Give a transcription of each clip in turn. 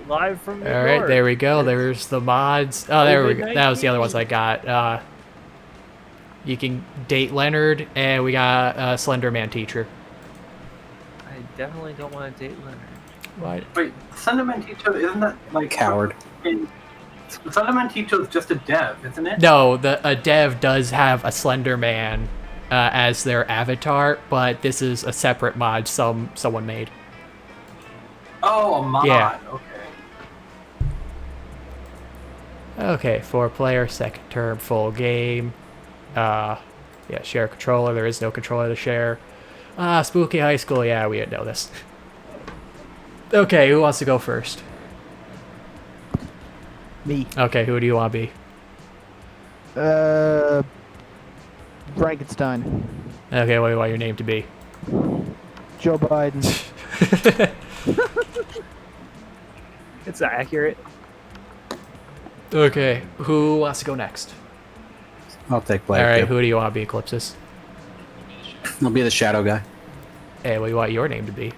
Live from New All right, York. there we go. There's the mods. Oh, there we go. That was the other ones I COVID-19. got. You can date Leonard, and we got Slenderman teacher. I definitely don't want to date Leonard. What? Wait, Slenderman Teacher, isn't that like Coward. Slenderman Teacher is just a dev, isn't it? No, a dev does have a Slenderman as their avatar, but this is a separate mod someone made. Oh, a mod. Yeah. Okay. Okay, 4-player, second term, full game. Yeah, share controller. There is no controller to share. Spooky high school. Yeah, we didn't know this. Okay, who wants to go first? Me. Okay, who do you want to be? Frankenstein. Okay, what do you want your name to be? Joe Biden. It's accurate. Okay, who wants to go next? I'll take Black. All right, Yep. who do you want to be, Eclipsis? I'll be the shadow guy. Hey, what do you want your name to be?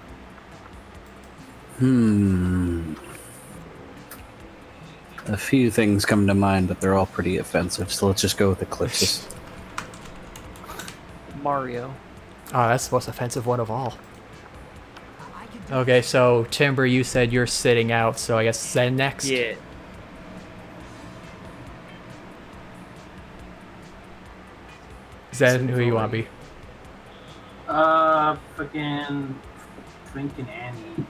A few things come to mind, but they're all pretty offensive, so let's just go with Eclipsis. Mario. Oh, that's the most offensive one of all. Okay, so Timber, you said you're sitting out, so I guess Zen next? Yeah. Zen, who you want to be? Fucking Frank and Annie.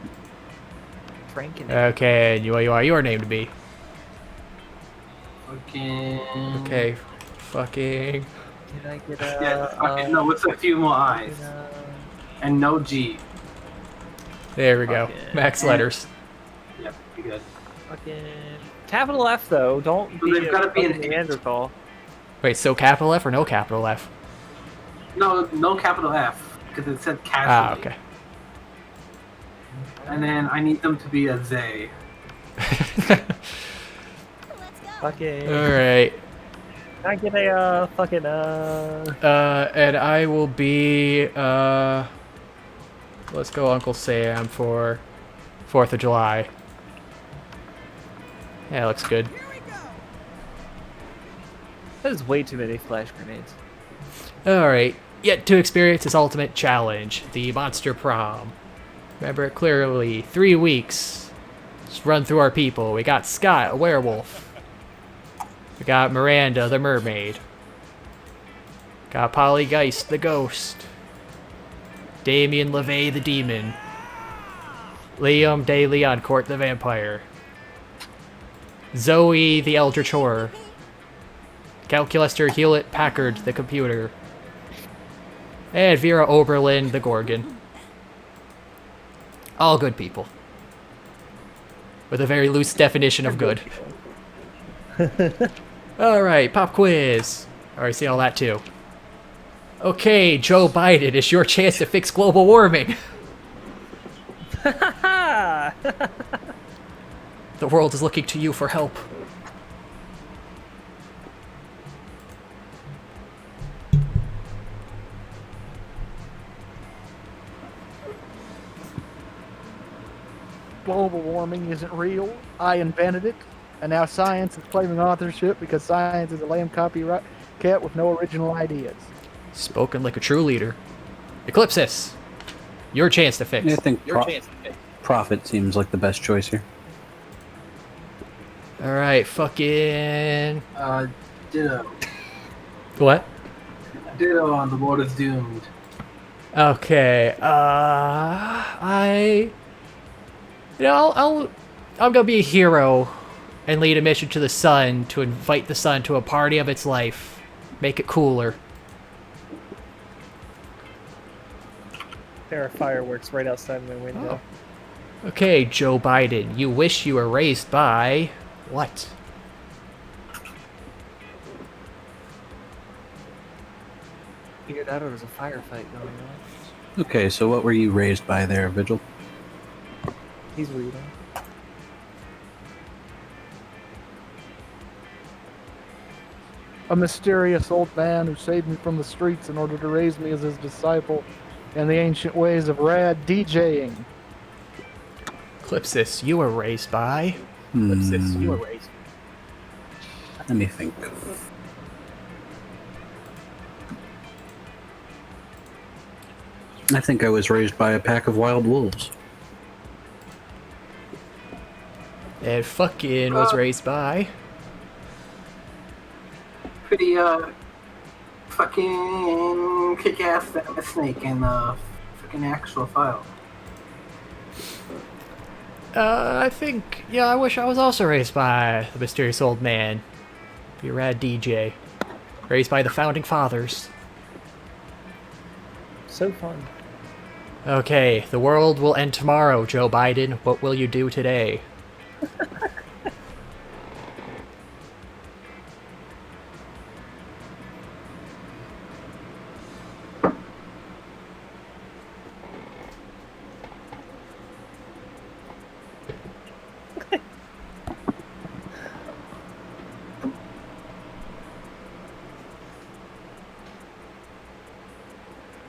Frank and Okay, and what do you want your name to be? Fucking. Okay, fucking... Did I get Yeah, fucking, no, with a few more eyes. And no G. There we go. Okay. Max letters. Yep, be good. fucking capital F though. Don't So be they've gotta be an fucking Neanderthal. Wait, so capital F or no capital F? No, no capital F, because it said casually. Ah, okay. And then I need them to be a they. Fucking. Alright. Can I get a fucking And I will be, let's go Uncle Sam for 4th of July. Yeah, looks good. That is way too many flash grenades. Alright, yet to experience this ultimate challenge, the Monster Prom. Remember it clearly, 3 weeks. Just run through our people. We got Scott, a werewolf. We got Miranda, the mermaid. Got Pollygeist, the ghost. Damien LeVay, the demon. Liam de Leoncourt, the vampire. Zoe, the eldritch horror. Calculester Hewlett Packard, the computer. And Vera Oberlin, the Gorgon. All good people. With a very loose definition of good. Alright, pop quiz. Already see all that too. Okay, Joe Biden, it's your chance to fix global warming. The world is looking to you for help. Global warming isn't real. I invented it, and now science is claiming authorship because science is a lame copyright cat with no original ideas. Spoken like a true leader. Eclipsis, your chance to fix. I think Your chance to fix. Prophet seems like the best choice here. Alright, fucking... Ditto. What? Ditto on The World is Doomed. Okay, I'm gonna be a hero and lead a mission to the sun to invite the sun to a party of its life. Make it cooler. There are fireworks right outside my window. Okay, Joe Biden, you wish you were raised by... what? Figured out there was a firefight going on. Okay, so what were you raised by there, Vigil? He's reading. A mysterious old man who saved me from the streets in order to raise me as his disciple in the ancient ways of rad DJing. Eclipsis, you were raised by. Eclipsis, you were raised. Let me think. I think I was raised by a pack of wild wolves. And fucking was raised by. Pretty, fucking kick-ass snake in the fucking actual file. I think, yeah, I wish I was also raised by the mysterious old man. Be a rad DJ. Raised by the founding fathers. So fun. Okay, the world will end tomorrow, Joe Biden. What will you do today?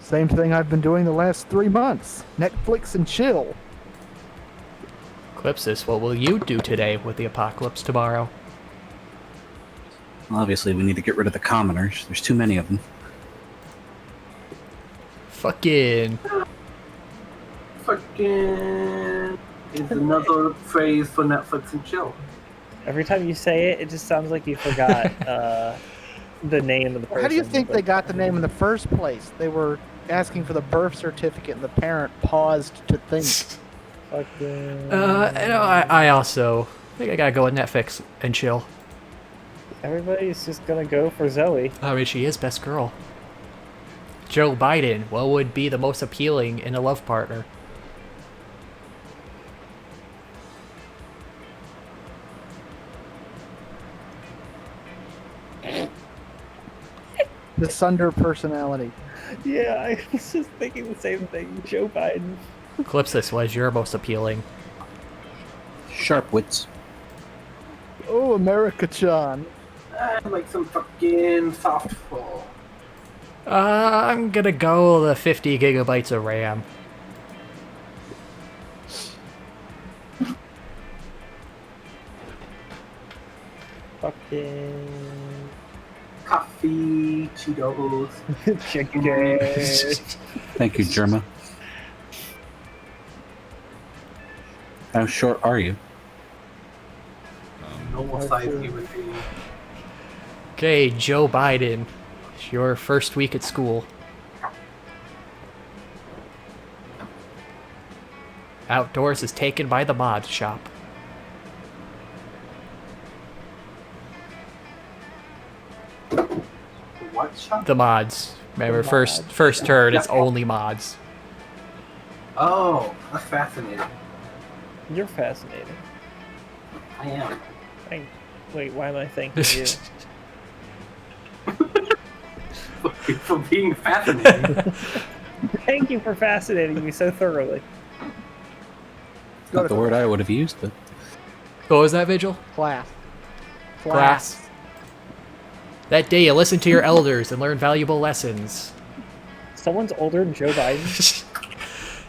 Same thing I've been doing the last 3 months. Netflix and chill. Eclipsis, what will you do today with the apocalypse tomorrow? Well, obviously, we need to get rid of the commoners. There's too many of them. Fucking. Fucking is another phrase for Netflix and chill. Every time you say it, it just sounds like you forgot the name of the person. How do you think they got the name in the first place? They were asking for the birth certificate, and the parent paused to think. Fucking... I also think I gotta go with Netflix and chill. Everybody's just gonna go for Zoe. I mean, she is best girl. Joe Biden, what would be the most appealing in a love partner? The Sunder personality. Yeah, I was just thinking the same thing. Joe Biden. Eclipsis, what is your most appealing? Sharp wits. Oh, America-chan. I'd like some fucking softball. I'm gonna go the 50 gigabytes of RAM. Fucking... Coffee, Cheetos. Chicken. Thank you, Germa. How short are you? Normal size human being. Okay, Joe Biden, it's your first week at school. Outdoors is taken by the mod shop. What shop? The mods. Remember, The first turn, it's only mods. Oh, that's fascinating. You're fascinating. I am. Wait, why am I thanking you? For being fascinating. Thank you for fascinating me so thoroughly. Not the word I would have used, but What was that, Vigil? Class. Class. That day you listened to your elders and learned valuable lessons. Someone's older than Joe Biden?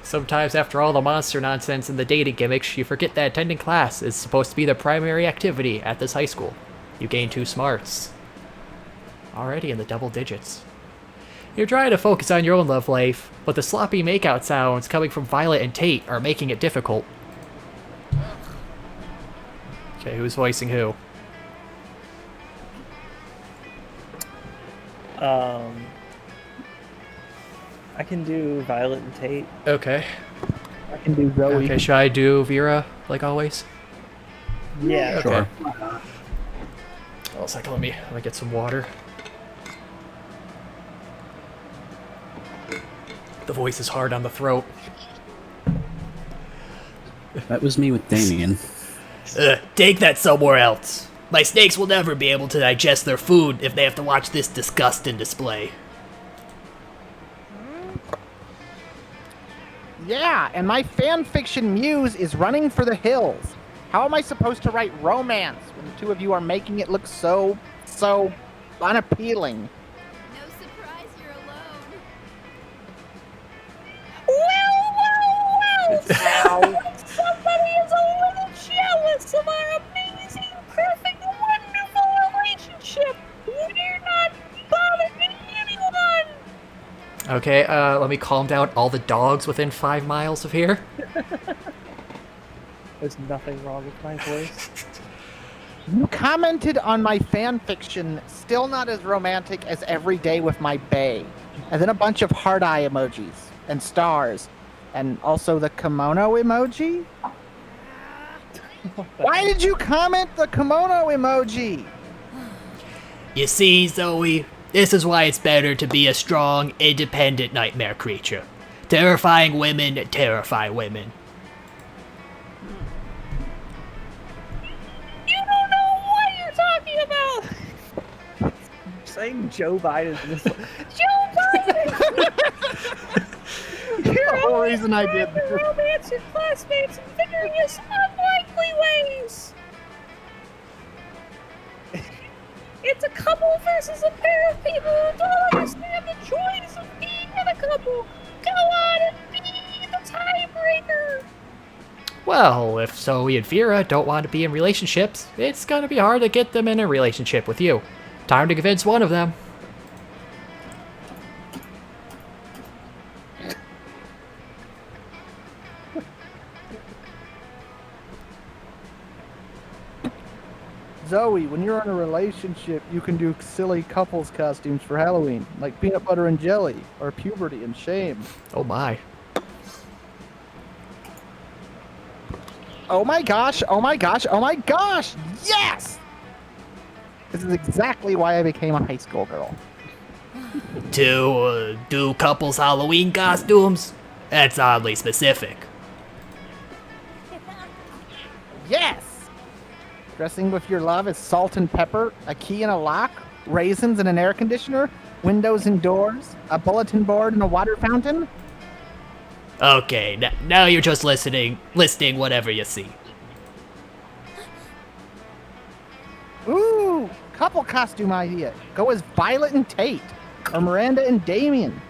Sometimes after all the monster nonsense and the dating gimmicks, you forget that attending class is supposed to be the primary activity at this high school. You gain 2 smarts. Already in the double digits. You're trying to focus on your own love life, but the sloppy makeout sounds coming from Violet and Tate are making it difficult. Okay, who's voicing who? I can do Violet and Tate. Okay. I can do Zoe. Okay, should I do Vera, like always? Yeah. Okay. sure. Hold on a second, let me get some water. The voice is hard on the throat. That was me with Damien. Take that somewhere else. My snakes will never be able to digest their food if they have to watch this disgusting display. Yeah, and my fanfiction muse is running for the hills. How am I supposed to write romance when the two of you are making it look so unappealing? No surprise you're alone. Well, somebody is Okay, let me calm down all the dogs within 5 miles of here. There's nothing wrong with my voice. You commented on my fan fiction, still not as romantic as Every Day with My bae. And then a bunch of heart eye emojis and stars. And also the kimono emoji? Why did you comment the kimono emoji? You see, Zoe, this is why it's better to be a strong, independent nightmare creature. Terrifying women terrify women. You don't know what you're talking about! Saying Joe Biden's just like, Joe Biden! The whole reason I did this. Romance your classmates in various unlikely ways! It's a couple versus a pair of people who don't understand the joys of being in a couple. Go on and be the tiebreaker. Well, if Zoe and Vera don't want to be in relationships, it's gonna be hard to get them in a relationship with you. Time to convince one of them. Zoe, when you're in a relationship, you can do silly couples costumes for Halloween, like peanut butter and jelly, or puberty and shame. Oh my. Oh my gosh, oh my gosh, oh my gosh! Yes! This is exactly why I became a high school girl. To do couples Halloween costumes? That's oddly specific. Yes! Dressing with your love is salt and pepper, a key and a lock, raisins and an air conditioner, windows and doors, a bulletin board and a water fountain. Okay, now you're just listing whatever you see. Ooh, couple costume idea. Go as Violet and Tate, or Miranda and Damien,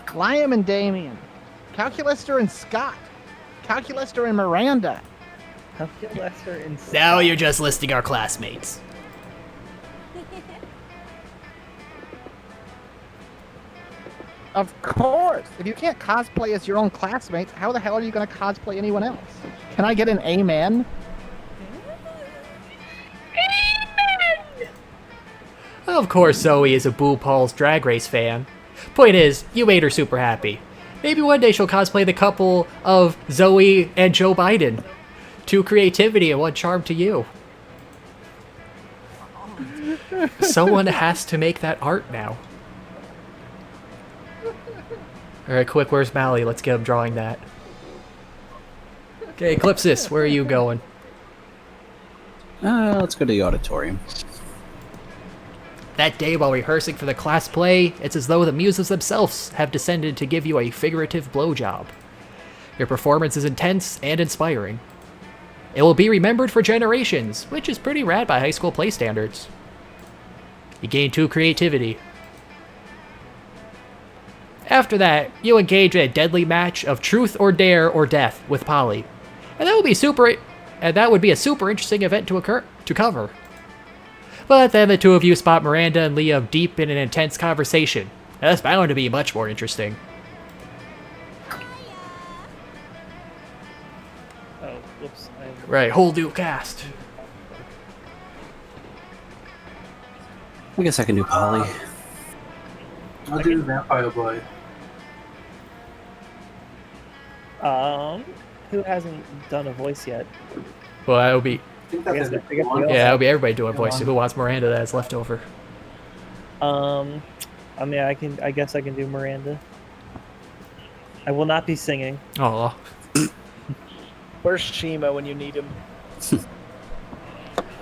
Liam and Damien, Calculaster and Scott, Calculaster and Miranda. Calculator and Now you're just listing our classmates. Of course! If you can't cosplay as your own classmates, how the hell are you going to cosplay anyone else? Can I get an amen? Of course Zoe is a Boo Paul's Drag Race fan. Point is, you made her super happy. Maybe one day she'll cosplay the couple of Zoe and Joe Biden. 2 creativity and 1 charm to you. Someone has to make that art now. Alright, quick, where's Mally? Let's get him drawing that. Okay, Eclipsis, where are you going? Let's go to the auditorium. That day while rehearsing for the class play, it's as though the muses themselves have descended to give you a figurative blowjob. Your performance is intense and inspiring. It will be remembered for generations, which is pretty rad by high school play standards. You gain 2 creativity. After that, you engage in a deadly match of truth or dare or death with Polly. And that would be a super interesting event to cover. But then the 2 of you spot Miranda and Liam deep in an intense conversation. And that's bound to be much more interesting. Oh, whoops. Right, whole new cast. I guess I can do Polly. I'll do Vampire Boy. Who hasn't done a voice yet? Well, that would be... I think that's I guess a one. we Yeah, that would be everybody doing voice. Who wants Miranda that's left over? I mean, I guess I can do Miranda. I will not be singing. Aw. Where's Shima when you need him?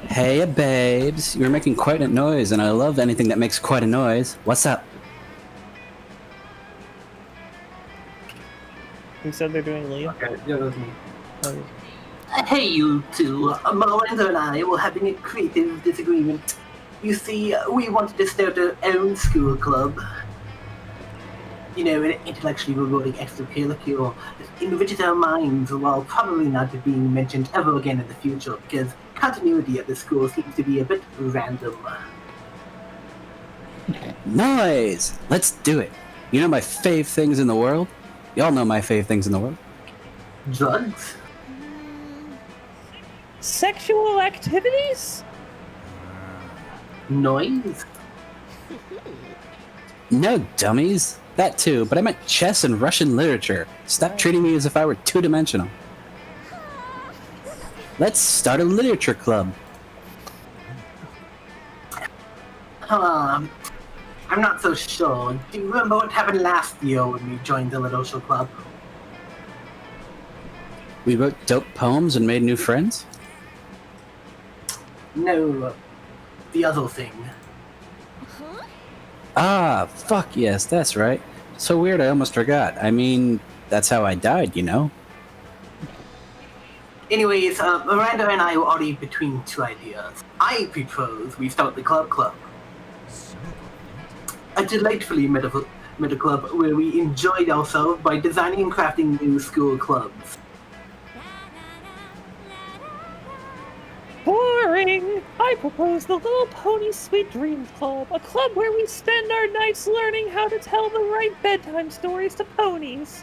Hey, babes. You're making quite a noise, and I love anything that makes quite a noise. What's up? Who said they're doing Liam? Okay, yeah, that's me. Oh, Hey, you two. Miranda and I were having a creative disagreement. You see, we wanted to start our own school club. You know, an intellectually rewarding extracurricular that enriches our minds while probably not being mentioned ever again in the future because continuity at the school seems to be a bit random. Noise! Let's do it. You know my fave things in the world? Y'all know my fave things in the world. Drugs? Sexual activities? Noise? No, dummies. That too, but I meant chess and Russian literature. Stop treating me as if I were two-dimensional. Let's start a literature club. I'm not so sure. Do you remember what happened last year when we joined the literature club? We wrote dope poems and made new friends? No, the other thing. Ah, fuck yes, that's right. So weird I almost forgot. I mean, that's how I died, you know? Anyways, Miranda and I were already between two ideas. I propose we start the club. A delightfully meta club where we enjoyed ourselves by designing and crafting new school clubs. Boring! I propose the Little Pony Sweet Dreams Club, a club where we spend our nights learning how to tell the right bedtime stories to ponies.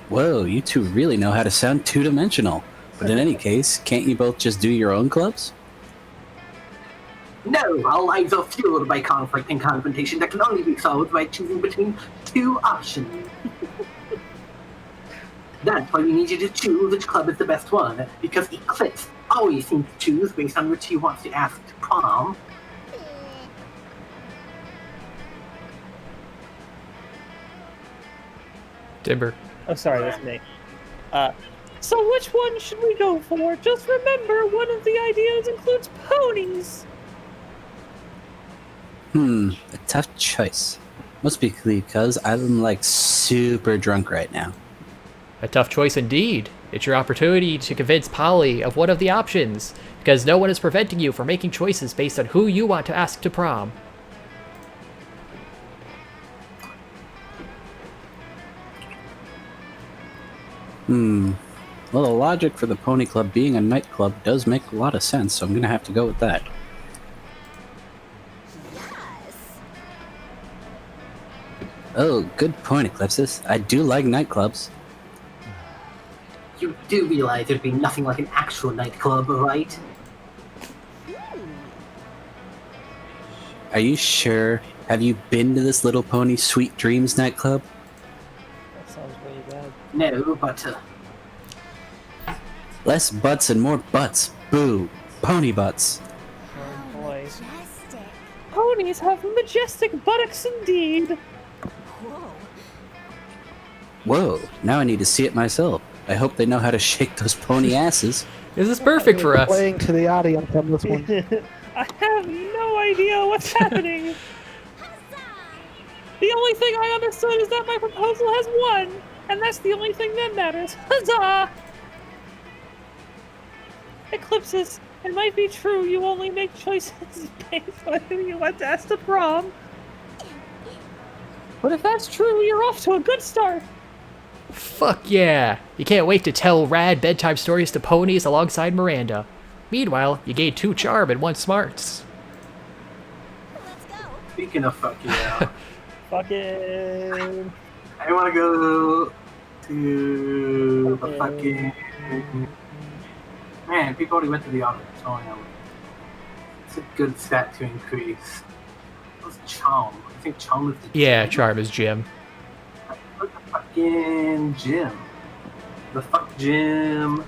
Whoa, you two really know how to sound two-dimensional. But in any case, can't you both just do your own clubs? No, our lives are fueled by conflict and confrontation that can only be solved by choosing between two options. That's why we need you to choose which club is the best one, because Eclipse always seems to choose based on which he wants to ask to prom. Timber. Oh, sorry, that's me. So which one should we go for? Just remember, one of the ideas includes ponies. A tough choice. Must be because I'm like super drunk right now. A tough choice indeed. It's your opportunity to convince Polly of one of the options, because no one is preventing you from making choices based on who you want to ask to prom. Well, the logic for the Pony Club being a nightclub does make a lot of sense, so I'm gonna have to go with that. Oh, good point, Eclipsis. I do like nightclubs. You do realize there'd be nothing like an actual nightclub, right? Are you sure? Have you been to this Little Pony Sweet Dreams nightclub? That sounds really bad. No, but Less butts and more butts. Boo. Pony butts. Oh boy. Ponies have majestic buttocks indeed. Whoa, now I need to see it myself. I hope they know how to shake those pony asses. This is perfect for us. Playing to the audience on this one. I have no idea what's happening. The only thing I understood is that my proposal has won, and that's the only thing that matters. Huzzah! Eclipsis, it might be true you only make choices based on who you want to ask to prom. But if that's true, you're off to a good start. Fuck yeah! You can't wait to tell rad bedtime stories to ponies alongside Miranda. Meanwhile, you gained 2 charm and 1 smarts. speaking of fuck yeah, Fucking. I want to go to the fucking. Man, people already went to the office. So I know. It's a good stat to increase. What's charm? I think charm is the Yeah, gym. charm is Jim. What's the fucking gym? The fuck gym.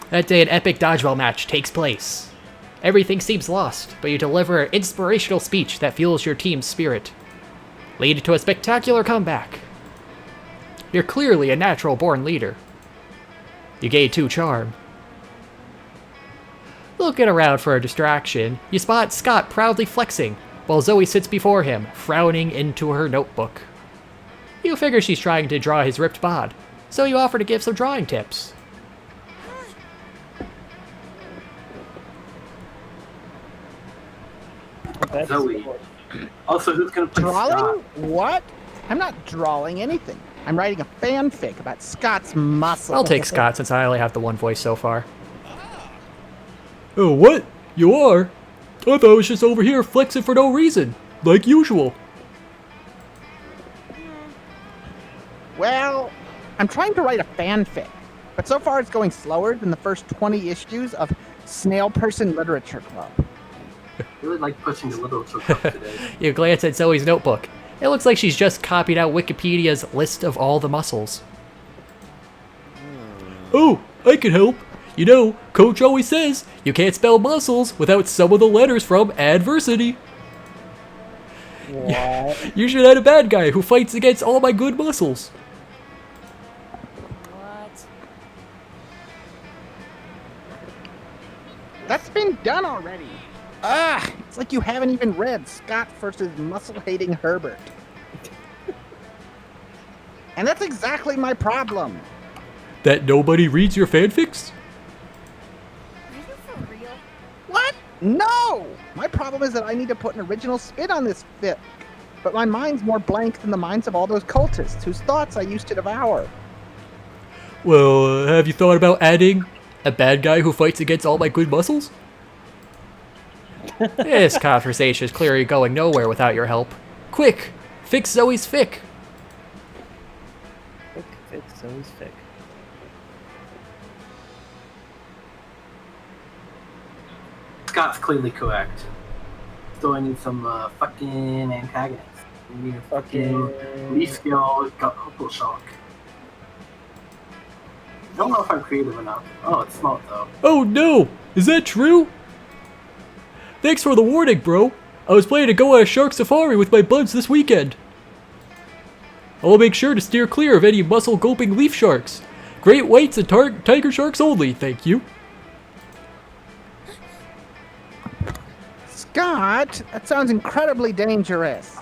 That day, an epic dodgeball match takes place. Everything seems lost, but you deliver an inspirational speech that fuels your team's spirit, leading to a spectacular comeback. You're clearly a natural-born leader. You gain 2 charm. Looking around for a distraction, you spot Scott proudly flexing, while Zoe sits before him, frowning into her notebook. You figure she's trying to draw his ripped bod, so you offer to give some drawing tips. Zoe. Also, who's gonna play Drawing? Scott? What? I'm not drawing anything. I'm writing a fanfic about Scott's muscle. I'll take Scott since I only have the one voice so far. Oh, what? You are? I thought I was just over here flexing for no reason, like usual. Well, I'm trying to write a fanfic, but so far it's going slower than the first 20 issues of Snail Person Literature Club. Really like pushing the literature club today. You glance at Zoe's notebook. It looks like she's just copied out Wikipedia's list of all the muscles. Oh, I can help. You know, Coach always says you can't spell muscles without some of the letters from adversity. What? You should add a bad guy who fights against all my good muscles. What? That's been done already. It's like you haven't even read Scott versus muscle-hating Herbert. And that's exactly my problem. That nobody reads your fanfics? Are you for real? What? No! My problem is that I need to put an original spin on this fic. But my mind's more blank than the minds of all those cultists whose thoughts I used to devour. Well, have you thought about adding a bad guy who fights against all my good muscles? This conversation is clearly going nowhere without your help. Quick, fix Zoe's fic. It's always fic. Scott's clearly correct. So I need some fucking antagonists. We need a fucking leaf skill, couple shock. I don't know if I'm creative enough. Oh, it's smart though. Oh no! Is that true? Thanks for the warning, bro. I was planning to go on a shark safari with my buds this weekend. I will make sure to steer clear of any muscle-gulping leaf sharks. Great whites and tiger sharks only, thank you. Scott, that sounds incredibly dangerous.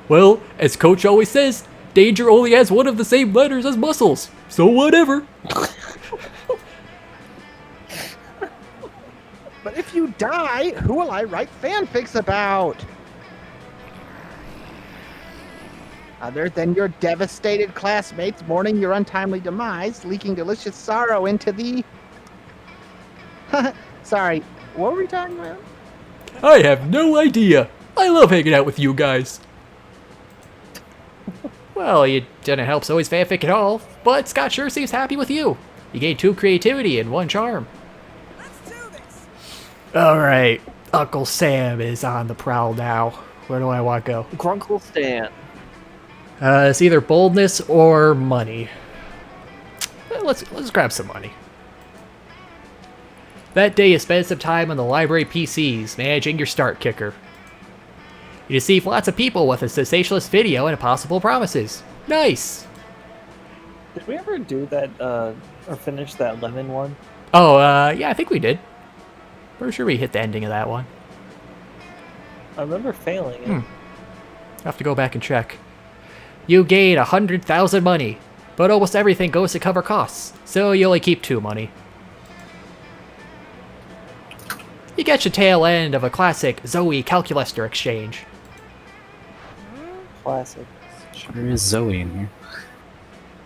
Well, as Coach always says, danger only has one of the same letters as muscles. So whatever. But if you die, who will I write fanfics about? Other than your devastated classmates mourning your untimely demise, leaking delicious sorrow into the... Sorry, what were we talking about? I have no idea. I love hanging out with you guys. Well, you didn't help Zoe's fanfic at all, but Scott sure seems happy with you. You gained 2 creativity and 1 charm. Alright, Uncle Sam is on the prowl now. Where do I want to go? Grunkle Stan. It's either boldness or money. Let's grab some money. That day you spent some time on the library PCs, managing your start kicker. You deceive lots of people with a sensationalist video and impossible promises. Nice! Did we ever do that, or finish that lemon one? Oh, yeah, I think we did. Pretty sure we hit the ending of that one. I remember failing it. I'll have to go back and check. You gain 100,000 money, but almost everything goes to cover costs, so you only keep 2 money. You get your tail end of a classic Zoe Calculaster exchange. Classic. There is Zoe in here.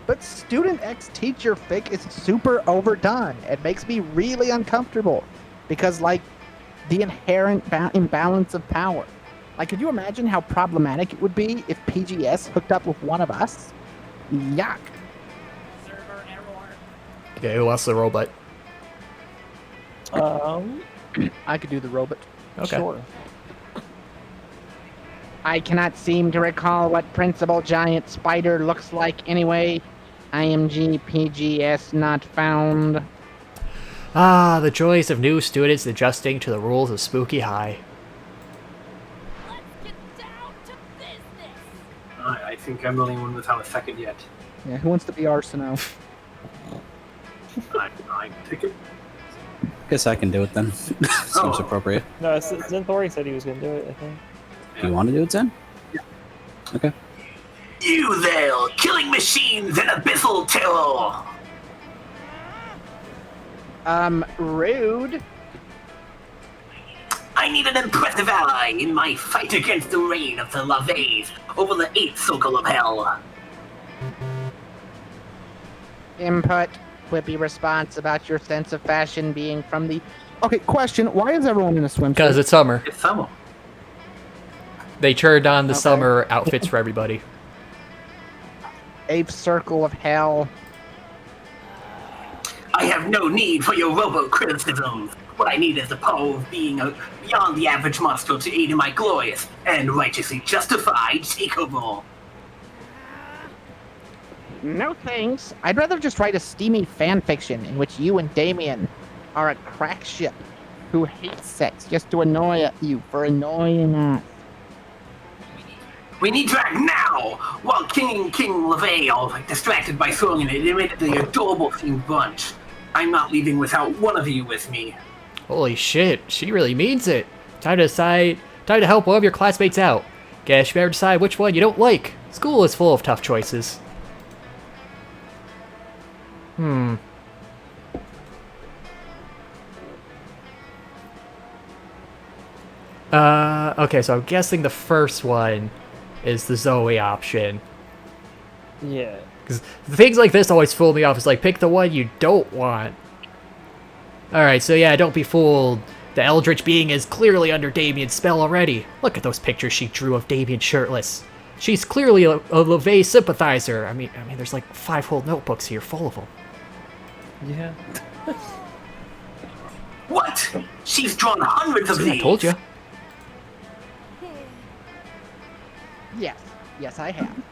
But Student X teacher fic is super overdone. It makes me really uncomfortable. Because, like, the inherent imbalance of power. Like, could you imagine how problematic it would be if PGS hooked up with one of us? Yuck. Server error. Okay, who else is the robot? I could do the robot. Okay. Sure. I cannot seem to recall what Principal Giant Spider looks like anyway. IMG PGS not found. Ah, the joys of new students adjusting to the rules of Spooky High. Let's get down to business. I think I'm the only one without a second yet. Yeah, who wants to be Arsenault? I take it. Guess I can do it then. Seems Oh. appropriate. No, Xenthori said he was going to do it, I think. Do you want to do it, Zen? Yeah. Okay. You there, killing machines and abyssal terror! Rude. I need an impressive ally in my fight against the reign of the Laves over the 8th Circle of Hell. Input. Quippy response about your sense of fashion being from the... Okay, question. Why is everyone in a swimsuit? Because it's summer. It's summer. They turned on the Okay. summer outfits for everybody. Eighth circle of hell. I have no need for your robo-criticisms. What I need is the power of being beyond the average monster to aid in my glorious and righteously justified takeover. No thanks. I'd rather just write a steamy fanfiction in which you and Damien are a crack ship who hates sex just to annoy you for annoying us. We need drag now! While King and King LeVay are distracted by throwing an admittedly adorable themed bunch. I'm not leaving without one of you with me. Holy shit, she really means it. Time to help one of your classmates out. Guess you better decide which one you don't like. School is full of tough choices. Okay, so I'm guessing the first one is the Zoe option. Yeah. Because things like this always fool me off. It's like, pick the one you don't want. Alright, so yeah, don't be fooled. The Eldritch being is clearly under Damien's spell already. Look at those pictures she drew of Damien shirtless. She's clearly a LeVay sympathizer. I mean, there's like 5 whole notebooks here full of them. Yeah. What? She's drawn hundreds of See, these. I told you. Yes, I have.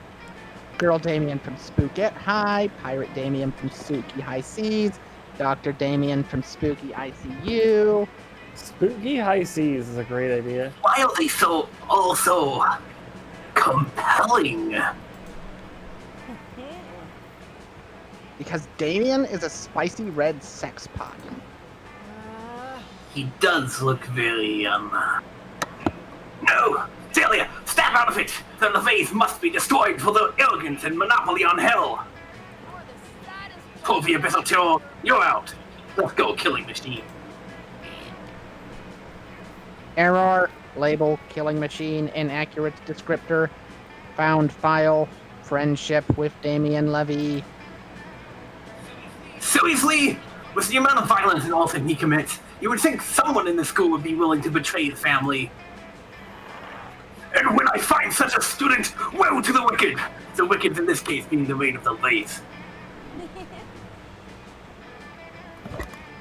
Girl Damien from Spook It High, Pirate Damien from Spooky High Seas, Dr. Damien from Spooky ICU. Spooky High Seas is a great idea. Why are they all so compelling? Because Damien is a spicy red sex pot. He does look very, No! Celia, snap out of it! The LeVays must be destroyed for their arrogance and monopoly on hell! Pull the abyssal terror, you're out! Let's go, killing machine. Error, label, killing machine, inaccurate descriptor, found file, friendship with Damien Levy. Seriously? With the amount of violence and all that he commits, you would think someone in the school would be willing to betray the family. And when I find such a student, woe to the wicked! The wicked in this case being the reign of the LeVays.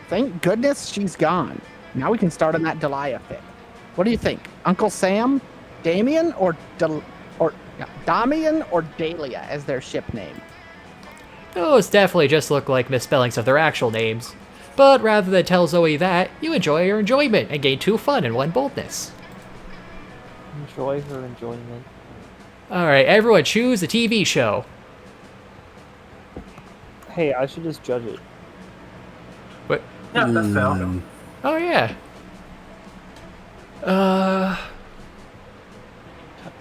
Thank goodness she's gone. Now we can start on that Delia fic. What do you think? Uncle Sam, Damien, or Damian or Dahlia as their ship name? Those definitely just look like misspellings of their actual names. But rather than tell Zoe that, you enjoy your enjoyment and gain 2 fun and 1 boldness. Enjoy her enjoyment. Alright, everyone choose a TV show. Hey, I should just judge it. What? Yeah, that's fair. Oh yeah.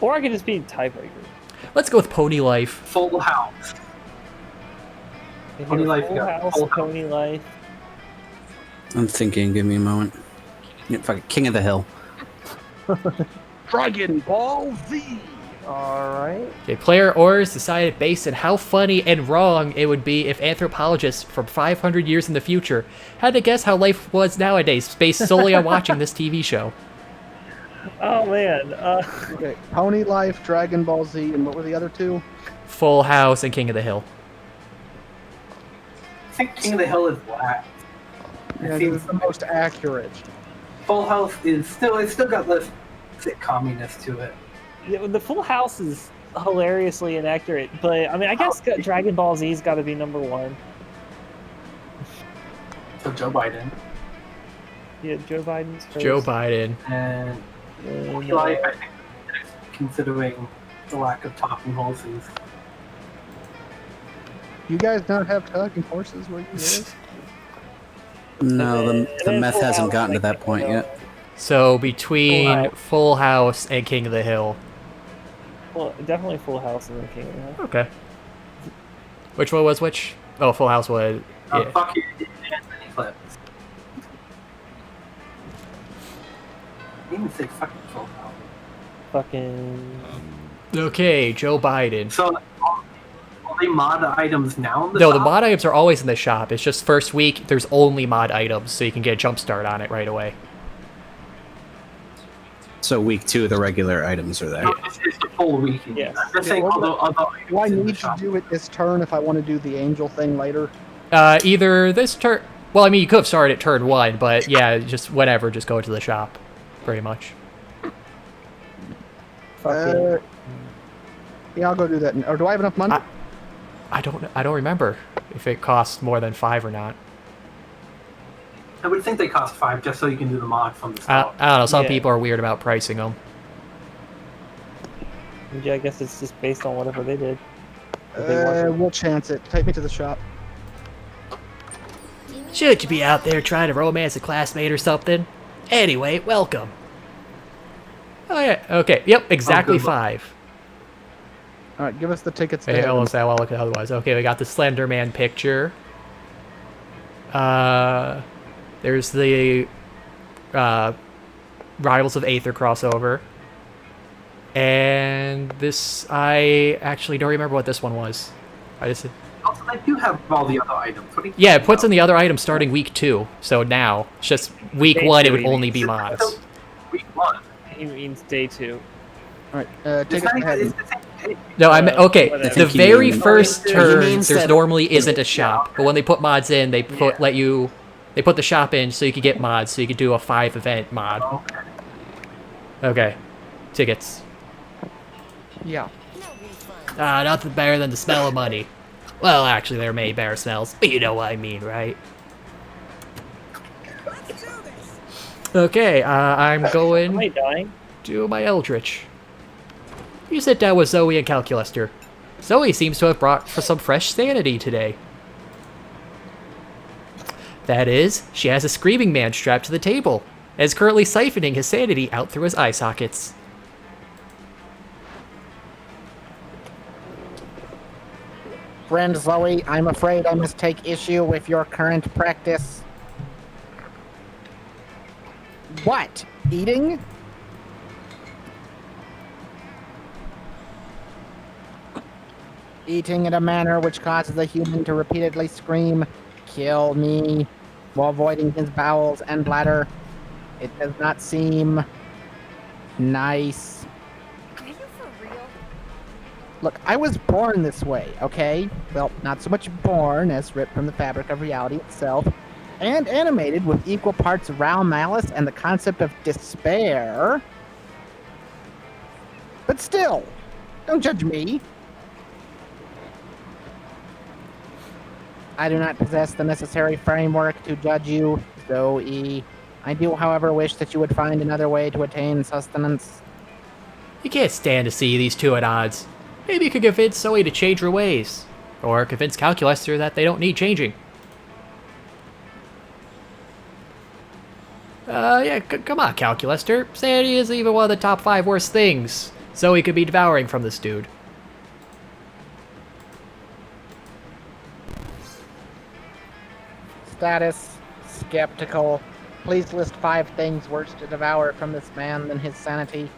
Or I could just be tiebreaker. Let's go with Pony Life. Full House. Pony Life, Full yeah. House, Full House. Pony Life. I'm thinking, give me a moment. Yeah, fuck it, King of the Hill. Dragon Ball Z! Alright. Okay, player Ors decided based on how funny and wrong it would be if anthropologists from 500 years in the future had to guess how life was nowadays based solely on watching this TV show. Oh man. Okay, Pony Life, Dragon Ball Z, and what were the other 2? Full House and King of the Hill. I think King of the Hill is black. Yeah, this is the most accurate. Full House is it's still got the sitcominess to it. Yeah, the Full House is hilariously inaccurate, but I mean, I guess Dragon Ball Z's got to be number 1. So Joe Biden. Yeah, Joe Biden's first. Joe Biden. And And, Life, I think, considering the lack of talking horses. You guys not have talking horses where you live? No, And the then meth Full hasn't House, gotten to like, that point yet. So between Full House. Full House and King of the Hill. Well, definitely Full House and then King of the Hill. Okay. Which one was which? Oh, Full House was... Yeah. Fuck you, Anthony Clips. I didn't even say fucking Full House. Fucking. Okay, Joe Biden. So, are they mod items now in the No, shop? the mod items are always in the shop. It's just first week, there's only mod items, so you can get a jump start on it right away. So week 2, the regular items are there. No, it's the full week. Yes. I'm just saying, although Do I it's in the need to shop. do it this turn if I want to do the angel thing later? Either this turn... Well, I mean, you could have started at turn 1, but yeah, just whenever, just go to the shop, pretty much. Yeah, I'll go do that. Or do I have enough money? I don't remember if it costs more than 5 or not. I would think they cost 5 just so you can do the mod from the I start. don't know. Some Yeah. people are weird about pricing them. Yeah, I guess it's just based on whatever they did. If they want to- We'll chance it. Take me to the shop. Should you be out there trying to romance a classmate or something? Anyway, welcome. Oh yeah. Okay. Yep. Exactly good luck. 5. All right, give us the tickets. Hey, almost that well. Look at otherwise. Okay, we got the Slender Man picture. There's the Rivals of Aether crossover. And this, I actually don't remember what this one was. I just... Also, they do have all the other items. What do you Yeah, it think puts in about the other items starting week 2. So now, it's just week 1, it would only be mods. week 1? He means day 2. All right, It's tickets not even, ahead. it's the same. No, I mean, okay, whatever. the I think he very means- first He turn, means there's that- normally isn't a shop, but when they put mods in, they put Yeah. they put the shop in so you could get mods, so you could do a 5 event mod. Okay. Okay, tickets. Yeah. Nothing better than the smell of money. Well, actually, there may be better smells, but you know what I mean, right? Okay, I'm Am I going dying? to my Eldritch. You sit down with Zoe and Calculester. Zoe seems to have brought for some fresh sanity today. That is, she has a screaming man strapped to the table, and is currently siphoning his sanity out through his eye sockets. Friend Zoe, I'm afraid I must take issue with your current practice. What? Eating? Eating in a manner which causes a human to repeatedly scream, "Kill me," while avoiding his bowels and bladder. It does not seem nice. Are you for real? Look, I was born this way, okay? Well, not so much born as ripped from the fabric of reality itself, and animated with equal parts raw malice and the concept of despair. But still, don't judge me. I do not possess the necessary framework to judge you, Zoe. I do, however, wish that you would find another way to attain sustenance. You can't stand to see these two at odds. Maybe you could convince Zoe to change her ways. Or convince Calculester that they don't need changing. Yeah, come on, Calculester. Sanity isn't even one of the top 5 worst things Zoe could be devouring from this dude. Status, skeptical. Please list 5 things worse to devour from this man than his sanity.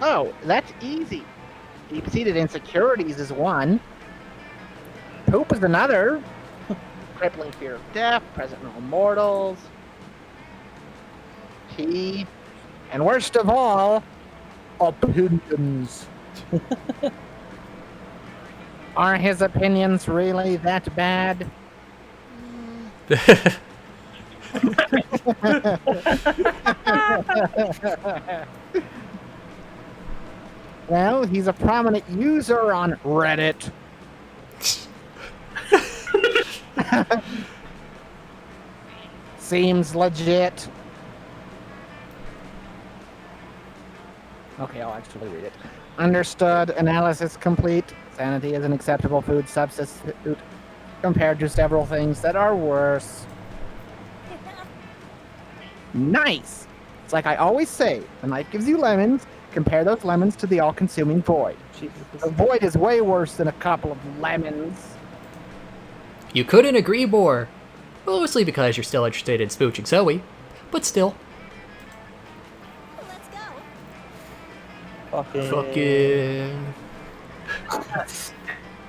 Oh, that's easy. Deep-seated insecurities is one. Poop is another. Crippling fear of death, present in all mortals. Pee. And worst of all, opinions. Are his opinions really that bad? Well, he's a prominent user on Reddit. Seems legit. Okay, I'll actually read it. Understood. Analysis complete. Sanity is an acceptable food substitute compared to several things that are worse. Nice! It's like I always say, when life gives you lemons, compare those lemons to the all-consuming void. Jesus. The void is way worse than a couple of lemons. You couldn't agree more. Mostly because you're still interested in smooching Zoe. But still. Let's go. Fucking...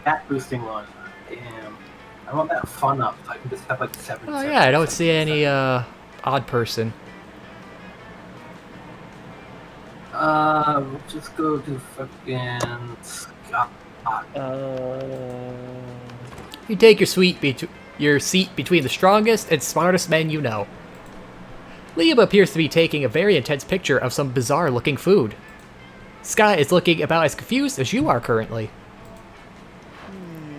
That boosting one. Damn. I want that fun up so I can just have like 7. Oh yeah, I don't see any, odd person. We'll just go to fucking Scott. You take your seat between the strongest and smartest men you know. Liam appears to be taking a very intense picture of some bizarre-looking food. Scott is looking about as confused as you are currently.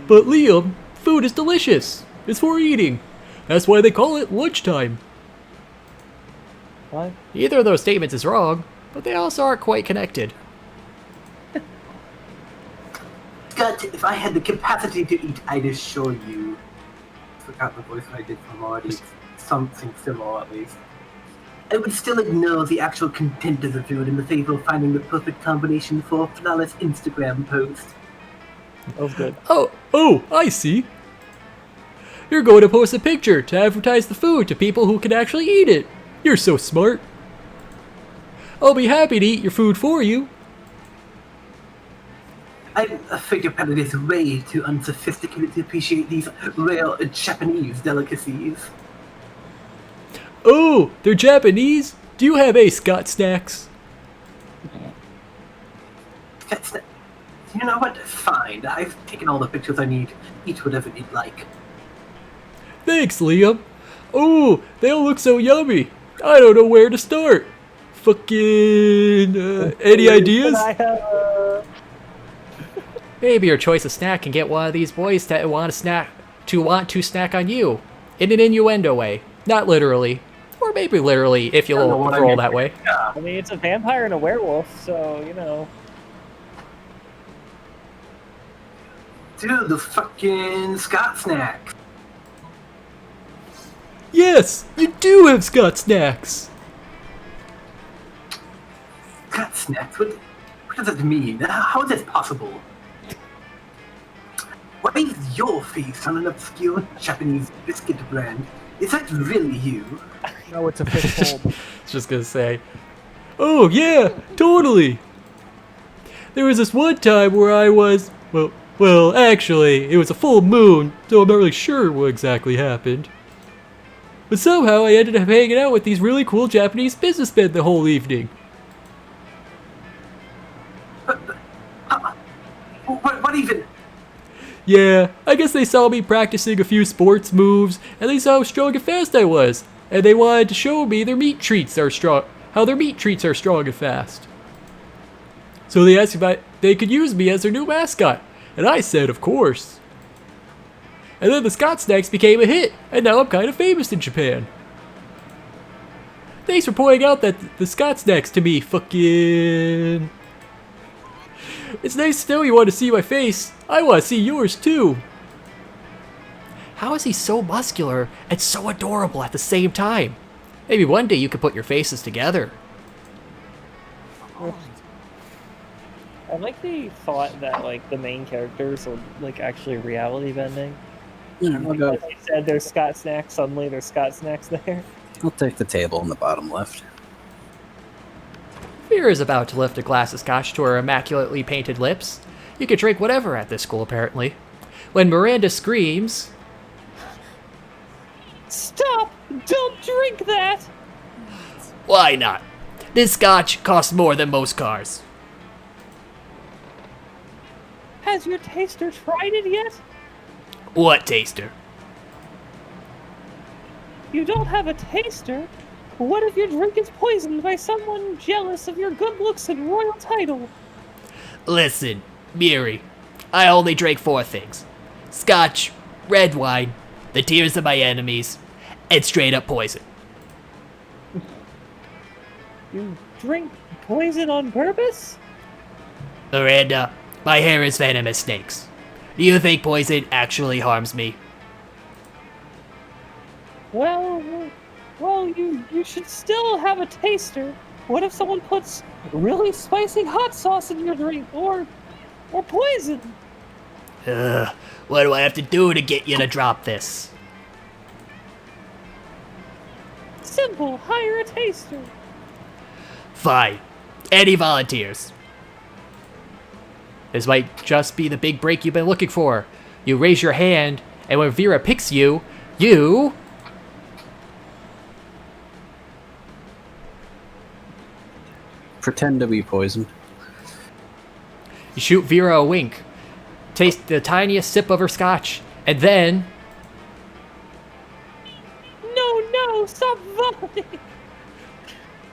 But Liam, food is delicious. It's for eating. That's why they call it lunchtime. What? Either of those statements is wrong, but they also aren't quite connected. Scott, if I had the capacity to eat, I'd assure you. I forgot the voice I did from already. Something similar, at least. I would still ignore the actual content of the food in the favor of finding the perfect combination for a flawless Instagram post. That was good. Oh, I see. You're going to post a picture to advertise the food to people who can actually eat it. You're so smart. I'll be happy to eat your food for you. I figure that it is way too unsophisticated to appreciate these rare Japanese delicacies. Oh, they're Japanese? Do you have Scott snacks? You know what? Fine. I've taken all the pictures I need. Eat whatever you'd like. Thanks, Liam. Oh, they all look so yummy. I don't know where to start. Fucking... any ideas? Maybe your choice of snack can get one of these boys to want to snack on you. In an innuendo way. Not literally. Or maybe literally, if you'll roll that way. I mean, it's a vampire and a werewolf, so, you know. Dude, the fucking Scott snack. Yes, you do have Scott snacks. Scott snacks? What does that mean? How is this possible? Why is your face on an obscure Japanese biscuit brand? Is that really you? No, it's a fishbowl. Just gonna say. Oh, yeah, totally. There was this one time where I was, well, actually, it was a full moon, so I'm not really sure what exactly happened. But somehow I ended up hanging out with these really cool Japanese businessmen the whole evening. What even? Yeah, I guess they saw me practicing a few sports moves, and they saw how strong and fast I was, and they wanted to show me their meat treats are strong, how their meat treats are strong and fast. So they asked if they could use me as their new mascot, and I said, of course. And then the Scott Snacks became a hit, and now I'm kind of famous in Japan. Thanks for pointing out that the Scott Snacks to me, fucking... It's nice to know you want to see my face. I want to see yours too. How is he so muscular and so adorable at the same time? Maybe one day you could put your faces together. I like the thought that, like, the main characters are, like, actually reality bending. I'll go. Like they said, there's Scott Snacks, suddenly there's Scott Snacks there. I'll take the table in the bottom left. Vera is about to lift a glass of scotch to her immaculately painted lips. You can drink whatever at this school, apparently. When Miranda screams... Stop! Don't drink that! Why not? This scotch costs more than most cars. Has your taster tried it yet? What taster? You don't have a taster? What if your drink is poisoned by someone jealous of your good looks and royal title? Listen, Miri, I only drink 4 things. Scotch, red wine, the tears of my enemies, and straight up poison. You drink poison on purpose? Miranda, my hair is venomous snakes. Do you think poison actually harms me? Well, you should still have a taster. What if someone puts really spicy hot sauce in your drink, or poison? What do I have to do to get you to drop this? Simple, hire a taster. Fine. Any volunteers? This might just be the big break you've been looking for. You raise your hand, and when Vera picks you, you... pretend to be poisoned. You shoot Vera a wink, taste the tiniest sip of her scotch, and then... No, stop vomiting!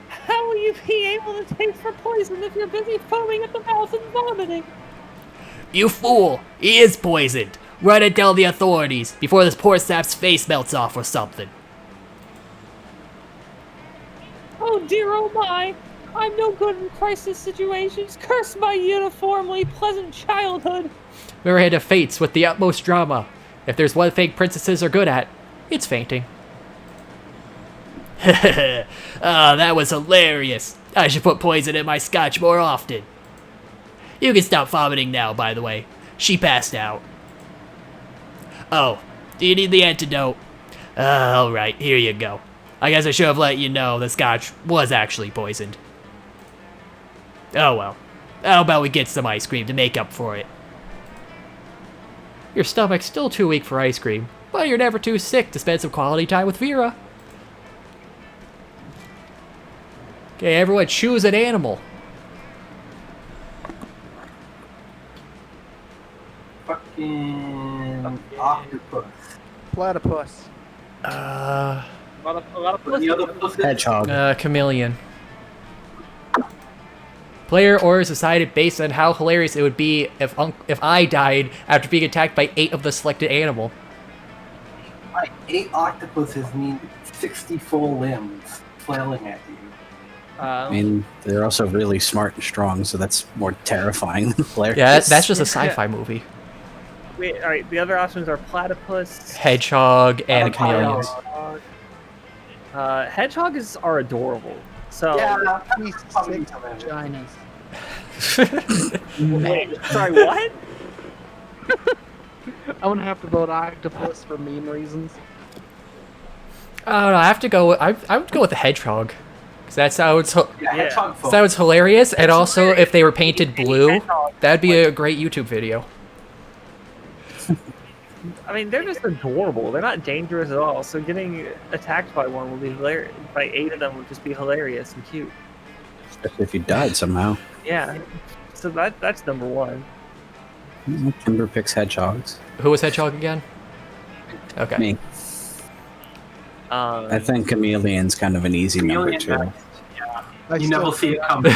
How will you be able to taste for poison if you're busy foaming at the mouth and vomiting? You fool! He is poisoned! Run and tell the authorities before this poor sap's face melts off or something. Oh dear, oh my! I'm no good in crisis situations. Curse my uniformly pleasant childhood. We're head of fates with the utmost drama. If there's one thing princesses are good at, it's fainting. Ah, that was hilarious. I should put poison in my scotch more often. You can stop vomiting now, by the way. She passed out. Oh, do you need the antidote? Alright, here you go. I guess I should have let you know the scotch was actually poisoned. Oh well. How about we get some ice cream to make up for it? Your stomach's still too weak for ice cream, but you're never too sick to spend some quality time with Vera. Okay, everyone choose an animal. Fucking octopus. Platypus. A lot of The other pussy? Hedgehog. Chameleon. Player orders decided based on how hilarious it would be if I died after being attacked by 8 of the selected animal. Right, 8 octopuses mean 64 limbs flailing at you. I mean, they're also really smart and strong, so that's more terrifying than hilarious. Yeah, that's just a sci-fi movie. Wait, all right. The other options are platypus, Hedgehog and chameleons. hedgehogs are adorable. So Yeah, He's probably six hilarious. vaginas. wait, sorry, what? I'm gonna have to vote octopus for meme reasons. I don't know. I have to go. I would go with the hedgehog, because that sounds Yeah, hedgehog folk. sounds hilarious. And also, hilarious. if they were painted blue, Hedgehog, that'd be a great YouTube video. I mean, they're just adorable. They're not dangerous at all. So getting attacked by one would be hilarious. By 8 of them would just be hilarious and cute. Especially if you died somehow. Yeah. So that's number 1. Timber picks hedgehogs. Who was hedgehog again? Okay. Me. I think chameleon's kind of an easy number Chameleon, too. You never see it coming.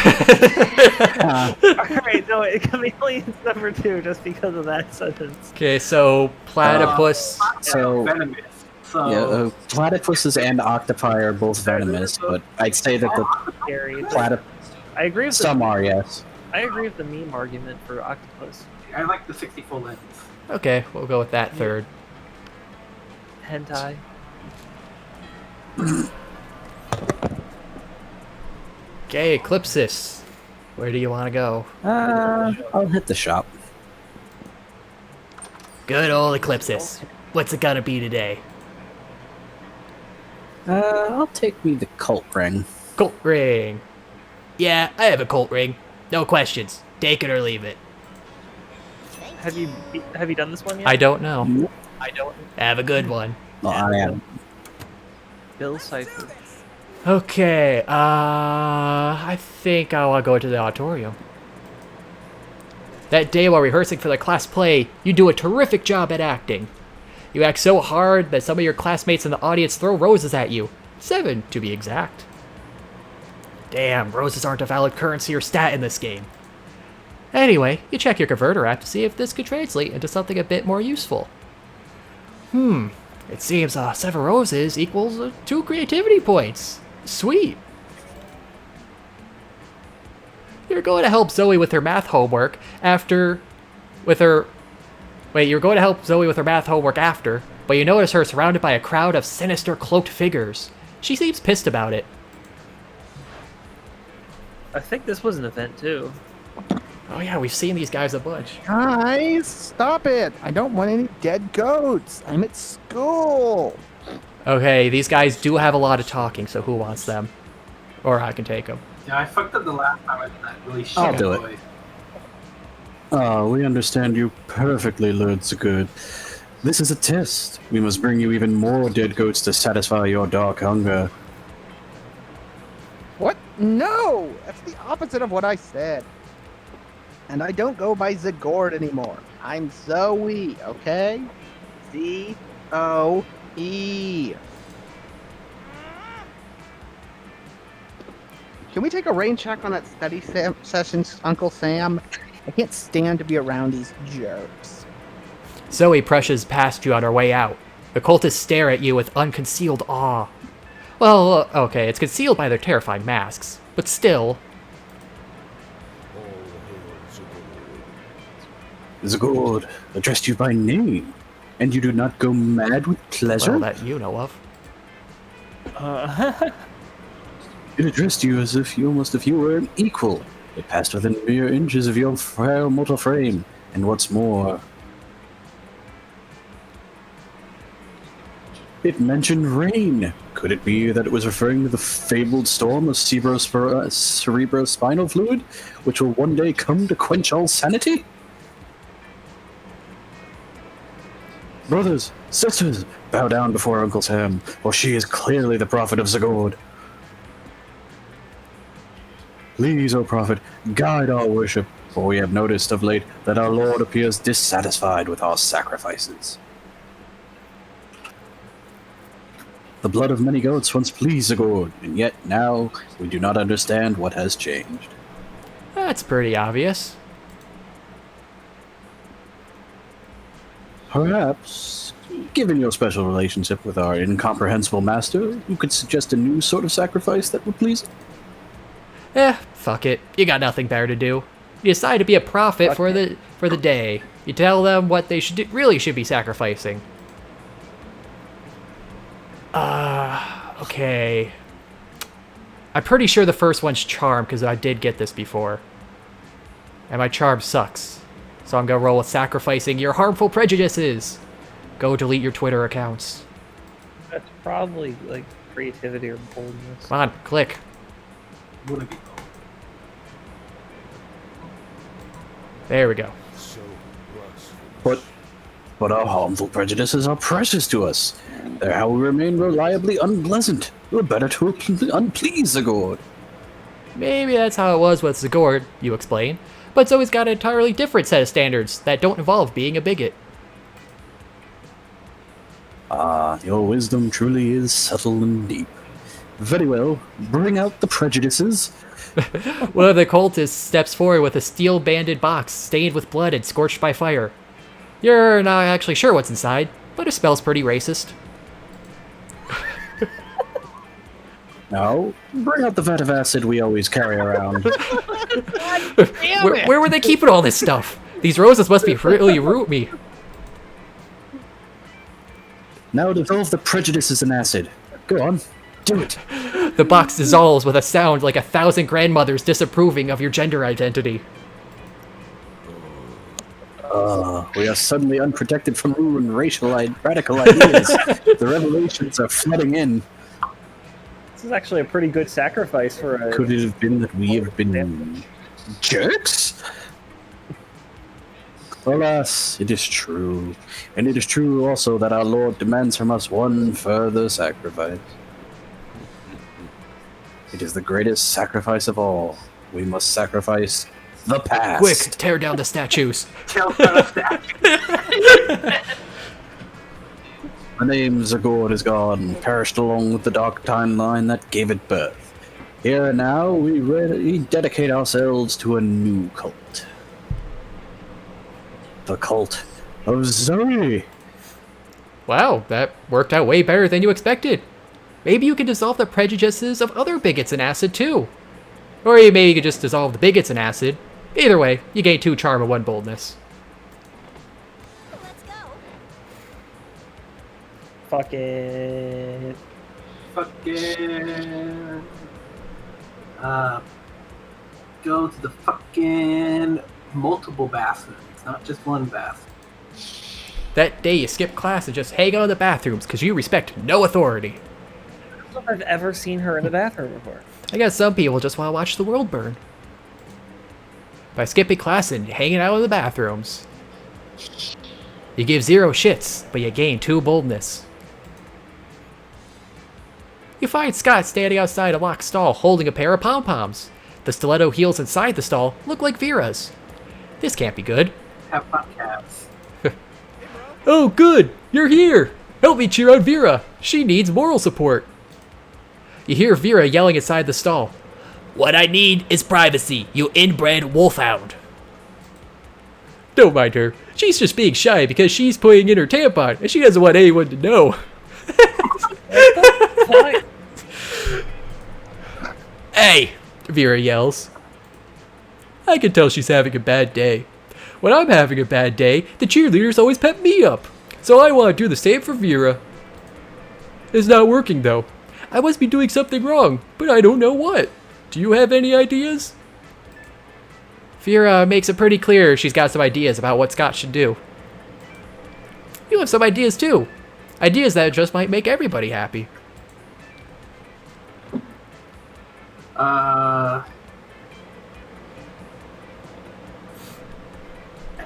Alright, no, chameleon's number 2 just because of that sentence. Okay, so platypus. So Venomous. So, yeah, platypuses and octopi are both venomous, but I'd say that the Scary. platypus. I agree with Some are, yes. I agree with the meme argument for octopus. I like the 64 limbs. Okay, we'll go with that third. Hentai. Okay, Eclipsis. Where do you want to go? I'll hit the shop. Good old Eclipsis. What's it gonna be today? I'll take me the cult ring. Colt ring. Yeah, I have a Colt ring. No questions. Take it or leave it. Have you done this one yet? I don't know. I don't. Have a good one. Well, I am. Bill Cipher. Okay, I think I want to go to the auditorium. That day while rehearsing for the class play, you do a terrific job at acting. You act so hard that some of your classmates in the audience throw roses at you. 7, to be exact. Damn, roses aren't a valid currency or stat in this game. Anyway, you check your converter app to see if this could translate into something a bit more useful. It seems 7 roses equals 2 creativity points. Sweet. You're going to help Zoe with her math homework after... Wait, you're going to help Zoe with her math homework after, but you notice her surrounded by a crowd of sinister cloaked figures. She seems pissed about it. I think this was an event too. Oh yeah, we've seen these guys a bunch. Guys, stop it! I don't want any dead goats. I'm at school. Okay, these guys do have a lot of talking, so who wants them? Or I can take them. Yeah, I fucked up the last time I did that really shit. I'll do it. We understand you perfectly, Lord Sigurd. This is a test. We must bring you even more dead goats to satisfy your dark hunger. What? No! That's the opposite of what I said. And I don't go by Zagord anymore. I'm Zoe, okay? Z-O-E. Can we take a rain check on that study session, Uncle Sam? I can't stand to be around these jerks. Zoe brushes past you on her way out. The cultists stare at you with unconcealed awe. Well, okay, it's concealed by their terrifying masks, but still. Zagord addressed you by name, and you do not go mad with pleasure? Well, that you know of. It addressed you as if you were an equal. It passed within mere inches of your frail mortal frame, and what's more, it mentioned rain. Could it be that it was referring to the fabled storm of cerebrospinal fluid, which will one day come to quench all sanity? Brothers, sisters, bow down before Uncle Sam, for she is clearly the prophet of Zagord. Please, O prophet, guide our worship, for we have noticed of late that our Lord appears dissatisfied with our sacrifices. The blood of many goats once pleased Zagord, and yet now we do not understand what has changed. That's pretty obvious. Perhaps, given your special relationship with our incomprehensible master, you could suggest a new sort of sacrifice that would please him. Fuck it. You got nothing better to do. You decide to be a prophet for the day. You tell them what they really should be sacrificing. Okay. I'm pretty sure the first one's charm, because I did get this before. And my charm sucks. So I'm gonna roll with sacrificing your harmful prejudices. Go delete your Twitter accounts. That's probably like creativity or boldness. Come on, click. There we go. But our harmful prejudices are precious to us. They're how we remain reliably unpleasant. We're better to unplease Zagord. Maybe that's how it was with Zagord, you explain. But Zoe's got an entirely different set of standards that don't involve being a bigot. Ah, your wisdom truly is subtle and deep. Very well, bring out the prejudices. One of the cultists steps forward with a steel-banded box stained with blood and scorched by fire. You're not actually sure what's inside, but it smells pretty racist. Now, bring out the vat of acid we always carry around. Where were they keeping all this stuff? These roses must be really roomy. Now dissolve the prejudices in acid. Go on, do it. The box dissolves with a sound like 1,000 grandmothers disapproving of your gender identity. We are suddenly unprotected from new and radical ideas. The revelations are flooding in. This is actually a pretty good sacrifice for a... Could it have been that we have been jerks? Alas, it is true. And it is true also that our Lord demands from us one further sacrifice. It is the greatest sacrifice of all. We must sacrifice the past. Quick, tear down the statues. The name Zagord is gone, perished along with the dark timeline that gave it birth. Here and now, we dedicate ourselves to a new cult. The cult of Zoe. Wow, that worked out way better than you expected. Maybe you can dissolve the prejudices of other bigots in acid too. Or maybe you could just dissolve the bigots in acid. Either way, you gain 2 charm and 1 boldness. Let's go. Fuck it. Fucking. Go to the fucking multiple bathrooms, not just one bathroom. That day you skip class and just hang out in the bathrooms because you respect no authority. I don't know if I've ever seen her in the bathroom before. I guess some people just want to watch the world burn. By skipping class and hanging out in the bathrooms. You give 0 shits, but you gain 2 boldness. You find Scott standing outside a locked stall holding a pair of pom-poms. The stiletto heels inside the stall look like Vera's. This can't be good. Have fun, cats. Oh, good! You're here! Help me cheer on Vera! She needs moral support. You hear Vera yelling inside the stall. What I need is privacy, you inbred wolfhound. Don't mind her. She's just being shy because she's putting in her tampon and she doesn't want anyone to know. Hey! Vera yells. I can tell she's having a bad day. When I'm having a bad day, the cheerleaders always pep me up. So I want to do the same for Vera. It's not working though. I must be doing something wrong, but I don't know what. Do you have any ideas? Vera makes it pretty clear she's got some ideas about what Scott should do. You have some ideas too. Ideas that just might make everybody happy. And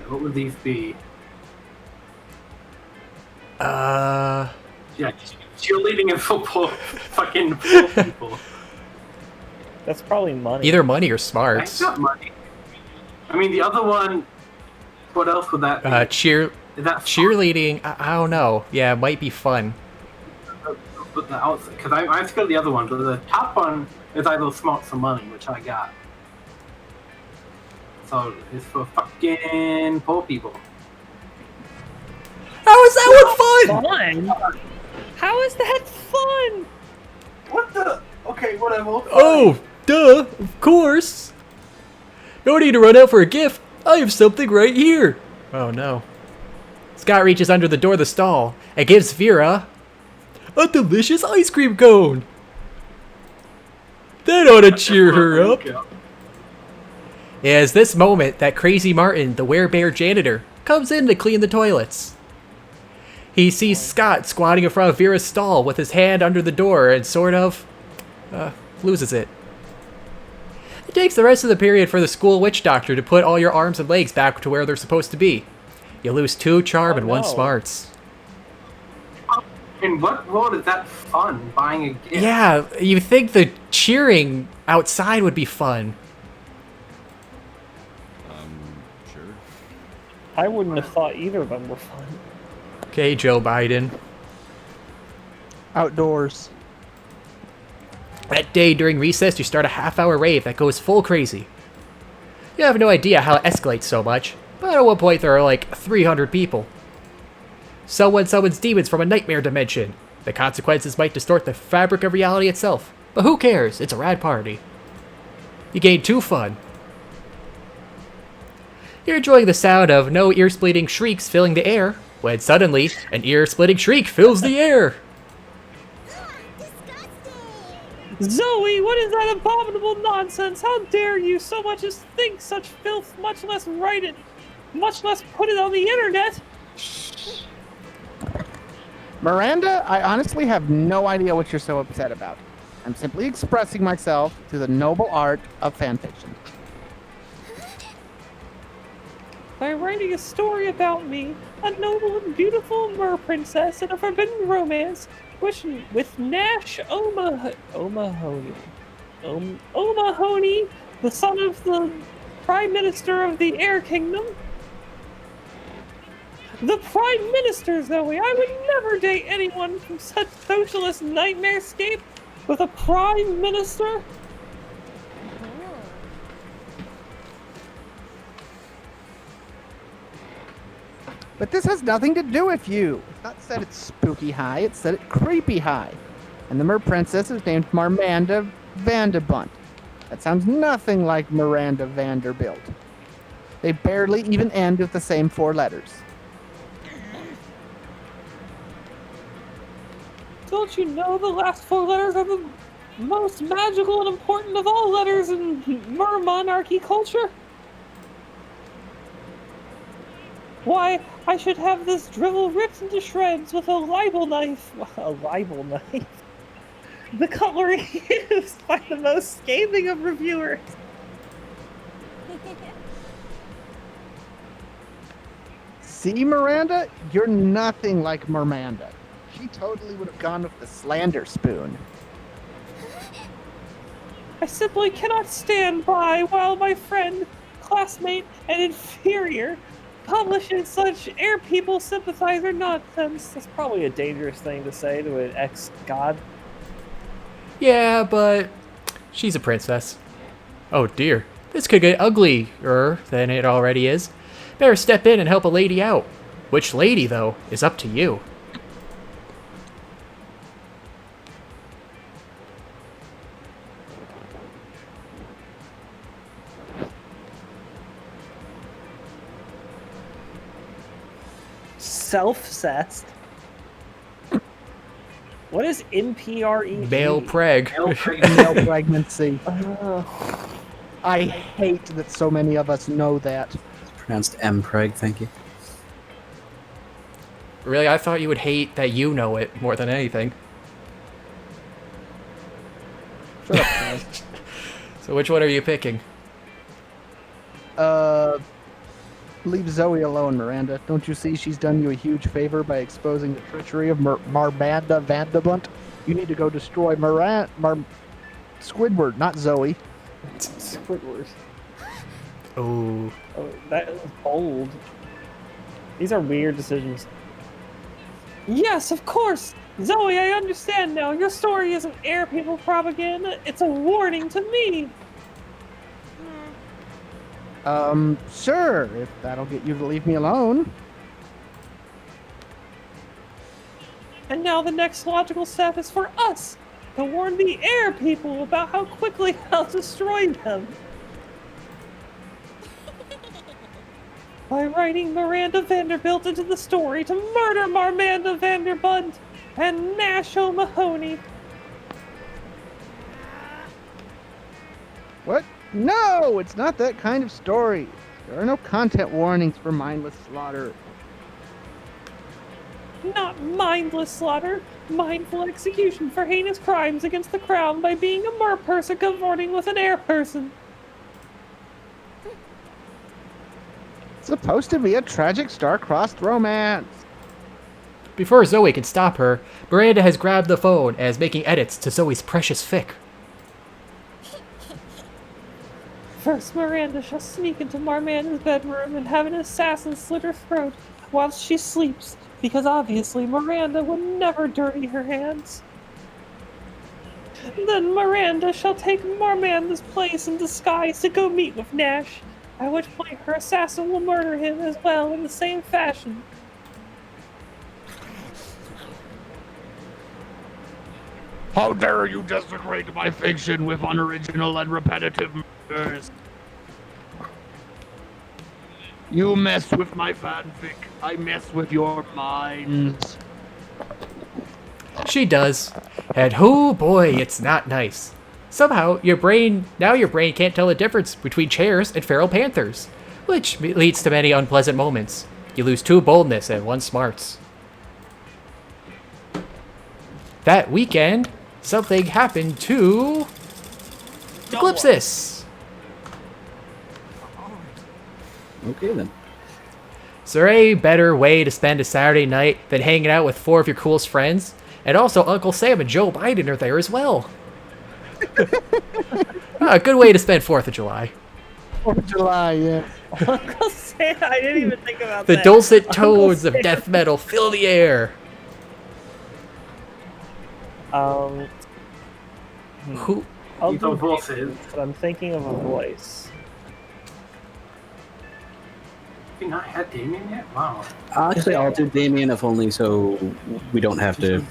what would these be? Uh... Yeah, cheerleading and football. Fucking poor people. That's probably money. Either money or I smarts. got money. I mean, the other one. What else would that be? Is that Cheerleading, I don't know. Yeah, it might be fun. Because I skipped the other one, but the top one is either smarts or money, which I got. So it's for fucking poor people. How is that one fun? Fun? How is that fun? What the? Okay, whatever. Oh, duh, of course. No need to run out for a gift. I have something right here. Oh no. Scott reaches under the door of the stall and gives Vera a delicious ice cream cone. That ought to cheer her up. It is this moment that Crazy Martin, the werebear janitor, comes in to clean the toilets. He sees Scott squatting in front of Vera's stall with his hand under the door and sort of loses it. It takes the rest of the period for the school witch doctor to put all your arms and legs back to where they're supposed to be. You lose 2 charm and 1 smarts. In what world is that fun, buying a gift? Yeah, you think the cheering outside would be fun. Sure. I wouldn't have thought either of them were fun. Okay, Joe Biden. Outdoors. That day during recess, you start a half-hour rave that goes full crazy. You have no idea how it escalates so much, but at one point there are like 300 people. Someone summons demons from a nightmare dimension. The consequences might distort the fabric of reality itself, but who cares? It's a rad party. You gain 2 fun. You're enjoying the sound of no ear-splitting shrieks filling the air, when suddenly an ear-splitting shriek fills the air. Zoe, what is that abominable nonsense? How dare you so much as think such filth, much less write it, much less put it on the internet? Miranda, I honestly have no idea what you're so upset about. I'm simply expressing myself through the noble art of fanfiction. By writing a story about me, a noble and beautiful mer princess in a forbidden romance, with Nash O'Mahony, the son of the Prime Minister of the Air Kingdom. The Prime Minister, Zoe! I would never date anyone from such socialist nightmarescape with a Prime Minister. But this has nothing to do with you. It's not said it's spooky high, it's said it's creepy high. And the mer princess is named Marmanda Vanderbunt. That sounds nothing like Miranda Vanderbilt. They barely even end with the same 4 letters. Don't you know the last 4 letters are the most magical and important of all letters in mer monarchy culture? Why, I should have this drivel ripped into shreds with a libel knife. A libel knife? The cutlery used by the most scathing of reviewers. See, Miranda? You're nothing like Miranda. She totally would have gone with the slander spoon. I simply cannot stand by while my friend, classmate, and inferior publishes such air people sympathizer nonsense. That's probably a dangerous thing to say to an ex-god. Yeah, but she's a princess. Oh dear, this could get uglier than it already is. Better step in and help a lady out. Which lady, though, is up to you. Self-cessed. What is MPREG? Male preg. Male pregnancy. I hate that so many of us know that. Pronounced M-Preg, thank you. Really, I thought you would hate that you know it more than anything. Shut up, guys. So which one are you picking? Leave Zoe alone, Miranda. Don't you see she's done you a huge favor by exposing the treachery of Marmanda Vandebunt? You need to go destroy Squidward, not Zoe. Squidward. Oh. Oh, that is bold. These are weird decisions. Yes, of course! Zoe, I understand now. Your story isn't air people propaganda. It's a warning to me. Sure, if that'll get you to leave me alone. And now the next logical step is for us to warn the air people about how quickly I'll destroy them. By writing Miranda Vanderbilt into the story to murder Marmanda Vanderbunt and Nash O'Mahony. What? No, it's not that kind of story. There are no content warnings for mindless slaughter. Not mindless slaughter, mindful execution for heinous crimes against the crown by being a mer person cavorting with an air person. It's supposed to be a tragic star-crossed romance. Before Zoe can stop her, Miranda has grabbed the phone and is making edits to Zoe's precious fic. First, Miranda shall sneak into Marmanda's bedroom and have an assassin slit her throat whilst she sleeps, because obviously Miranda would never dirty her hands. Then Miranda shall take Marmanda's place in disguise to go meet with Nash, at which point her assassin will murder him as well in the same fashion. How dare you desecrate my fiction with unoriginal and repetitive murders? You mess with my fanfic, I mess with your minds. She does. And oh boy, it's not nice. Somehow, your brain can't tell the difference between chairs and feral panthers, which leads to many unpleasant moments. You lose 2 boldness and 1 smarts. That weekend, something happened to Eclipsis. Okay then. Is there a better way to spend a Saturday night than hanging out with 4 of your coolest friends? And also Uncle Sam and Joe Biden are there as well. A good way to spend 4th of July. 4th of July, yeah. Uncle Sam, I didn't even think about The that. dulcet tones of death metal fill the air. Who? I'll You do know voices. Damien, but I'm thinking of a voice. Have you not had Damien yet? Wow. Actually, I'll do Damien if only so we don't have to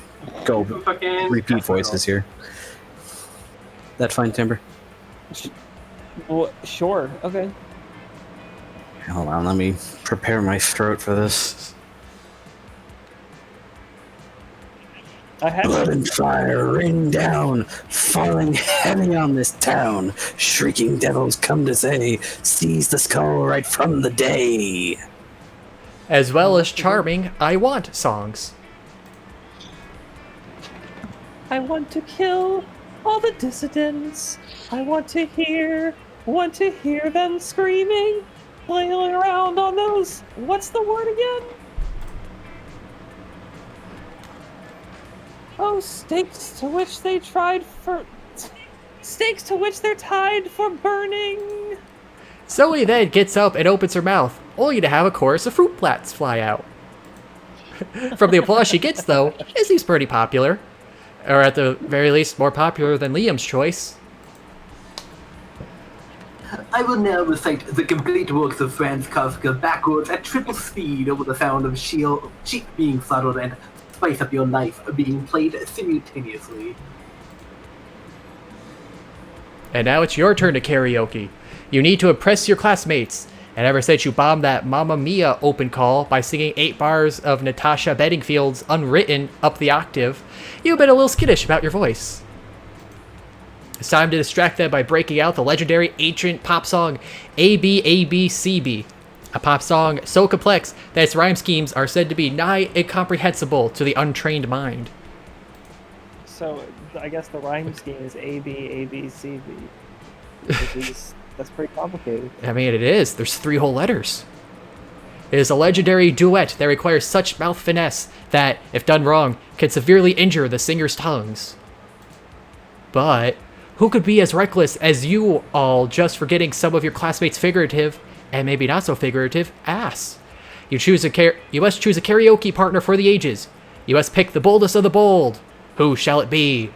go Fucking repeat voices here. That fine, Timber? Well, sure, okay. Hold on, let me prepare my throat for this. I had Blood and fire rain down, falling heavy on this town. Shrieking devils come to say, seize the skull right from the day. As well as charming I Want songs. I want to kill all the dissidents. I want to hear them screaming, flailing around on those. What's the word again? Oh, stakes to which they tried stakes to which they're tied for burning. Zoe then gets up and opens her mouth, only to have a chorus of fruit plats fly out. From the applause she gets, though, it seems pretty popular. Or at the very least, more popular than Liam's choice. I will now recite the complete works of Franz Kafka backwards at triple speed over the sound of sheep being slaughtered and Spice Up Your Life being played simultaneously. And now it's your turn to karaoke. You need to impress your classmates. And ever since you bombed that Mamma Mia open call by singing 8 bars of Natasha Bedingfield's Unwritten up the octave, you've been a little skittish about your voice. It's time to distract them by breaking out the legendary ancient pop song ABABCB, a pop song so complex that its rhyme schemes are said to be nigh incomprehensible to the untrained mind. So I guess the rhyme scheme is ABABCB. That's pretty complicated. I mean, it is. There's 3 whole letters. It is a legendary duet that requires such mouth finesse that, if done wrong, can severely injure the singer's tongues. But who could be as reckless as you all just for getting some of your classmates' figurative, and maybe not so figurative, ass? You must choose a karaoke partner for the ages. You must pick the boldest of the bold. Who shall it be?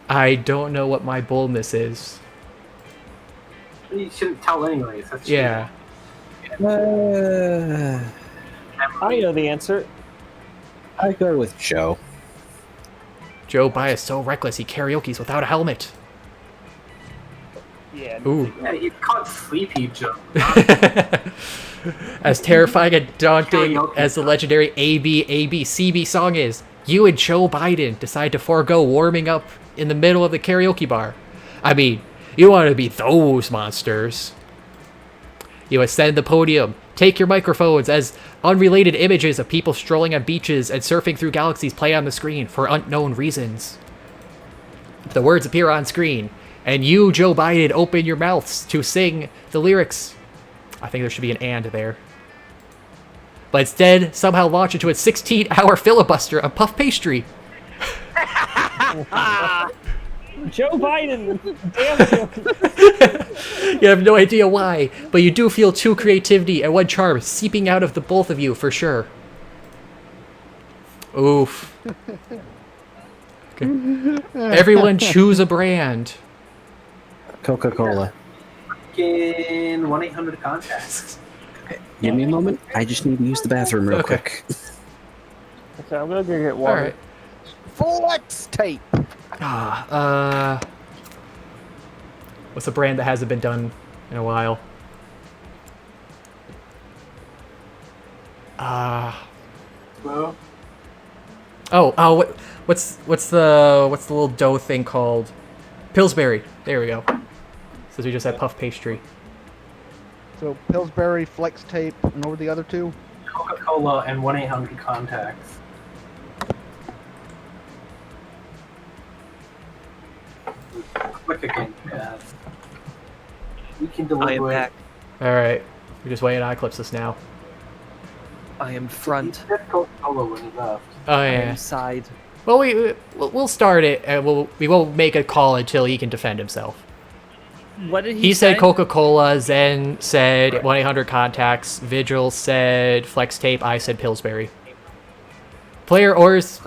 I don't know what my boldness is. You shouldn't tell anyways. That's Yeah. I know the answer. I go with Joe. Joe Bai is so reckless he karaoke's without a helmet. Yeah. Ooh. Yeah, you can't sleepy, Joe. As terrifying and daunting as the legendary ABABCB song is, you and Joe Biden decide to forego warming up in the middle of the karaoke bar. I mean, you want to be those monsters. You ascend the podium, take your microphones as unrelated images of people strolling on beaches and surfing through galaxies play on the screen for unknown reasons. The words appear on screen, and you, Joe Biden, open your mouths to sing the lyrics. I think there should be an and there. But instead, somehow launch into a 16-hour filibuster of puff pastry. Joe Biden! Damn you! You have no idea why, but you do feel 2 creativity and 1 charm seeping out of the both of you for sure. Oof. Okay. Everyone choose a brand. Coca-Cola. In 1-800 contacts. Give me a moment. I just need to use the bathroom real quick. Okay, I'm gonna go get water. Alright. Flex tape. What's a brand that hasn't been done in a while? Well, What's the little dough thing called? Pillsbury. There we go. Since we just had puff pastry. So Pillsbury, Flex tape, and over the other 2. Coca-Cola and 1-800 contacts. Quick again, guys. We can I am deliberate. back. Alright. We're just waiting on Eclipsis now. I am front. He said Coca-Cola when he left. Oh I yeah. am side. Well, we'll start it, and we won't make a call until he can defend himself. What did He say? said Coca-Cola, Zen said 1-800 contacts, Vigil said Flex Tape, I said Pillsbury. Player is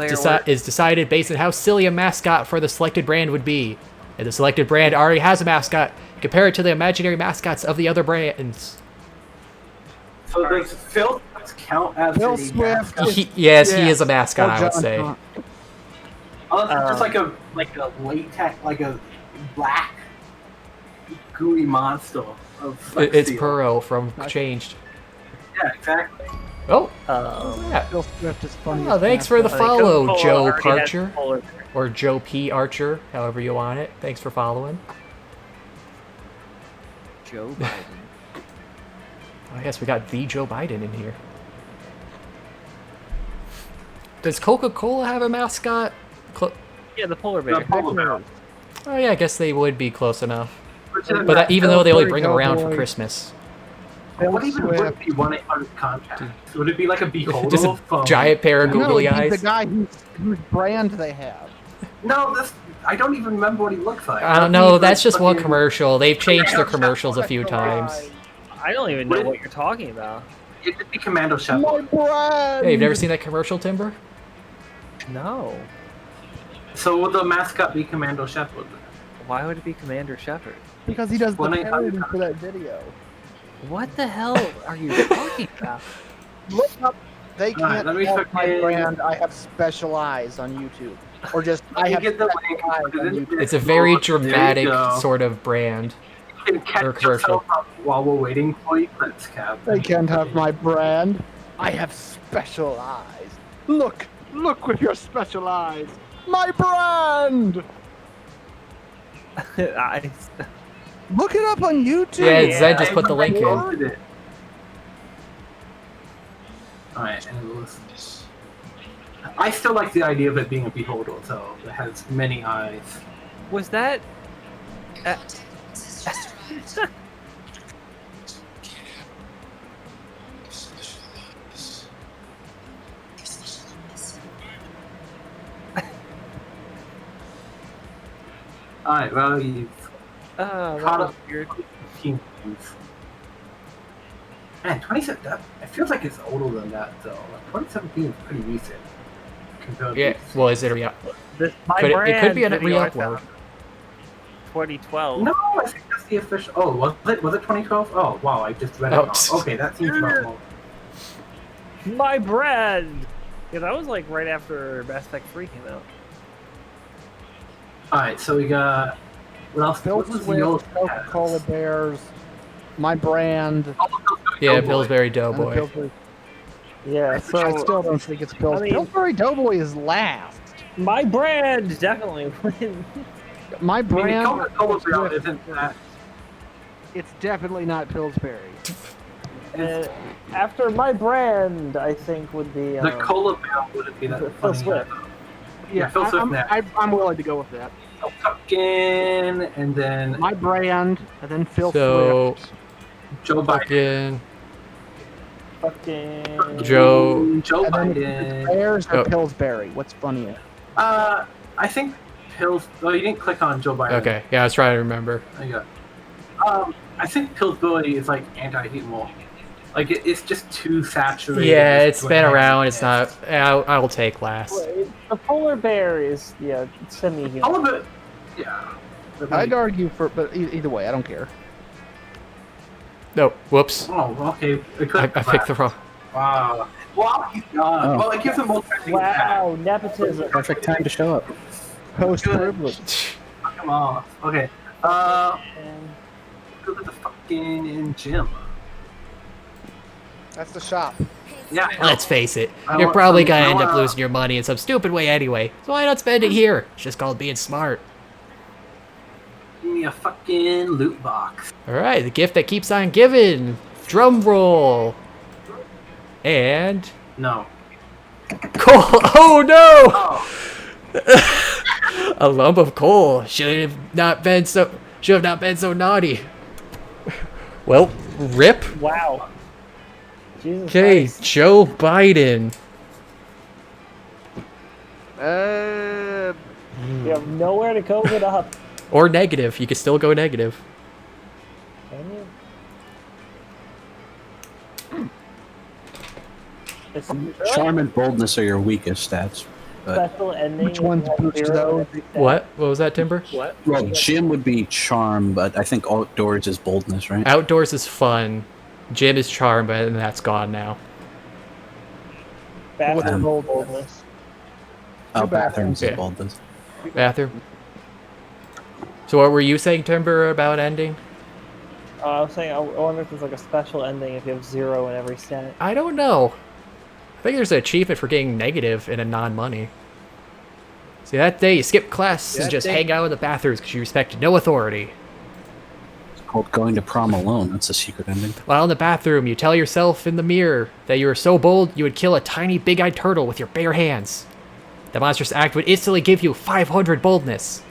decided based on how silly a mascot for the selected brand would be. If the selected brand already has a mascot, compare it to the imaginary mascots of the other brands. So does Phil count as Phil a Swift. mascot? Yes, he is a mascot, I would say. Oh, it's just like a latex, like a black gooey monster of Flex It's Seal. Puro from Changed. Yeah, exactly. Oh, what was that? Phil Swift is funny. Oh, thanks for the follow, Coca-Cola Joe already has Parcher. polar- Or Joe P. Archer, however you want it. Thanks for following. Joe Biden. I guess we got the Joe Biden in here. Does Coca-Cola have a mascot? Yeah, the polar bear. Oh yeah, I guess they would be close enough. Which is But even though they only bring them Go around for boy. Christmas. What even would be 1-800 contact? Would it be like a beholder Just a phone? giant pair of No, googly he's eyes. the guy whose brand they have. No, I don't even remember what he looks like. I don't know. He's That's like just one fucking- commercial. They've changed their commercials a few times. I don't even know what you're talking about. It'd be Commando My Shepherd. brand! Hey, you've never seen that commercial, Timber? No. So would the mascot be Commando Shepherd? Why would it be Commander Shepard? Because he does the 1-800 parody for that video. What the hell are you talking about? Look up. They Alright, can't let me help my fucking- brand. I have special eyes on YouTube. Or just, I You have get the special link. eyes on YouTube. It's a very There you dramatic go. sort of brand. You can catch or commercial. yourself up while we're waiting for Eclipse, Cap. They can't have my brand. I have special eyes. Look with your special eyes. My brand! I, Look it up on YouTube. Yeah, Zen just put the link in. Alright, and it was... I still like the idea of it being a beholder, so it has many eyes. was that? Alright, well, you've That caught was up weird. 15 games. Man, 27, that, it feels like it's older than that, though. Like, 2017 is pretty recent. Compared Yeah, to... well, is it a real? This my Could it brand could be a video I re-upload. found. 2012. No, I think that's the official... Oh, was it 2012? Oh, wow, I just read it Oh, wrong. Okay, that seems normal. My brand. Yeah, that was like right after Mass Effect 3 came out. Alright, so we got... What else? Bill What was the old... Swift, Coca-Cola Bears, my brand. Yeah, Doughboy. Pillsbury and Doughboy. Pillsbury. Yeah, I so still don't think it's Pillsbury. I mean- Pillsbury Doughboy is last. my brand definitely wins. My I mean, brand. Coca-Cola Brown isn't that... It's definitely not Pillsbury. After my brand, I think would be The Cola Brown wouldn't be that Phil funny. Swift. Yeah, Phil Swift next. I'm willing to go with that. Pumpkin, and then My brand, and then Phil So, Swift. Joe Biden. fucking Joe. Joe And then Biden. Bears or Oh. Pillsbury? What's funnier? I think Pills. Oh, you didn't click on Joe Biden. Okay, yeah, I was trying to remember. There you go. I think Pillsbury is like anti-humor. Like it's just too saturated. Yeah, with it's been bland. around. It's not. I will take last. The polar bear is, yeah, semi-human. All of it. Yeah. But, like, I'd argue for, but either way, I don't care. No, whoops. oh, okay. It I could picked the wrong. Wow. Wow, he's gone. Oh. Well, it gives him more time to get back. Wow, nepotism. Perfect time to show up. Post privilege. Fuck him off. Okay. Go to the fucking gym. That's the shop. Yeah. Let's face it, I you're want probably some- gonna I end up wanna- losing your money in some stupid way anyway. So why not spend it here? It's just called being smart. Give me a fucking loot box. All right, the gift that keeps on giving. Drum roll. And No. coal. Oh no! Oh. A lump of coal. Should have not been so naughty. Well, rip. Wow. Jesus Okay, Christ. Joe Biden. You have nowhere to cope it up. Or negative. You can still go negative. Can you? It's really Charm and boldness are your weakest stats. But, special ending. Which ones with boost zero those? every stat. What? What was that, Timber? What? well, gym would be charm, but I think outdoors is boldness, right? Outdoors is fun. Gym is charm, but and that's gone now. Bathroom Um, boldness. Oh, bathrooms Yeah. is boldness. Bathroom. So what were you saying, Timber, about ending? I was saying, I wonder if there's like a special ending if you have 0 in every stat. I don't know. I think there's an achievement for getting negative in a non-money. See, that day you skip class and That just day- hang out in the bathrooms because you respect no authority. It's called going to prom alone. That's a secret ending. While in the bathroom, you tell yourself in the mirror that you were so bold you would kill a tiny big-eyed turtle with your bare hands. The monstrous act would instantly give you 500 boldness.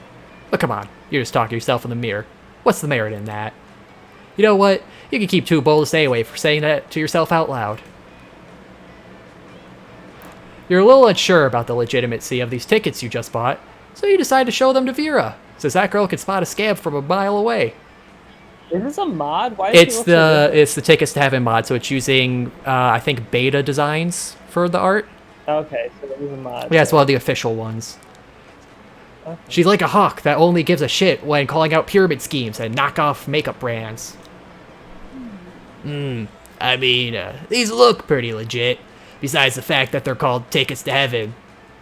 But come on, you're just talking to yourself in the mirror. What's the merit in that? You know what? You can keep too bold to stay away for saying that to yourself out loud. You're a little unsure about the legitimacy of these tickets you just bought, so you decide to show them to Vera, since that girl can spot a scam from a mile away. Is this a mod? Why does It's she look so different? it's the Tickets to Heaven mod, so it's using I think beta designs for the art. Okay, so it is a mod. Yeah, it's one of the official ones. Okay. She's like a hawk that only gives a shit when calling out pyramid schemes and knockoff makeup brands. I mean, these look pretty legit, besides the fact that they're called Tickets to Heaven.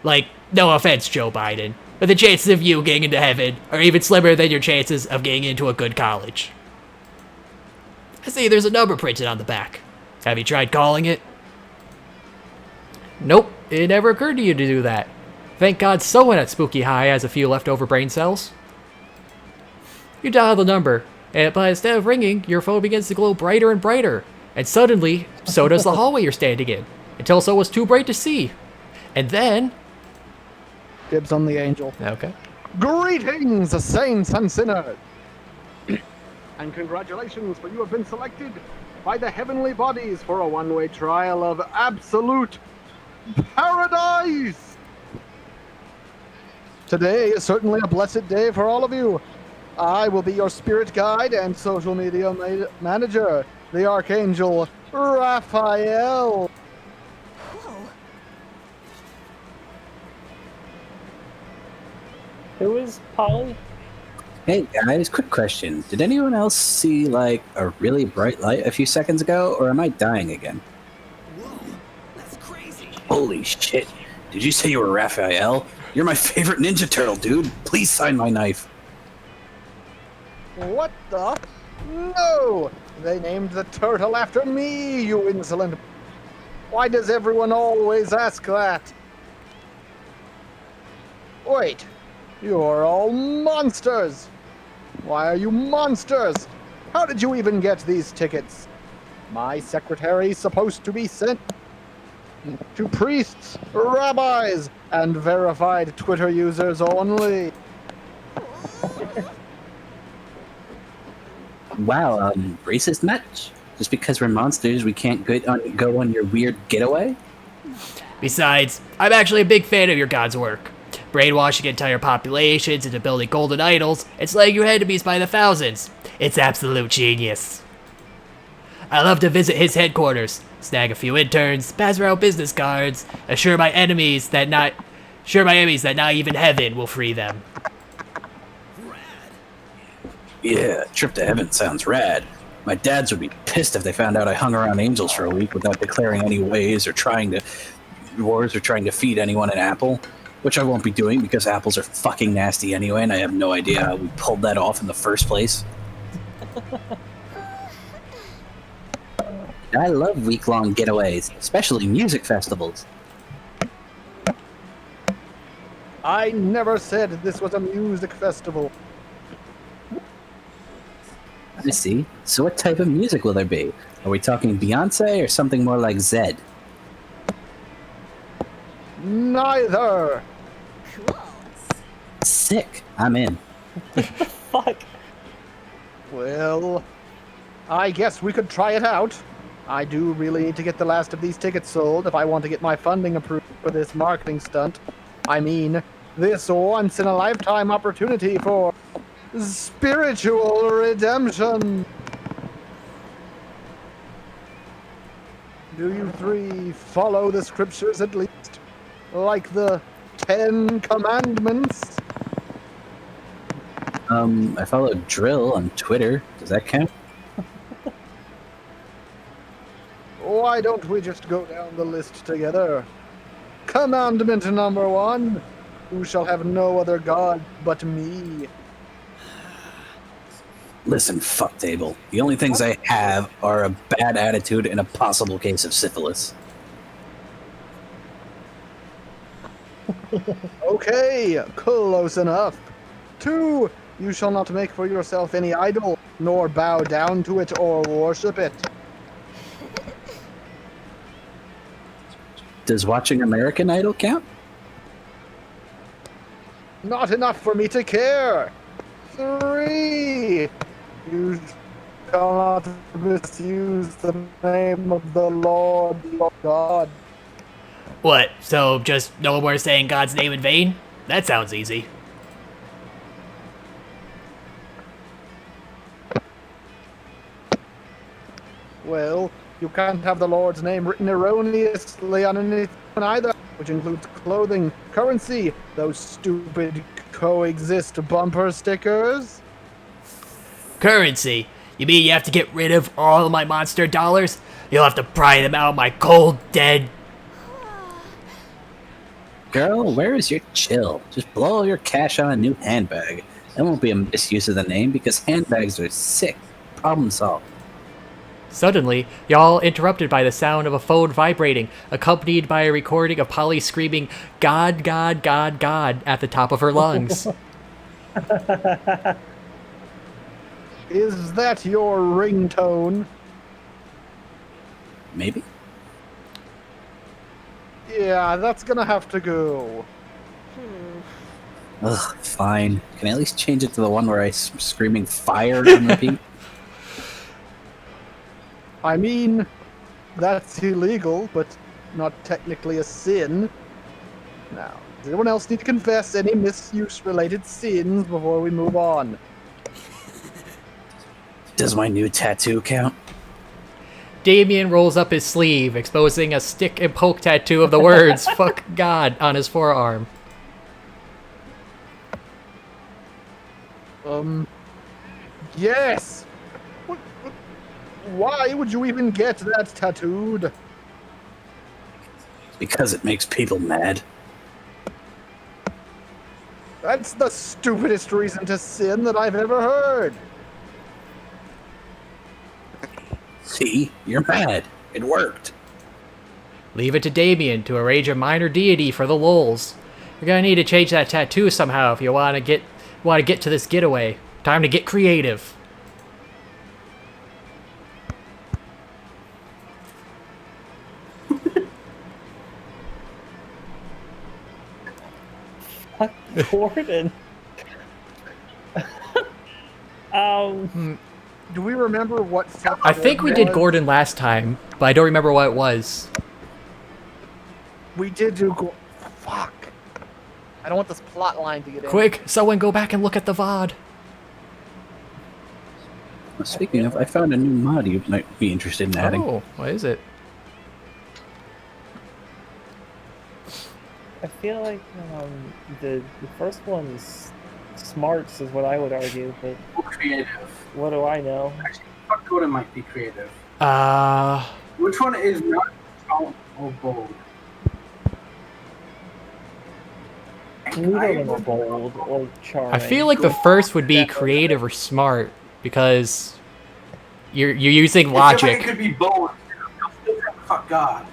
Like, no offense, Joe Biden, but the chances of you getting into heaven are even slimmer than your chances of getting into a good college. I see there's a number printed on the back. Have you tried calling it? Nope, it never occurred to you to do that. Thank God someone at Spooky High has a few leftover brain cells. You dial the number, but instead of ringing, your phone begins to glow brighter and brighter. And suddenly, so does the hallway you're standing in, until so was too bright to see. And then... Dibs on the angel. Okay. Greetings, saints and sinners! And congratulations, for you have been selected by the heavenly bodies for a one-way trial of absolute paradise! Today is certainly a blessed day for all of you. I will be your spirit guide and social media manager, the Archangel Raphael. Who is Polly? Hey guys, quick question. Did anyone else see, like, a really bright light a few seconds ago, or am I dying again? Whoa, that's crazy. Holy shit. Did you say you were Raphael? You're my favorite Ninja Turtle, dude. Please sign my knife. What the? No! They named the turtle after me, you insolent... Why does everyone always ask that? Wait, you're all monsters! Why are you monsters? How did you even get these tickets? My secretary's supposed to be sent to priests, rabbis, and verified Twitter users only. Wow, racist match? Just because we're monsters, we can't go on your weird getaway? Besides, I'm actually a big fan of your god's work. Brainwashing entire populations into building golden idols and slaying your enemies by the thousands. It's absolute genius. I love to visit his headquarters, snag a few interns, pass around business cards, assure my enemies that not even heaven will free them. Yeah, trip to heaven sounds rad. My dads would be pissed if they found out I hung around angels for a week without declaring any wars or trying to feed anyone an apple. Which I won't be doing because apples are fucking nasty anyway, and I have no idea how we pulled that off in the first place. I love week-long getaways, especially music festivals. I never said this was a music festival. I see. So what type of music will there be? Are we talking Beyonce or something more like Zed? Neither. Sick. I'm in. Fuck. Well, I guess we could try it out. I do really need to get the last of these tickets sold if I want to get my funding approved for this marketing stunt. I mean, this once-in-a-lifetime opportunity for spiritual redemption. Do you three follow the scriptures at least? Like the 10 Commandments? I follow Drill on Twitter. Does that count? Why don't we just go down the list together? Commandment number 1. Who shall have no other god but me? Listen, fuck table. The only things I have are a bad attitude and a possible case of syphilis. Okay, close enough. 2. You shall not make for yourself any idol, nor bow down to it or worship it. Does watching American Idol count? Not enough for me to care. 3. You cannot misuse the name of the Lord your God. What, so just no more saying God's name in vain? That sounds easy. Well, you can't have the Lord's name written erroneously on anything either, which includes clothing, currency, those stupid coexist bumper stickers. Currency? You mean you have to get rid of all of my monster dollars? You'll have to pry them out of my cold, dead... Girl, where is your chill? Just blow all your cash on a new handbag. That won't be a misuse of the name because handbags are sick. Problem solved. Suddenly, y'all interrupted by the sound of a phone vibrating, accompanied by a recording of Polly screaming, God, God, God, God, at the top of her lungs. Is that your ringtone? Maybe? Yeah, that's gonna have to go. Ugh, fine. Can I at least change it to the one where I'm screaming fire on repeat? I mean, that's illegal, but not technically a sin. Now, does anyone else need to confess any misuse-related sins before we move on? Does my new tattoo count? Damien rolls up his sleeve, exposing a stick and poke tattoo of the words, fuck God, on his forearm. Yes! Why would you even get that tattooed? Because it makes people mad. That's the stupidest reason to sin that I've ever heard. See? You're mad. It worked. Leave it to Damien to arrange a minor deity for the lulz. You're gonna need to change that tattoo somehow if you wanna get to this getaway. Time to get creative. Gordon. Do we remember what? I think we did Gordon last time, but I don't remember what it was. We did do. Fuck. I don't want this plot line to get in. Quick, someone go back and look at the VOD. Well, speaking of, I found a new mod you might be interested in adding. Oh, what is it? I feel like the first one's smarts is what I would argue, but Creative. what do I know? Actually, fuck Gordon might be creative. Which Which one is not strong or bold? Neither of them are bold or charming. I feel like the first would be creative or smart because you're using It logic. could be bold. Fuck God.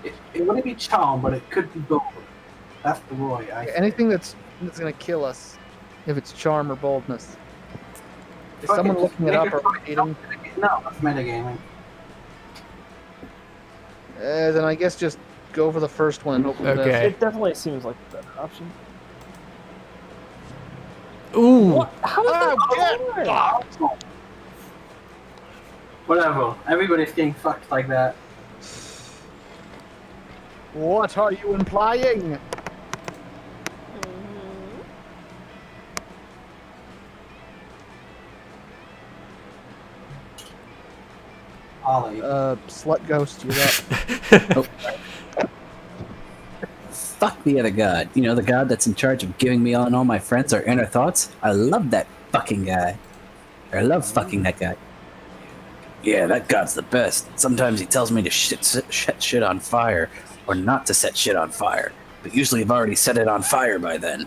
It wouldn't be charm, but it could be bold. That's the Roy. Anything that's gonna kill us, if it's charm or boldness. Is Fuck someone it, looking it make up it or fucking reading? No, that's metagaming. Then I guess just go for the first one and hope for the best. Okay. It definitely seems like the better option. Ooh. How is that hard? Whatever. Everybody's getting fucked like that. What are you implying? Ollie. Slut ghost, you're up. Fuck the other god. You know, the god that's in charge of giving me all my friends our inner thoughts? I love that fucking guy. Or I love fucking that guy. Yeah, that god's the best. Sometimes he tells me to set shit on fire, or not to set shit on fire. But usually I've already set it on fire by then.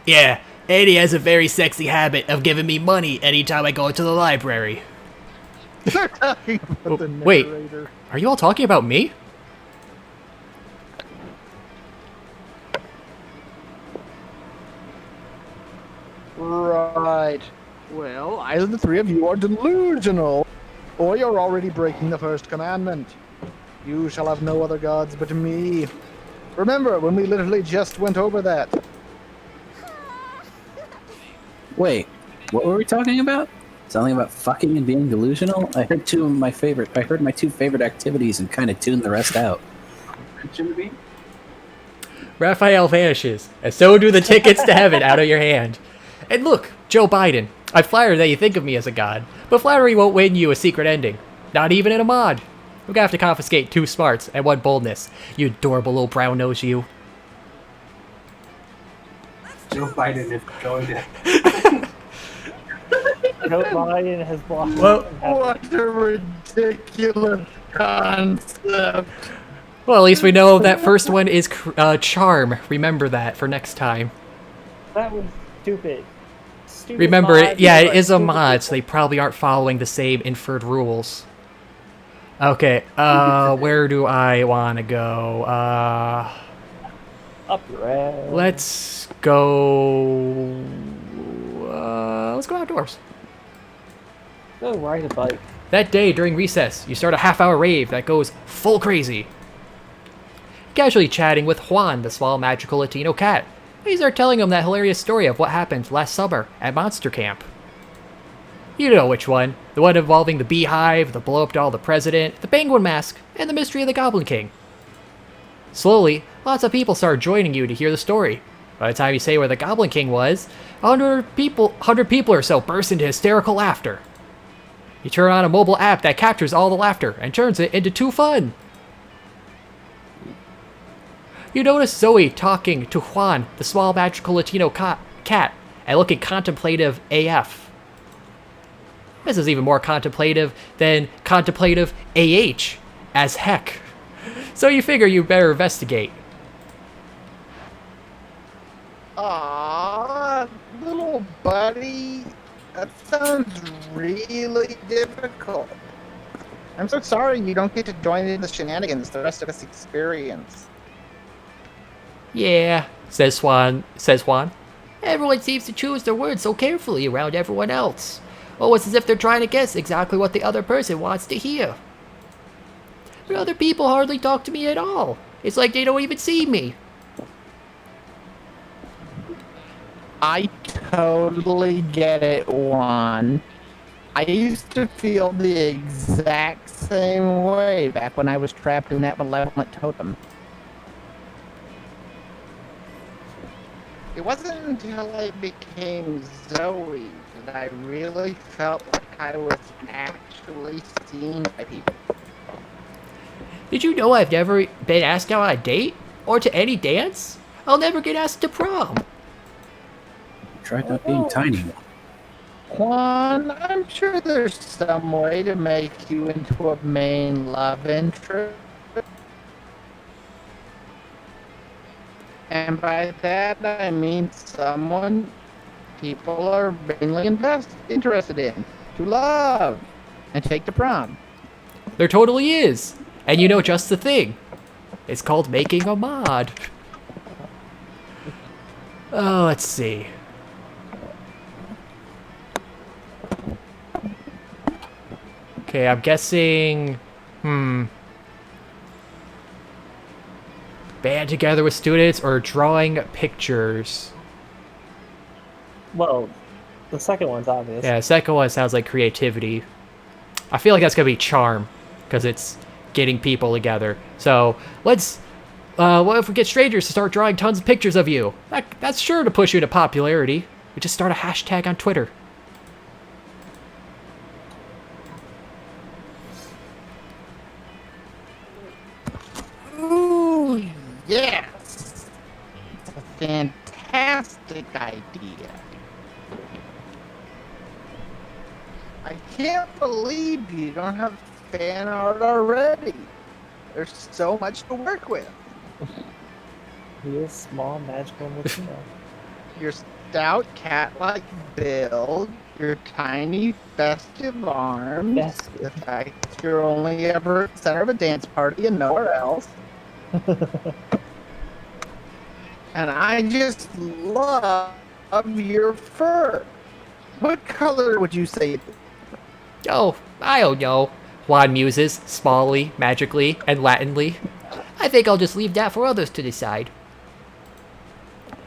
Yeah, and he has a very sexy habit of giving me money anytime I go to the library. They're talking about the Wait, narrator. are you all talking about me? Right. Well, either the three of you are delusional, or you're already breaking the first commandment. You shall have no other gods but me. Remember when we literally just went over that? Wait, what were we talking about? Something about fucking and being delusional? I heard my two favorite activities and kind of tuned the rest out. Jimmy? Raphael vanishes, and so do the tickets to heaven out of your hand. And look, Joe Biden. I'm flattered that you think of me as a god, but flattery won't win you a secret ending. Not even in a mod. We're gonna have to confiscate 2 smarts and 1 boldness. You adorable little brown nose, you. Joe Biden is going to. Joe Biden has blocked. Well, What a ridiculous concept. well, at least we know that first one is charm. Remember that for next time. That was stupid. Stupid Remember, mod, it but is a stupid mod, people. so they probably aren't following the same inferred rules. Okay, where do I want to go? Up your ass. Let's go... let's go outdoors. Go ride a bike. That day, during recess, you start a half-hour rave that goes full crazy. Casually chatting with Juan, the small magical Latino cat. You start telling him that hilarious story of what happened last summer at Monster Camp. You know which one. The one involving the beehive, the blow-up doll, the president, the penguin mask, and the mystery of the Goblin King. Slowly, lots of people start joining you to hear the story. By the time you say where the Goblin King was, 100 people or so burst into hysterical laughter. You turn on a mobile app that captures all the laughter and turns it into 2 fun. You notice Zoe talking to Juan, the small magical Latino cat, and looking contemplative AF. This is even more contemplative than contemplative AH, as heck. So you figure you better investigate. Aww, little buddy. That sounds really difficult. I'm so sorry you don't get to join in the shenanigans the rest of us experience. Yeah, says Juan. Everyone seems to choose their words so carefully around everyone else. Almost as if they're trying to guess exactly what the other person wants to hear. But other people hardly talk to me at all. It's like they don't even see me. I totally get it, Juan. I used to feel the exact same way back when I was trapped in that malevolent totem. It wasn't until I became Zoe that I really felt like I was actually seen by people. Did you know I've never been asked out on a date? Or to any dance? I'll never get asked to prom. Try not being tiny. Juan, I'm sure there's some way to make you into a main love interest. And by that, I mean someone people are mainly interested in, to love, and take to prom. There totally is. And you know just the thing. It's called making a mod. Oh, let's see. Okay, I'm guessing... Band together with students or drawing pictures? Well, the second one's obvious. Yeah, the second one sounds like creativity. I feel like that's gonna be charm, because it's getting people together. So, let's... what if we get strangers to start drawing tons of pictures of you? That's sure to push you to popularity. We just start a hashtag on Twitter. Ooh, yes! It's a fantastic idea. I can't believe you don't have fan art already. There's so much to work with. He is small, magical, and Latino. Your stout cat-like build, your tiny festive arms, Festive. the fact that you're only ever at the center of a dance party and nowhere else. And I just love your fur. What color would you say it is? Oh, I don't know. Juan muses, smallly, magically, and Latinly. I think I'll just leave that for others to decide.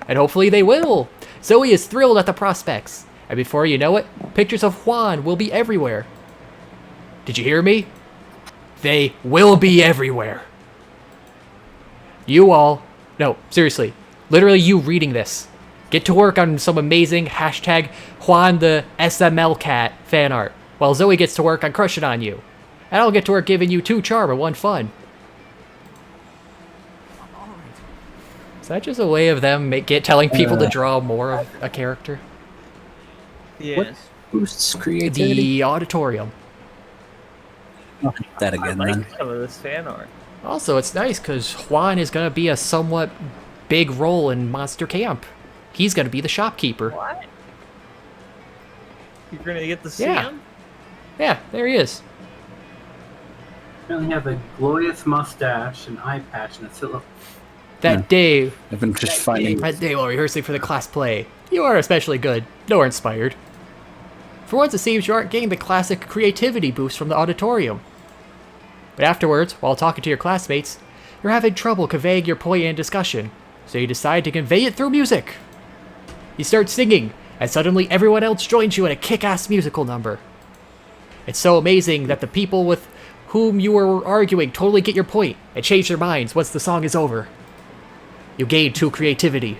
And hopefully they will. Zoe is thrilled at the prospects. And before you know it, pictures of Juan will be everywhere. Did you hear me? They will be everywhere. You all... No, seriously. Literally you reading this. Get to work on some amazing hashtag Juan the SML cat fan art, while Zoe gets to work on crushing on you. And I'll get to work giving you 2 charm and 1 fun. Is that just a way of them telling people to draw more of a character? Yes. Boosts creativity. The auditorium. Oh, that I again, like then. some of this fan art. Also, it's nice because Juan is going to be a somewhat big role in Monster Camp. He's going to be the shopkeeper. What? You're gonna get to see Yeah. him? Yeah, there he is. Really have a glorious mustache, an eye patch, and a silhouette. That day, I've been just finding. that day while rehearsing for the class play, you are especially good, nor inspired. For once, it seems you aren't getting the classic creativity boost from the auditorium. But afterwards, while talking to your classmates, you're having trouble conveying your point in discussion, so you decide to convey it through music. You start singing, and suddenly everyone else joins you in a kick-ass musical number. It's so amazing that the people with whom you were arguing totally get your point and change their minds once the song is over. You gain 2 creativity.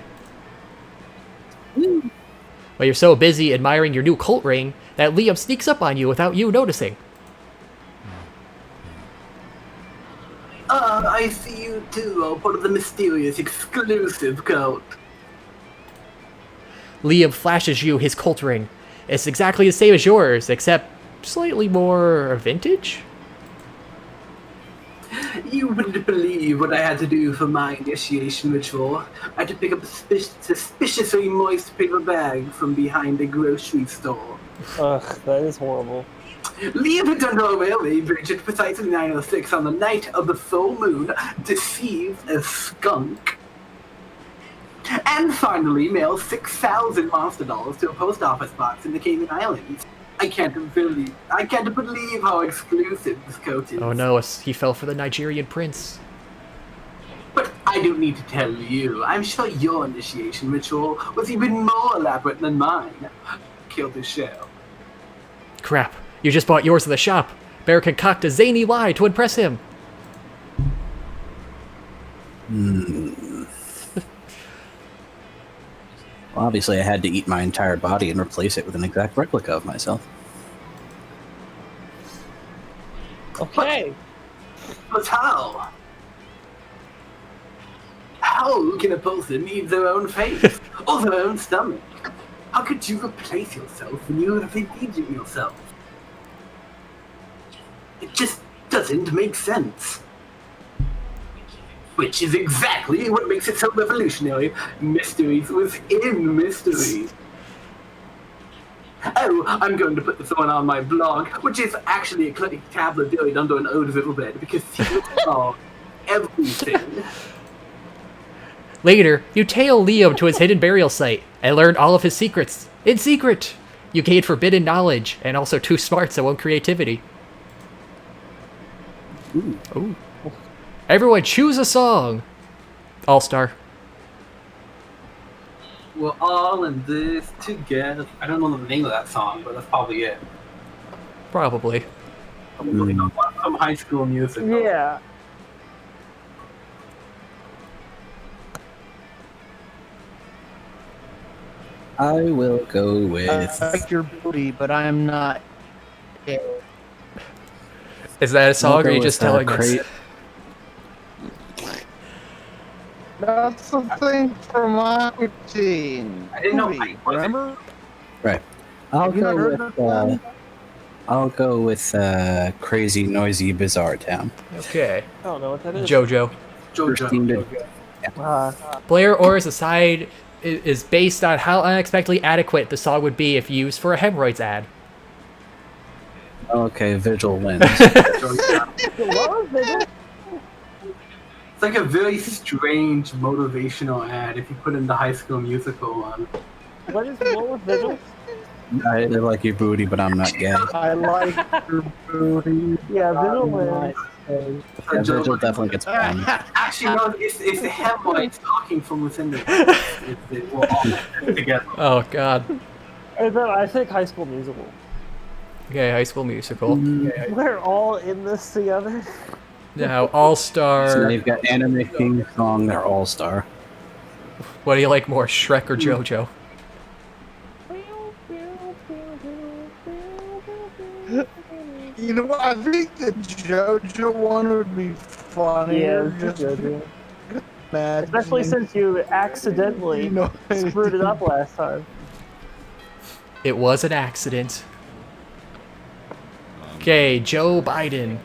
But you're so busy admiring your new cult ring that Liam sneaks up on you without you noticing. I see you too are part of the mysterious exclusive cult. Liam flashes you his cult ring. It's exactly the same as yours, except slightly more vintage? You wouldn't believe what I had to do for my initiation ritual. I had to pick up a suspiciously moist paper bag from behind a grocery store. Ugh, that is horrible. Leave it under a railway bridge at precisely 9:06 on the night of the full moon, deceive a skunk. And finally, mail 6,000 monster dolls to a post office box in the Cayman Islands. I can't believe how exclusive this coat is. Oh no, he fell for the Nigerian prince. But I don't need to tell you. I'm sure your initiation ritual was even more elaborate than mine. Kill the show. Crap, you just bought yours at the shop. Bear concoct a zany lie to impress him. Well, obviously, I had to eat my entire body and replace it with an exact replica of myself. Okay. But how? How can a person eat their own face or their own stomach? How could you replace yourself when you have eaten yourself? It just doesn't make sense. Which is exactly what makes it so revolutionary. Mysteries within mysteries. Oh, I'm going to put this one on my blog, which is actually a clinic tablet buried under an old riverbed because secrets are everything. Later, you tail Liam to his hidden burial site and learn all of his secrets. In secret! You gain forbidden knowledge and also 2 smarts and 1 creativity. Ooh. Everyone choose a song! All-Star. We're all in this together. I don't know the name of that song, but that's probably it. Probably. Some High School Musical. Yeah. I will go I with. like your booty, but I'm not. Is that a song, I'll or go are you with, just telling us? That's something from my routine. I didn't know Booty, I wasn't- remember? Right. I'll Have you not go heard with. that one? I'll go with Crazy Noisy Bizarre Town. Okay. I don't know what that is. Jojo. First team to- Blair Orr's aside is based on how unexpectedly adequate the song would be if used for a hemorrhoids ad. Okay, Vigil wins. It's like a very strange motivational ad if you put in the High School Musical one. What is Vigil? I like your booty, but I'm not gay. I like your booty. Yeah, Vigil wins. Yeah, Vigil definitely gets banned. Actually, no, it's the hemorrhoids talking from within the we're all together. Oh god. And then I think High School Musical. Okay, High School Musical. We're all in this together. Now, All So now Star. you've got Anime King Song, they're all star. What do you like more, Shrek or JoJo? You know what? I think the JoJo one would be funnier. Yeah, just JoJo. imagine- Especially since you accidentally You know, screwed it up last time. It was an accident. Okay, Joe Biden.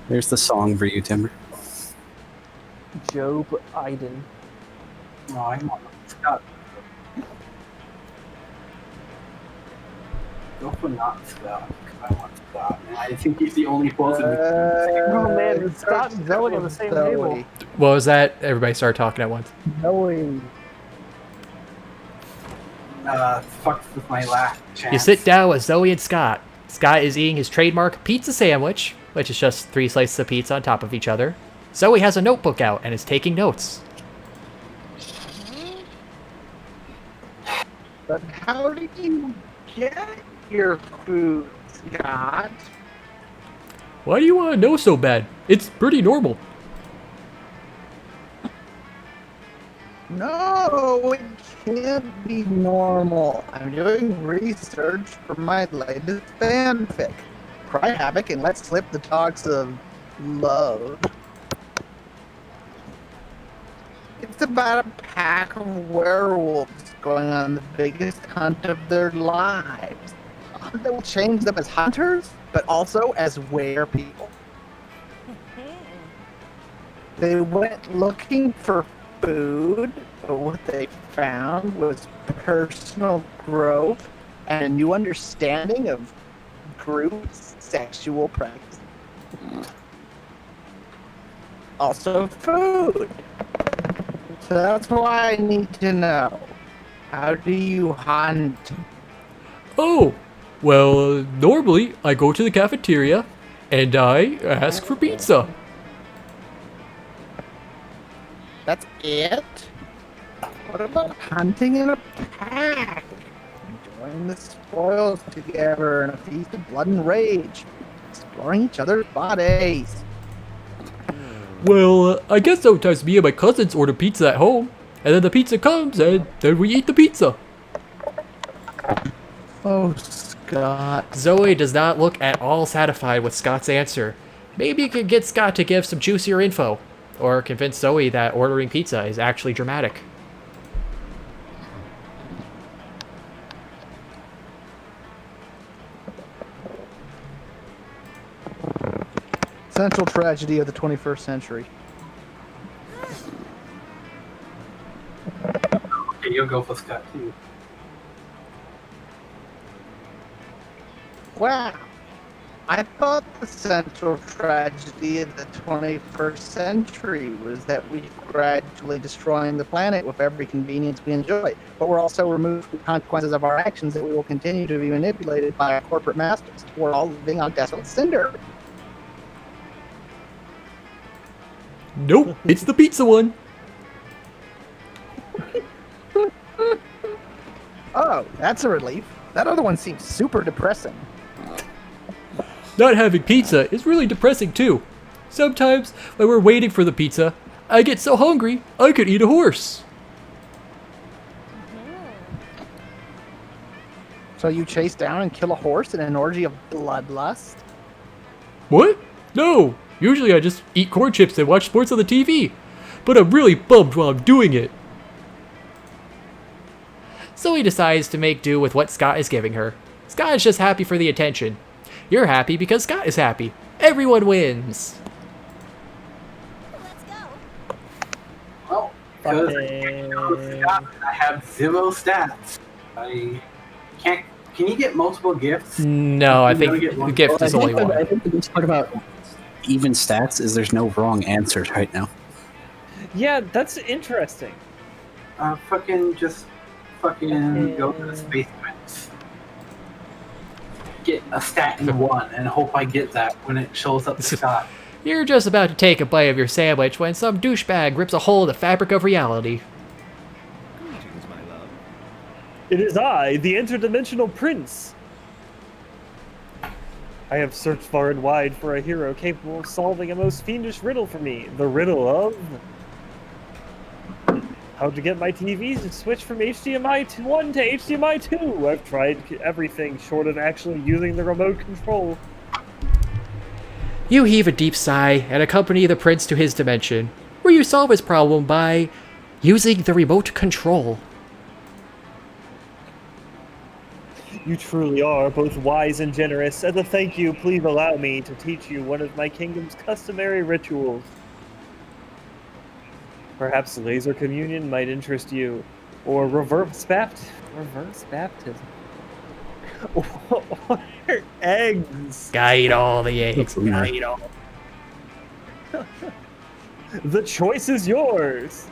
There's the song for you, Timber. Joe Biden. Oh, I want Scott. Go for not Scott. I want Scott. Man. I think he's the only person. Oh man, Scott and Zoe on the same table. What was that? Everybody started talking at once. Zoe. Fuck with my last chance. You sit down with Zoe and Scott. Scott is eating his trademark pizza sandwich, which is just 3 slices of pizza on top of each other. Zoe has a notebook out and is taking notes. But how did you get your food, Scott? Why do you want to know so bad? It's pretty normal. No, it can't be normal. I'm doing research for my latest fanfic. Cry havoc and let slip the dogs of love. It's about a pack of werewolves going on the biggest hunt of their lives. A hunt that will change them as hunters, but also as werepeople. They went looking for food, but what they found was personal growth and a new understanding of group sexual practice. Also food. So that's why I need to know. How do you hunt? Oh, well, normally I go to the cafeteria and I ask for pizza. That's it? What about hunting in a pack? Enjoying the spoils together in a feast of blood and rage. Exploring each other's bodies. Well, I guess sometimes me and my cousins order pizza at home, and then the pizza comes and then we eat the pizza. Oh, Scott. Zoe does not look at all satisfied with Scott's answer. Maybe you could get Scott to give some juicier info, or convince Zoe that ordering pizza is actually dramatic. Central tragedy of the 21st century. Okay, you'll go for Scott too. Wow. I thought the central tragedy of the 21st century was that we're gradually destroying the planet with every convenience we enjoy, but we're also removed from the consequences of our actions that we will continue to be manipulated by our corporate masters. We're all living on desolate cinder. Nope, it's the pizza one. Oh, that's a relief. That other one seems super depressing. Not having pizza is really depressing too. Sometimes, when we're waiting for the pizza, I get so hungry I could eat a horse. So you chase down and kill a horse in an orgy of bloodlust? What? No, usually I just eat corn chips and watch sports on the TV. But I'm really bummed while I'm doing it. Zoe decides to make do with what Scott is giving her. Scott is just happy for the attention. You're happy because Scott is happy. Everyone wins. Let's go. Well, because I have 0 stats. I can't. Can you get multiple gifts? No, I You think only get one. the gift is only I one. think the best part about even stats is there's no wrong answers right now. Yeah, that's interesting. Fucking go to the space prince. Get a stat in 1 and hope I get that when it shows up to Scott. You're just about to take a bite of your sandwich when some douchebag rips a hole in the fabric of reality. Greetings, my love. It is I, the interdimensional prince. I have searched far and wide for a hero capable of solving a most fiendish riddle for me. The riddle of how to get my TVs to switch from HDMI 1 to HDMI 2. I've tried everything short of actually using the remote control. You heave a deep sigh and accompany the prince to his dimension, where you solve his problem by using the remote control. You truly are both wise and generous. As a thank you, please allow me to teach you one of my kingdom's customary rituals. Perhaps laser communion might interest you, or reverse baptism, or eggs. Gotta eat all the eggs. Gotta eat all. The choice is yours.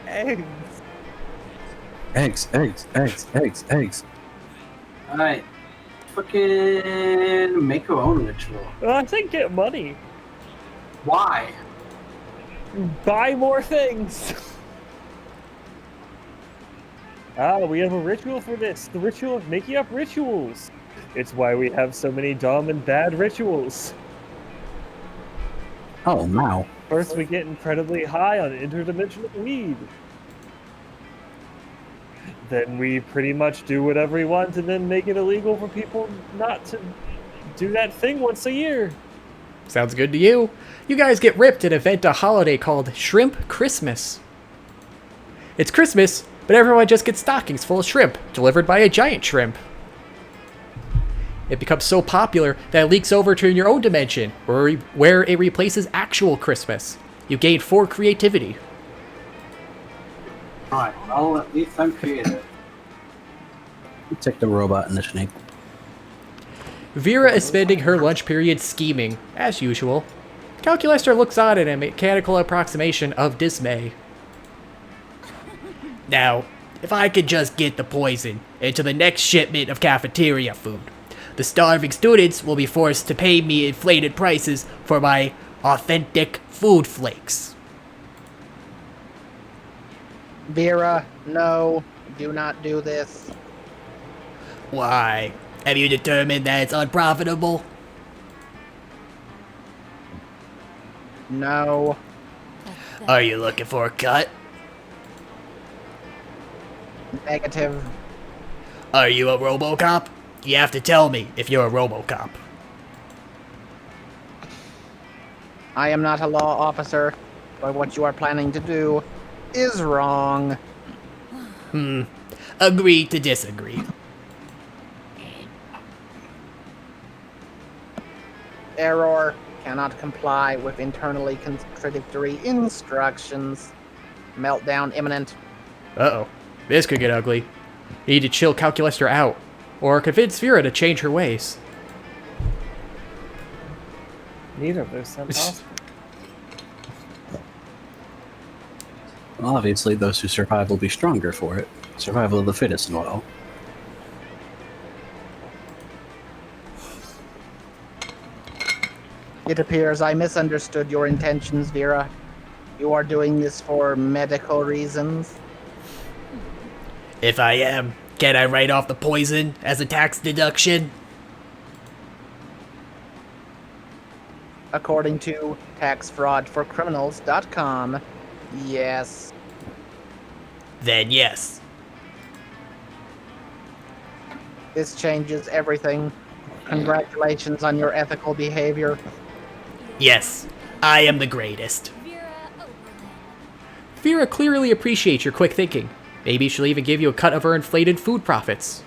Eggs. Eggs, eggs, eggs, eggs, eggs. Alright. Fucking make your own ritual. I think get money. Why? Buy more things. We have a ritual for this. The ritual of making up rituals. It's why we have so many dumb and bad rituals. Oh, wow. First, we get incredibly high on interdimensional weed. Then we pretty much do whatever we want and then make it illegal for people not to do that thing once a year. Sounds good to you. You guys get ripped and invent a holiday called Shrimp Christmas. It's Christmas, but everyone just gets stockings full of shrimp, delivered by a giant shrimp. It becomes so popular that it leaks over to your own dimension, where it replaces actual Christmas. You gain 4 creativity. Alright, well, at least I'm creative. Take the robot and the snake. Vera is spending her lunch period scheming, as usual. Calculaster looks on at a mechanical approximation of dismay. Now, if I could just get the poison into the next shipment of cafeteria food, the starving students will be forced to pay me inflated prices for my authentic food flakes. Vera, no, do not do this. Why? Have you determined that it's unprofitable? No. Are you looking for a cut? Negative. Are you a RoboCop? You have to tell me if you're a RoboCop. I am not a law officer, but what you are planning to do is wrong. Agree to disagree. Error. Cannot comply with internally contradictory instructions. Meltdown imminent. Uh-oh. This could get ugly. You need to chill Calculaster out, or convince Vera to change her ways. Neither of those sound possible. Well, obviously, those who survive will be stronger for it. Survival of the fittest and all. It appears I misunderstood your intentions, Vera. You are doing this for medical reasons. If I am, can I write off the poison as a tax deduction? According to taxfraudforcriminals.com, yes. Then yes. This changes everything. Congratulations on your ethical behavior. Yes, I am the greatest. Vera clearly appreciates your quick thinking. Maybe she'll even give you a cut of her inflated food profits.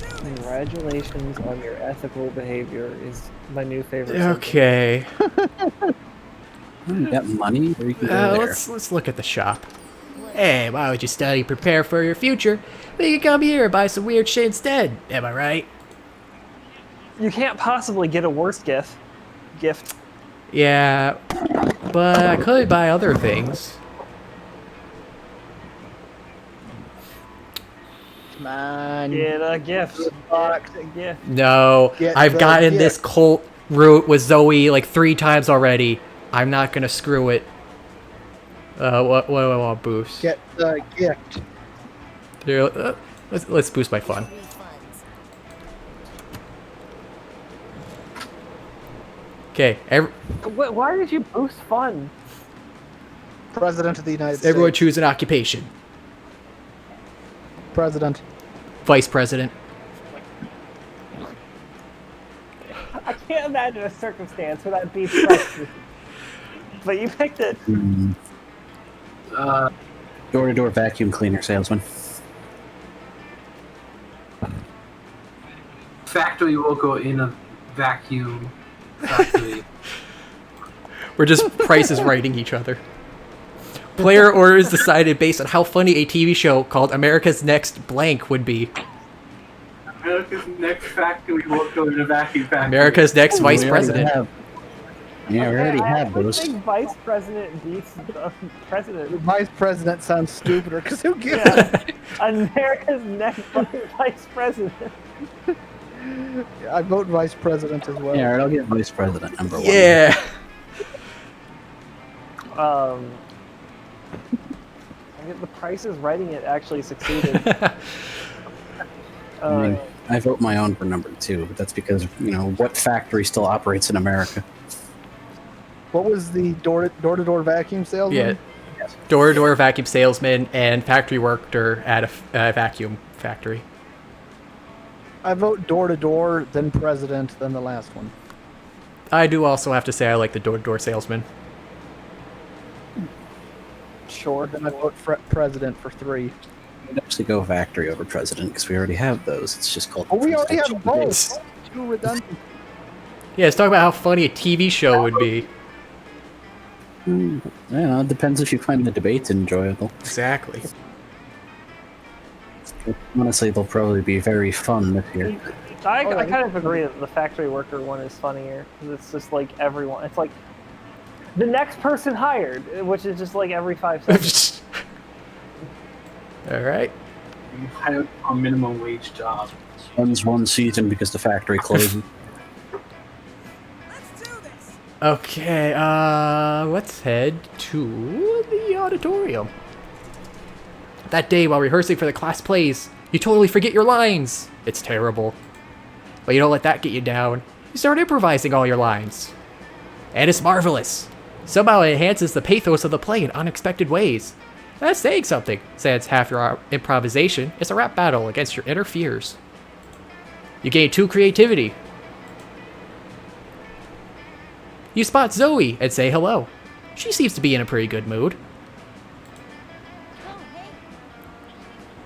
Congratulations on your ethical behavior is my new favorite. Okay. You got money? Or you can go there. Let's look at the shop. Hey, why would you study, prepare for your future? Well, you can come here and buy some weird shit instead. Am I right? You can't possibly get a worse gift. Yeah, but I could buy other things. Come on. Get a gift. Get a gift. No, Get I've the gotten gift. this cult route with Zoe like 3 times already. I'm not gonna screw it. What do I want, boost? Get the gift. Here, let's boost my fun. Okay, Why did you boost fun? President of the United States. everyone choose an occupation. President. Vice president. I can't imagine a circumstance where that beats president. But you picked it. Door-to-door vacuum cleaner salesman. Factory worker in a vacuum factory. We're just prices writing each other. Player orders decided based on how funny a TV show called America's Next Blank would be. America's next factory worker in a vacuum factory. America's Next Vice We already President. have- Yeah, we already have I those. think vice president beats president. Vice president sounds stupider because who gives Yeah. America's next vice president. I vote vice president as well. Yeah, alright, I'll get vice president number one. Yeah. I get the prices writing it actually succeeded. I mean, I vote my own for number 2, but that's because, what factory still operates in America? What was the door-to-door vacuum salesman? Yeah. Door-to-door vacuum salesman and factory worker at a vacuum factory. I vote door-to-door, then president, then the last one. I do also have to say I like the door-to-door salesman. Sure. Then I vote president for 3. I'd actually go factory over president because we already have those. It's just called. Oh, we already have presidential both. Too redundant. Yeah, let's talk about how funny a TV show would be. Yeah, it depends if you find the debates enjoyable. Exactly. Honestly, they'll probably be very fun this year. I kind of agree that the factory worker one is funnier because it's just like everyone. It's like the next person hired, which is just like every 5 seconds. All right. You hired a minimum wage job. Runs one season because the factory closes. Let's do this. Okay, let's head to the auditorium. That day while rehearsing for the class plays, you totally forget your lines. It's terrible. But you don't let that get you down. You start improvising all your lines. And it's marvelous. Somehow it enhances the pathos of the play in unexpected ways. That's saying something, since half your improvisation is a rap battle against your inner fears. You gain 2 creativity. You spot Zoe and say hello. She seems to be in a pretty good mood.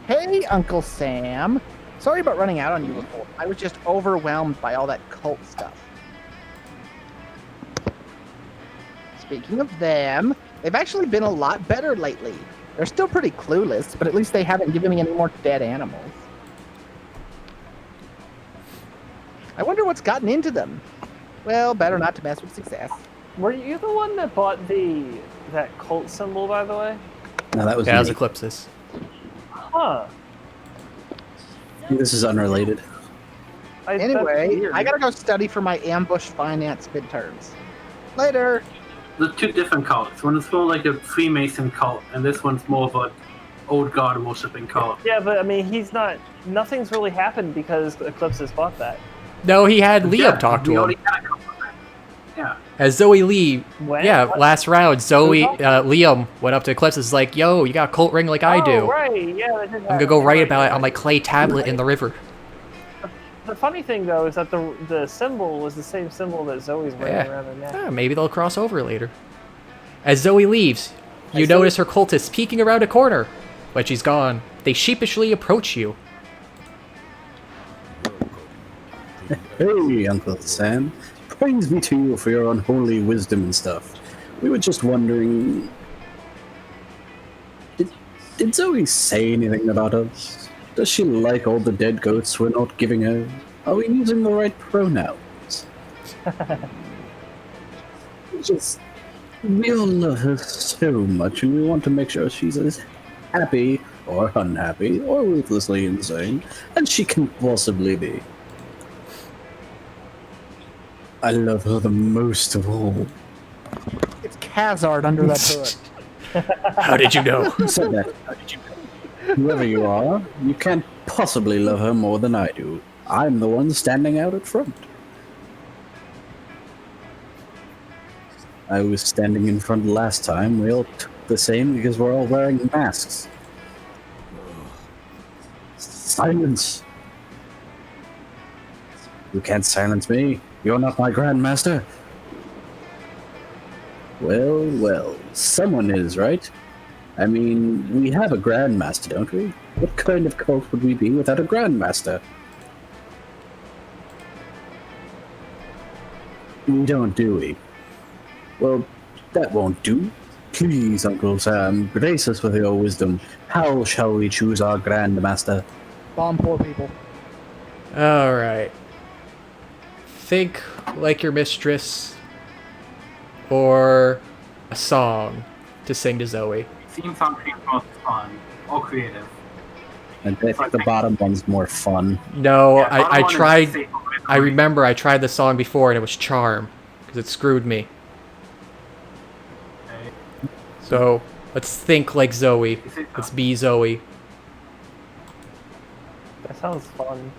Hey, Uncle Sam. Sorry about running out on you before. I was just overwhelmed by all that cult stuff. Speaking of them, they've actually been a lot better lately. They're still pretty clueless, but at least they haven't given me any more dead animals. I wonder what's gotten into them. Well, better not to mess with success. Were you the one that bought that cult symbol, by the way? No, that was Yeah, it was me. Eclipsis. Huh. This is unrelated. That's Anyway, weird. I gotta go study for my ambush finance midterms. Later. There's 2 different cults. One is more like a Freemason cult, and this one's more of an old god worshipping cult. Yeah, but I mean, he's not. Nothing's really happened because Eclipsis bought that. No, he had Liam Yeah, talk to we him. already had a couple of them. Yeah. As Zoe Lee, When? yeah, What? last round, Zoe, Who's Liam went up to Eclipsis like, yo, you got a cult ring like I do. Oh, right. Yeah, that did I'm gonna go write about it on my clay tablet in the river. The funny thing, though, is that the symbol was the same symbol that Zoe's wearing Yeah. around her neck. Ah, maybe they'll cross over later. As Zoe leaves, you notice her cultists peeking around a corner. When she's gone, they sheepishly approach you. Hey, Uncle Sam. Praise be to you for your unholy wisdom and stuff. We were just wondering... Did Zoe say anything about us? Does she like all the dead goats we're not giving her? Are we using the right pronouns? Just... We all love her so much, and we want to make sure she's as happy, or unhappy, or ruthlessly insane as she can possibly be. I love her the most of all. It's Khazard under that hood. How did you know? Who said that? How did you know? Whoever you are, you can't possibly love her more than I do. I'm the one standing out at front. I was standing in front last time. We all took the same because we're all wearing masks. Silence! You can't silence me. You're not my Grandmaster. Well, well, someone is, right? I mean, we have a Grandmaster, don't we? What kind of cult would we be without a Grandmaster? We don't, do we? Well, that won't do. Please, Uncle Sam, grace us with your wisdom. How shall we choose our Grandmaster? Bomb poor people. Alright. Think like your mistress, or a song to sing to Zoe. Theme song seems most fun, all creative. And I think the bottom one's more fun. No, Yeah, I bottom one is tried. safe. I remember I tried the song before and it was Charm, because it screwed me. Okay. So let's think like Zoe. Let's be Zoe. That sounds fun.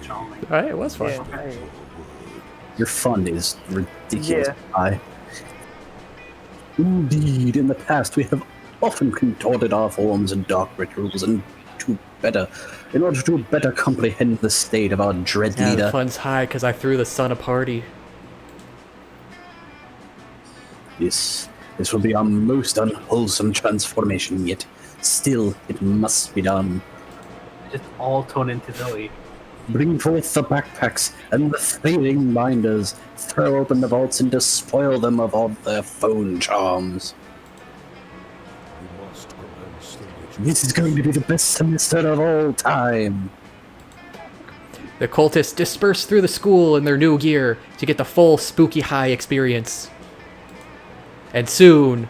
Charming. Alright, it was fun. Yeah, right. Your fun is ridiculous. Yeah. high. Indeed, in the past we have often contorted our forms and dark rituals in order to better comprehend the state of our dread Yeah, leader. the fun's high because I threw the sun a party. This will be our most unwholesome transformation yet. Still, it must be done. Just all tone into Zoe. Bring forth the backpacks and the fading binders. Throw open the vaults and despoil them of all their phone charms. This is going to be the best semester of all time. The cultists disperse through the school in their new gear to get the full spooky high experience. And soon,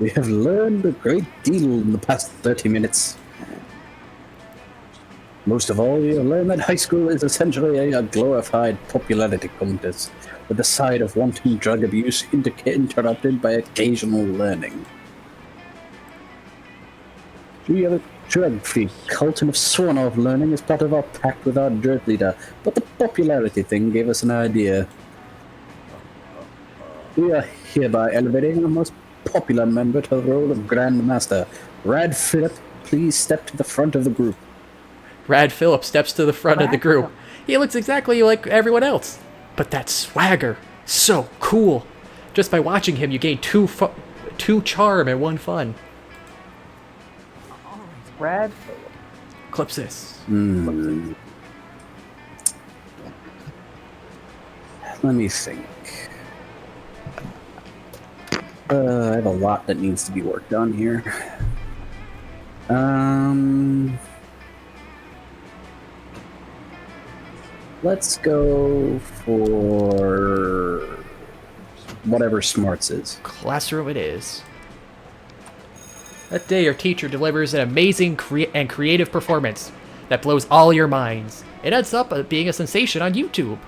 We have learned a great deal in the past 30 minutes. Most of all, we have learned that high school is essentially a glorified popularity contest, with the side of wanton drug abuse interrupted by occasional learning. We are a drug-free cult and have sworn off learning as part of our pact with our dread leader, but the popularity thing gave us an idea. We are hereby elevating our most popular member to the role of Grand Master. Rad Phillip, please step to the front of the group. Rad Phillip steps to the front of the group. He looks exactly like everyone else. But that swagger, so cool. Just by watching him, you gain two charm and 1 fun. Rad. Eclipsis. Let me think. I have a lot that needs to be worked on here. Let's go for whatever Smarts is. Classroom it is. That day, your teacher delivers an amazing and creative performance that blows all your minds. It ends up being a sensation on YouTube.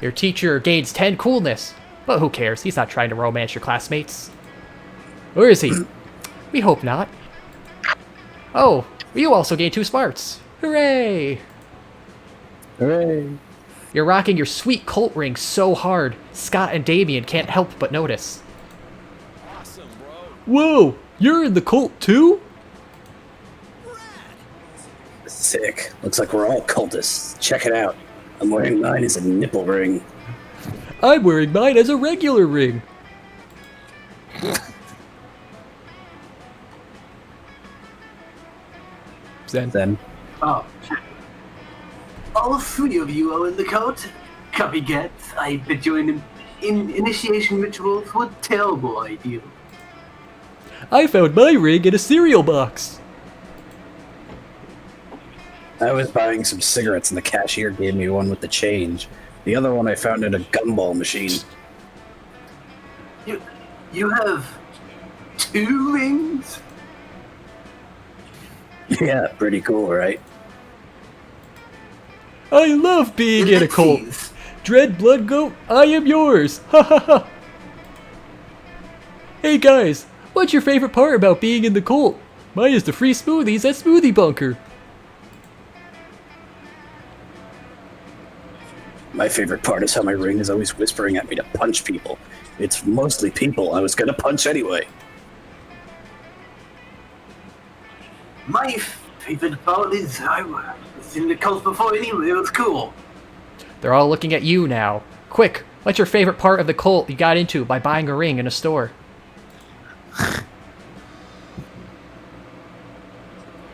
Your teacher gains 10 coolness, but who cares? He's not trying to romance your classmates. Or is he? We hope not. Oh, you also gain 2 smarts. Hooray! Hooray! You're rocking your sweet cult ring so hard, Scott and Damien can't help but notice. Awesome, bro. Whoa! You're in the cult too? Sick. Looks like we're all cultists. Check it out. I'm wearing mine as a nipple ring. I'm wearing mine as a regular ring. Then. Oh, shit. All 3 of you are in the cult? Copycats, I bet your initiation rituals were terrible idea. I found my ring in a cereal box. I was buying some cigarettes and the cashier gave me one with the change. The other one I found in a gumball machine. You have 2 rings? Yeah, pretty cool, right? I love being in a cult. Dread Blood Goat, I am yours. Ha ha ha. Hey guys, what's your favorite part about being in the cult? Mine is the free smoothies at Smoothie Bunker. My favorite part is how my ring is always whispering at me to punch people. It's mostly people I was gonna punch anyway. My favorite part is I was in the cult before anyway. It was cool. They're all looking at you now. Quick, what's your favorite part of the cult you got into by buying a ring in a store?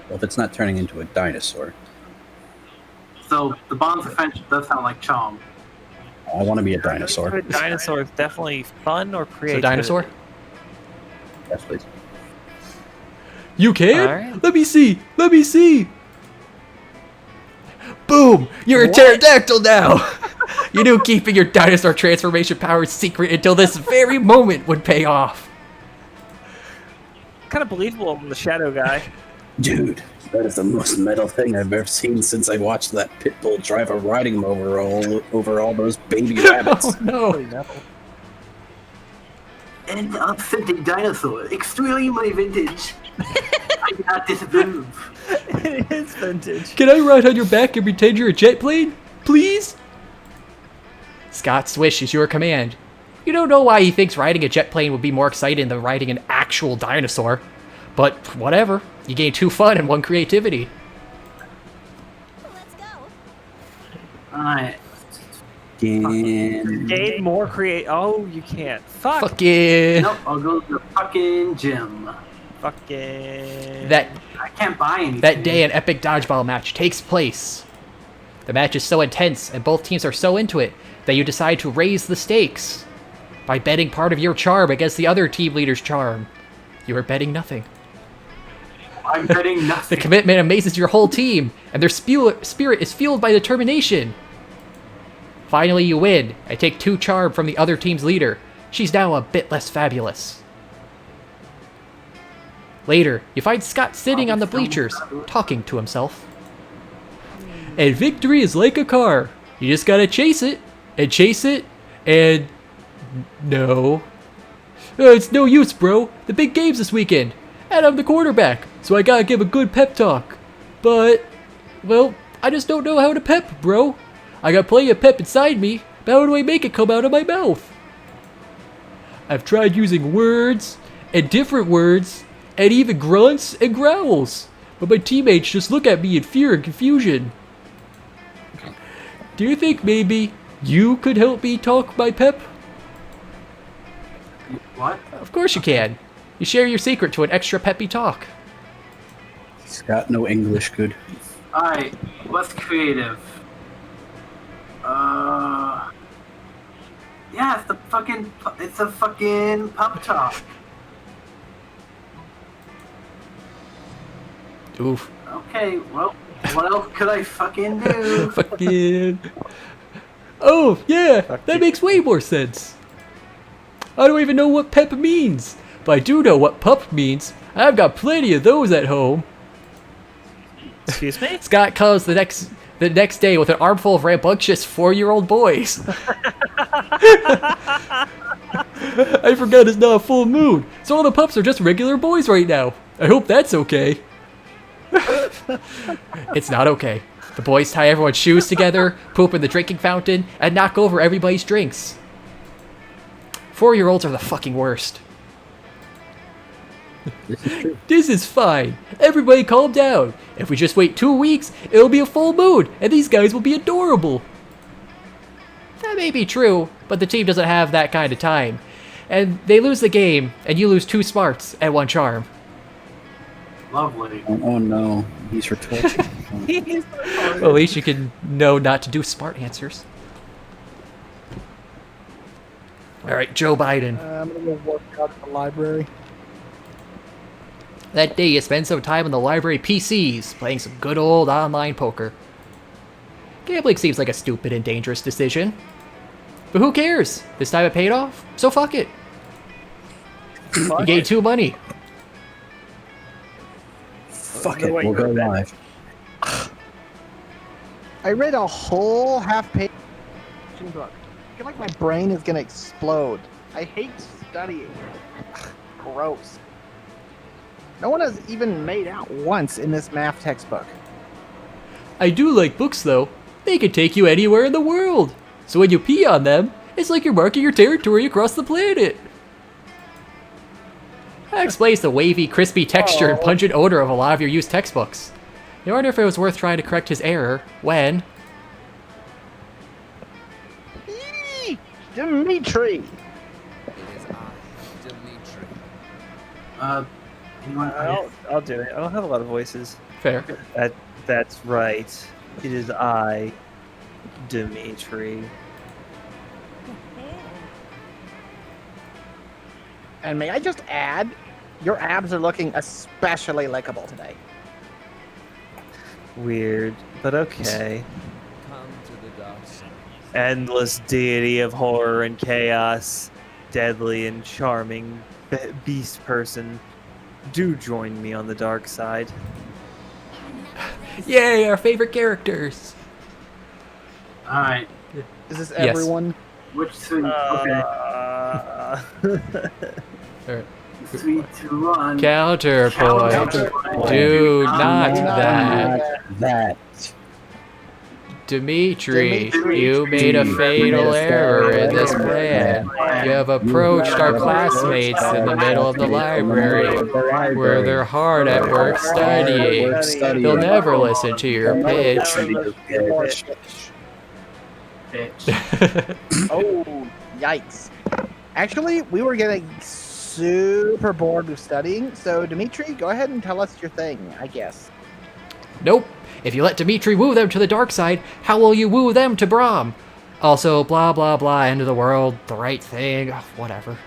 Well, if it's not turning into a dinosaur. So the bonds of friendship does sound like charm. I want to be a dinosaur. A dinosaur is definitely fun or So creative. dinosaur? Yes, please. You can? Alright. Let me see! Let me see! Boom! You're a pterodactyl now! You knew keeping your dinosaur transformation powers secret until this very moment would pay off. Kind of believable in the shadow guy. Dude, that is the most metal thing I've ever seen since I watched that pit bull drive a riding mower over all those baby rabbits. Oh no! An authentic dinosaur, extremely vintage. I do not disapprove. It is vintage. Can I ride on your back and pretend you're a jet plane? Please? Scott's swish is your command. You don't know why he thinks riding a jet plane would be more exciting than riding an actual dinosaur. But whatever. You gain 2 fun and 1 creativity. Let's go. Alright. Gain more create. Oh, you can't. Fuck. Fucking... Nope, I'll go to the fucking gym. Fucking. I can't buy anything. That day, an epic dodgeball match takes place. The match is so intense, and both teams are so into it, that you decide to raise the stakes by betting part of your charm against the other team leader's charm. You are betting nothing. I'm betting The nothing. commitment amazes your whole team, and their spirit is fueled by determination. Finally, you win, and take 2 charm from the other team's leader. She's now a bit less fabulous. Later, you find Scott sitting on the bleachers, talking to himself. And victory is like a car. You just gotta chase it, and no. It's no use, bro. The big game's this weekend, and I'm the quarterback, so I gotta give a good pep talk. But, well, I just don't know how to pep, bro. I got plenty of pep inside me, but how do I make it come out of my mouth? I've tried using words, and different words, and even grunts and growls, but my teammates just look at me in fear and confusion. Do you think maybe you could help me talk my pep? What? Of course you can. You share your secret to an extra peppy talk. He's got no English good. Alright, what's creative? Yeah, it's a fucking pop talk. Oof. Okay, well, what else could I fucking do? Fucking... Oh, yeah, that makes way more sense. I don't even know what pep means, but I do know what pup means. I've got plenty of those at home. Excuse me? Scott comes the next day with an armful of rambunctious 4-year-old boys. I forgot it's not a full moon, so all the pups are just regular boys right now. I hope that's okay. It's not okay. The boys tie everyone's shoes together, poop in the drinking fountain, and knock over everybody's drinks. 4-year-olds are the fucking worst. This is fine. Everybody calm down. If we just wait 2 weeks, it'll be a full moon, and these guys will be adorable. That may be true, but the team doesn't have that kind of time. And they lose the game, and you lose 2 smarts and 1 charm. Lovely. Oh no, he's retarded. Well, at least you can know not to do smart answers. Alright, Joe Biden. I'm gonna go work out at the library. That day, you spend some time on the library PCs, playing some good old online poker. Gambling seems like a stupid and dangerous decision. But who cares? This time it paid off, so fuck it. You gained 2 money. Fuck it, we'll go live. I read a whole half-page book. I feel like my brain is gonna explode. I hate studying. Gross. No one has even made out once in this math textbook. I do like books, though. They can take you anywhere in the world. So when you pee on them, it's like you're marking your territory across the planet. That explains the wavy, crispy texture and pungent odor of a lot of your used textbooks. I wonder if it was worth trying to correct his error when... Eee! Dimitri! It is I, Dimitri. Anyone? I'll do it. I don't have a lot of voices. Fair. That's right. It is I, Dimitri. And may I just add, your abs are looking especially likable today. Weird, but okay. Come to the dark side. Endless deity of horror and chaos, deadly and charming beast person. Do join me on the dark side. Yay, our favorite characters! Alright, Is this Yes. everyone? which three? Okay. Alright. 3, 2, 1. Counterpoint. Counterpoint. Do not that. That. Dimitri, you made a fatal error in this plan. You have approached our classmates in the middle of the library, where they're hard at work studying. They'll never listen to your pitch. Bitch. Oh, yikes. Actually, we were getting super bored with studying, so Dimitri, go ahead and tell us your thing, I guess. Nope. If you let Dimitri woo them to the dark side, how will you woo them to Prom? Also, blah blah blah, end of the world, the right thing, whatever.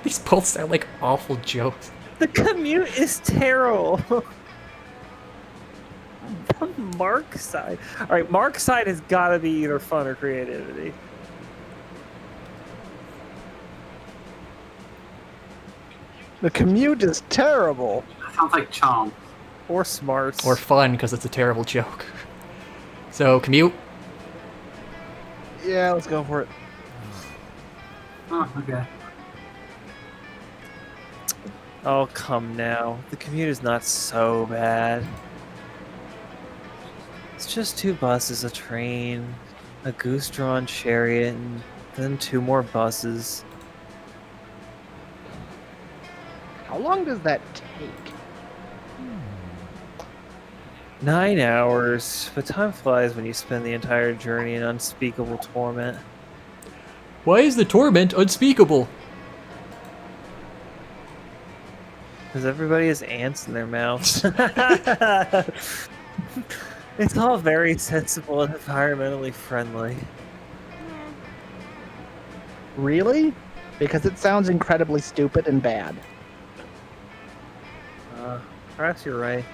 These both sound like awful jokes. The commute is terrible. The Mark side. Alright, Mark side has got to be either fun or creativity. The commute is terrible. That sounds like charm. Or smarts. Or fun, because it's a terrible joke. So, commute. Yeah, let's go for it. Oh, okay. Oh, come now. The commute is not so bad. It's just 2 buses, a train, a goose-drawn chariot, and then 2 more buses. How long does that take? 9 hours, but time flies when you spend the entire journey in unspeakable torment. Why is the torment unspeakable? Because everybody has ants in their mouths. It's all very sensible and environmentally friendly. Really? Because it sounds incredibly stupid and bad. Perhaps you're right.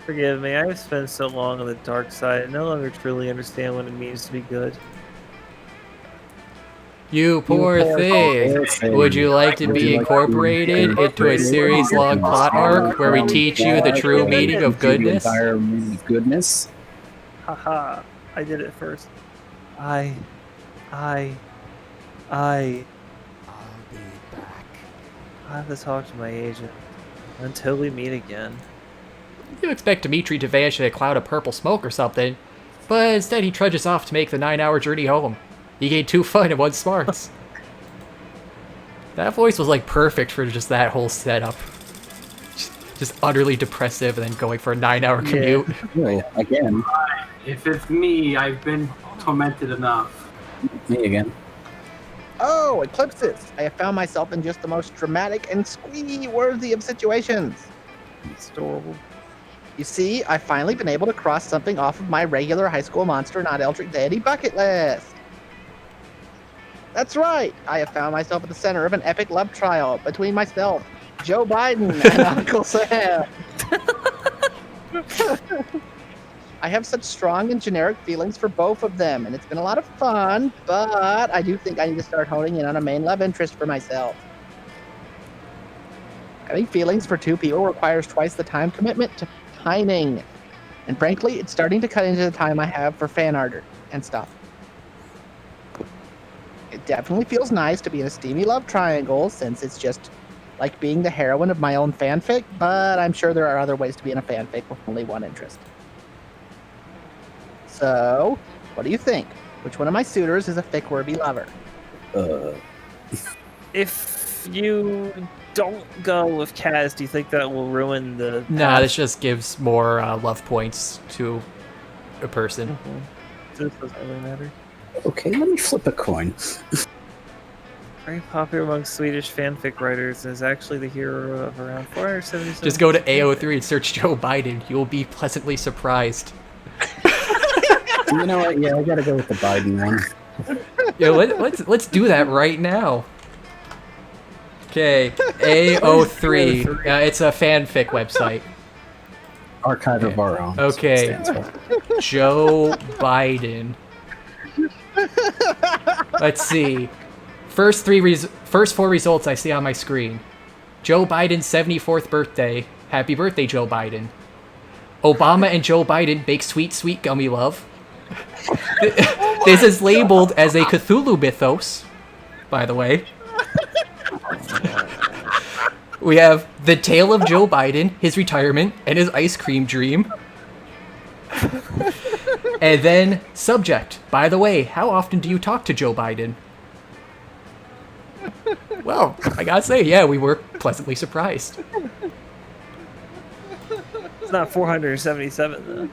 Forgive me, I've spent so long on the dark side, I no longer truly understand what it means to be good. You poor thing. Would you like to be incorporated into a series-long plot arc where we teach you the true meaning of goodness? Goodness. Haha, I did it first. I I'll be back. I have to talk to my agent. Until we meet again. You expect Dimitri to vanish in a cloud of purple smoke or something, but instead he trudges off to make the 9-hour journey home. He gained 2 fun and 1 smarts. That voice was like perfect for just that whole setup. Just utterly depressive and then going for a 9-hour commute. Well, again. If it's me, I've been tormented enough. Me again. Oh, Eclipsis! I have found myself in just the most dramatic and squee-worthy of situations. It's adorable. You see, I've finally been able to cross something off of my regular high school monster, not Eldritch Deity bucket list. That's right! I have found myself at the center of an epic love trial between myself, Joe Biden, and Uncle Sam. I have such strong and generic feelings for both of them, and it's been a lot of fun, but I do think I need to start honing in on a main love interest for myself. Having feelings for 2 people requires twice the time commitment to pining. And frankly, it's starting to cut into the time I have for fan art and stuff. It definitely feels nice to be in a steamy love triangle since it's just like being the heroine of my own fanfic, but I'm sure there are other ways to be in a fanfic with only one interest. So, what do you think? Which one of my suitors is a fic-worthy lover? If you don't go with Kaz, do you think that will ruin the... Nah, this just gives more love points to a person. This doesn't really matter. Okay, let me flip a coin. Very popular among Swedish fanfic writers and is actually the hero of around 477. Just go to AO3 and search Joe Biden. You'll be pleasantly surprised. You know what? Yeah, I gotta go with the Biden one. Yo, let's do that right now. Okay, AO3. It's a fanfic website. Archive of our own. Okay, Stands for. Joe Biden. Let's see. First four results I see on my screen. Joe Biden's 74th birthday. Happy birthday, Joe Biden. Obama and Joe Biden bake sweet, sweet gummy love. This is labeled as a Cthulhu mythos, by the way. We have the tale of Joe Biden, his retirement, and his ice cream dream. And then, subject. By the way, how often do you talk to Joe Biden? Well, I gotta say, yeah, we were pleasantly surprised. It's not 477,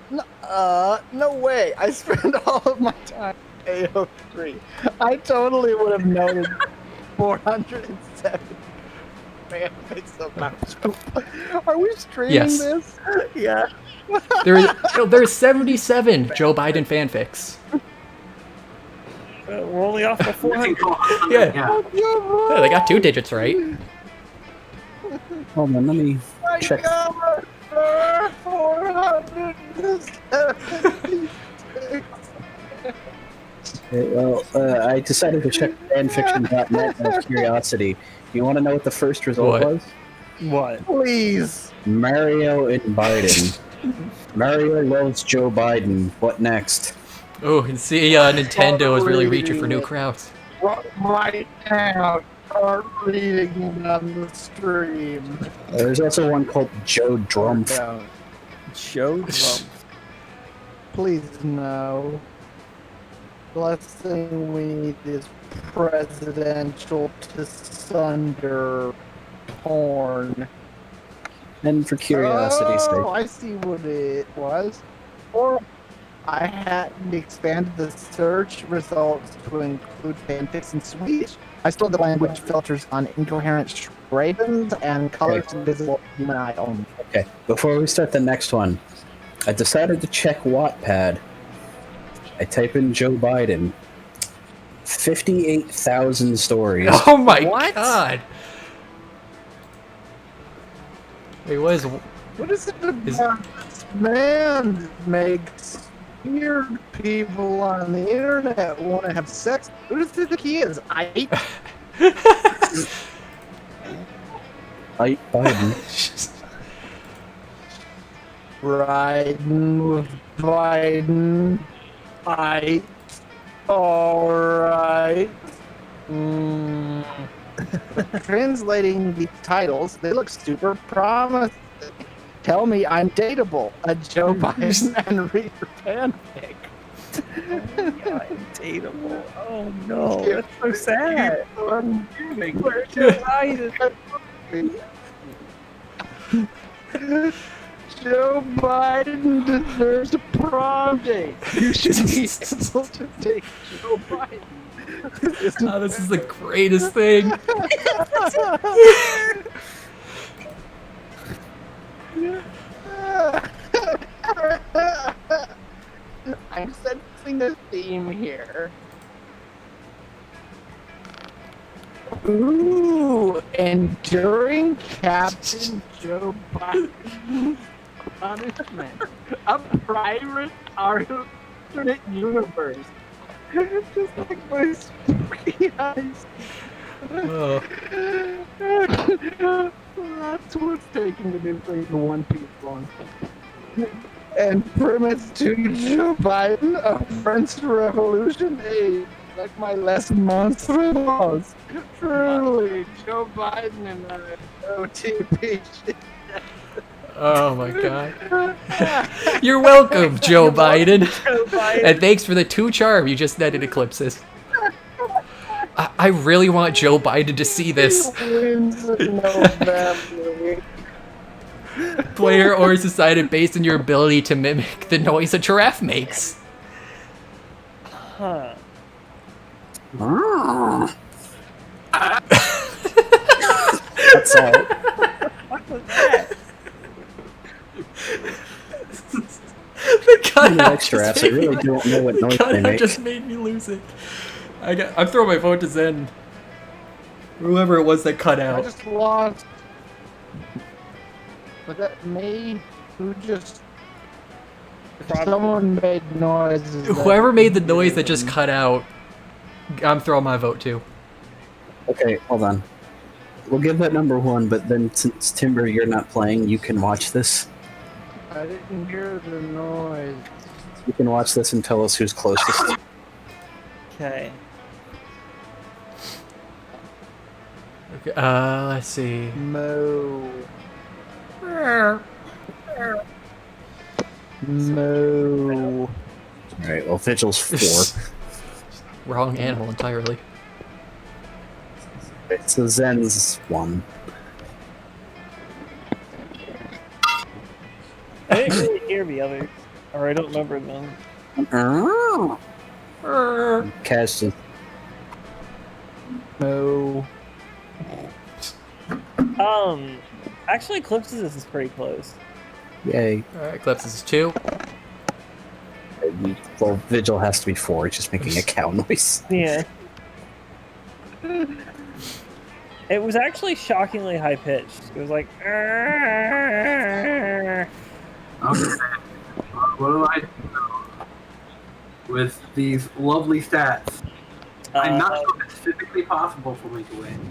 though. No way. I spend all of my time at AO3. I totally would have noted 407 fanfics about Joe. Are we streaming Yes. this? Yeah. There's 77 Joe Biden fanfics. We're only off by 400. Yeah. Yeah, they got 2 digits right. Hold on, let me check. 476. Okay, well, I decided to check fanfiction.net out of curiosity. Do you want to know what the first result What? was? What? Please. Mario and Biden. Mario loves Joe Biden. What next? Oh, and see, Nintendo is really reaching for new crowds. Right now, start reading on the stream. There's also one called Joe Drumpf. Joe Trump. Please no. The last thing we need is presidential to sunder porn. And for curiosity's Oh, sake. I see what it was. Or I hadn't expanded the search results to include fanfics in Swedish. I still have the language filters on incoherent strabens and colors invisible to human eye only. Okay, before we start the next one, I decided to check Wattpad. I type in Joe Biden. 58,000 stories. Oh my What? god! Wait, what is... What is it about this man that makes weird people on the internet want to have sex? Who does he think he is? Ike Biden. Riding with Biden. Alright. Translating the titles, they look super promising. Tell me I'm dateable. A Joe Biden and read your fanfic. Dateable. Oh no, that's so sad. Where's Joe Biden? Joe Biden deserves a prom date. You should be able to date Joe Biden. Oh, this is the greatest thing. I'm sensing a theme here. Ooh, enduring Captain Joe Biden's punishment. A private alternate universe. Just like my spooky eyes. Oh. That's what's taking the new thing to One Piece long. And premise to Joe Biden, a French Revolution, a Like my last monster was. Truly, Joe Biden and I OTP. Oh my god. You're welcome, Joe Biden. Joe Biden. And thanks for the 2 charm you just netted, Eclipsis. I really want Joe Biden to see this. Wins in November. Player or decided based on your ability to mimic the noise a giraffe makes. Huh. That's out. What was that? The cutout Giraffes, I really don't know what noise they make. just made me lose it. I'm throwing my vote to Zen. Whoever it was that cut I out. just lost. Was that me? Who just? Someone made noises. Whoever made the noise that just cut out, I'm throwing my vote to. Okay, hold on. We'll give that number 1, but then since Timber, you're not playing, you can watch this. I didn't hear the noise. You can watch this and tell us who's closest. Okay. Okay, let's see. Moo. Moo. Alright, well, Vigil's 4. Wrong animal entirely. Okay, so Zen's 1. I didn't really hear the others, or I don't remember them. Cash just... Moo. Actually, Eclipsis is pretty close. Yay. Alright, Eclipsis is 2. Well, Vigil has to be 4, he's just making a cow noise. Yeah. It was actually shockingly high pitched. It was like. Okay. What do I do with these lovely stats? I'm not sure if it's physically possible for me to win.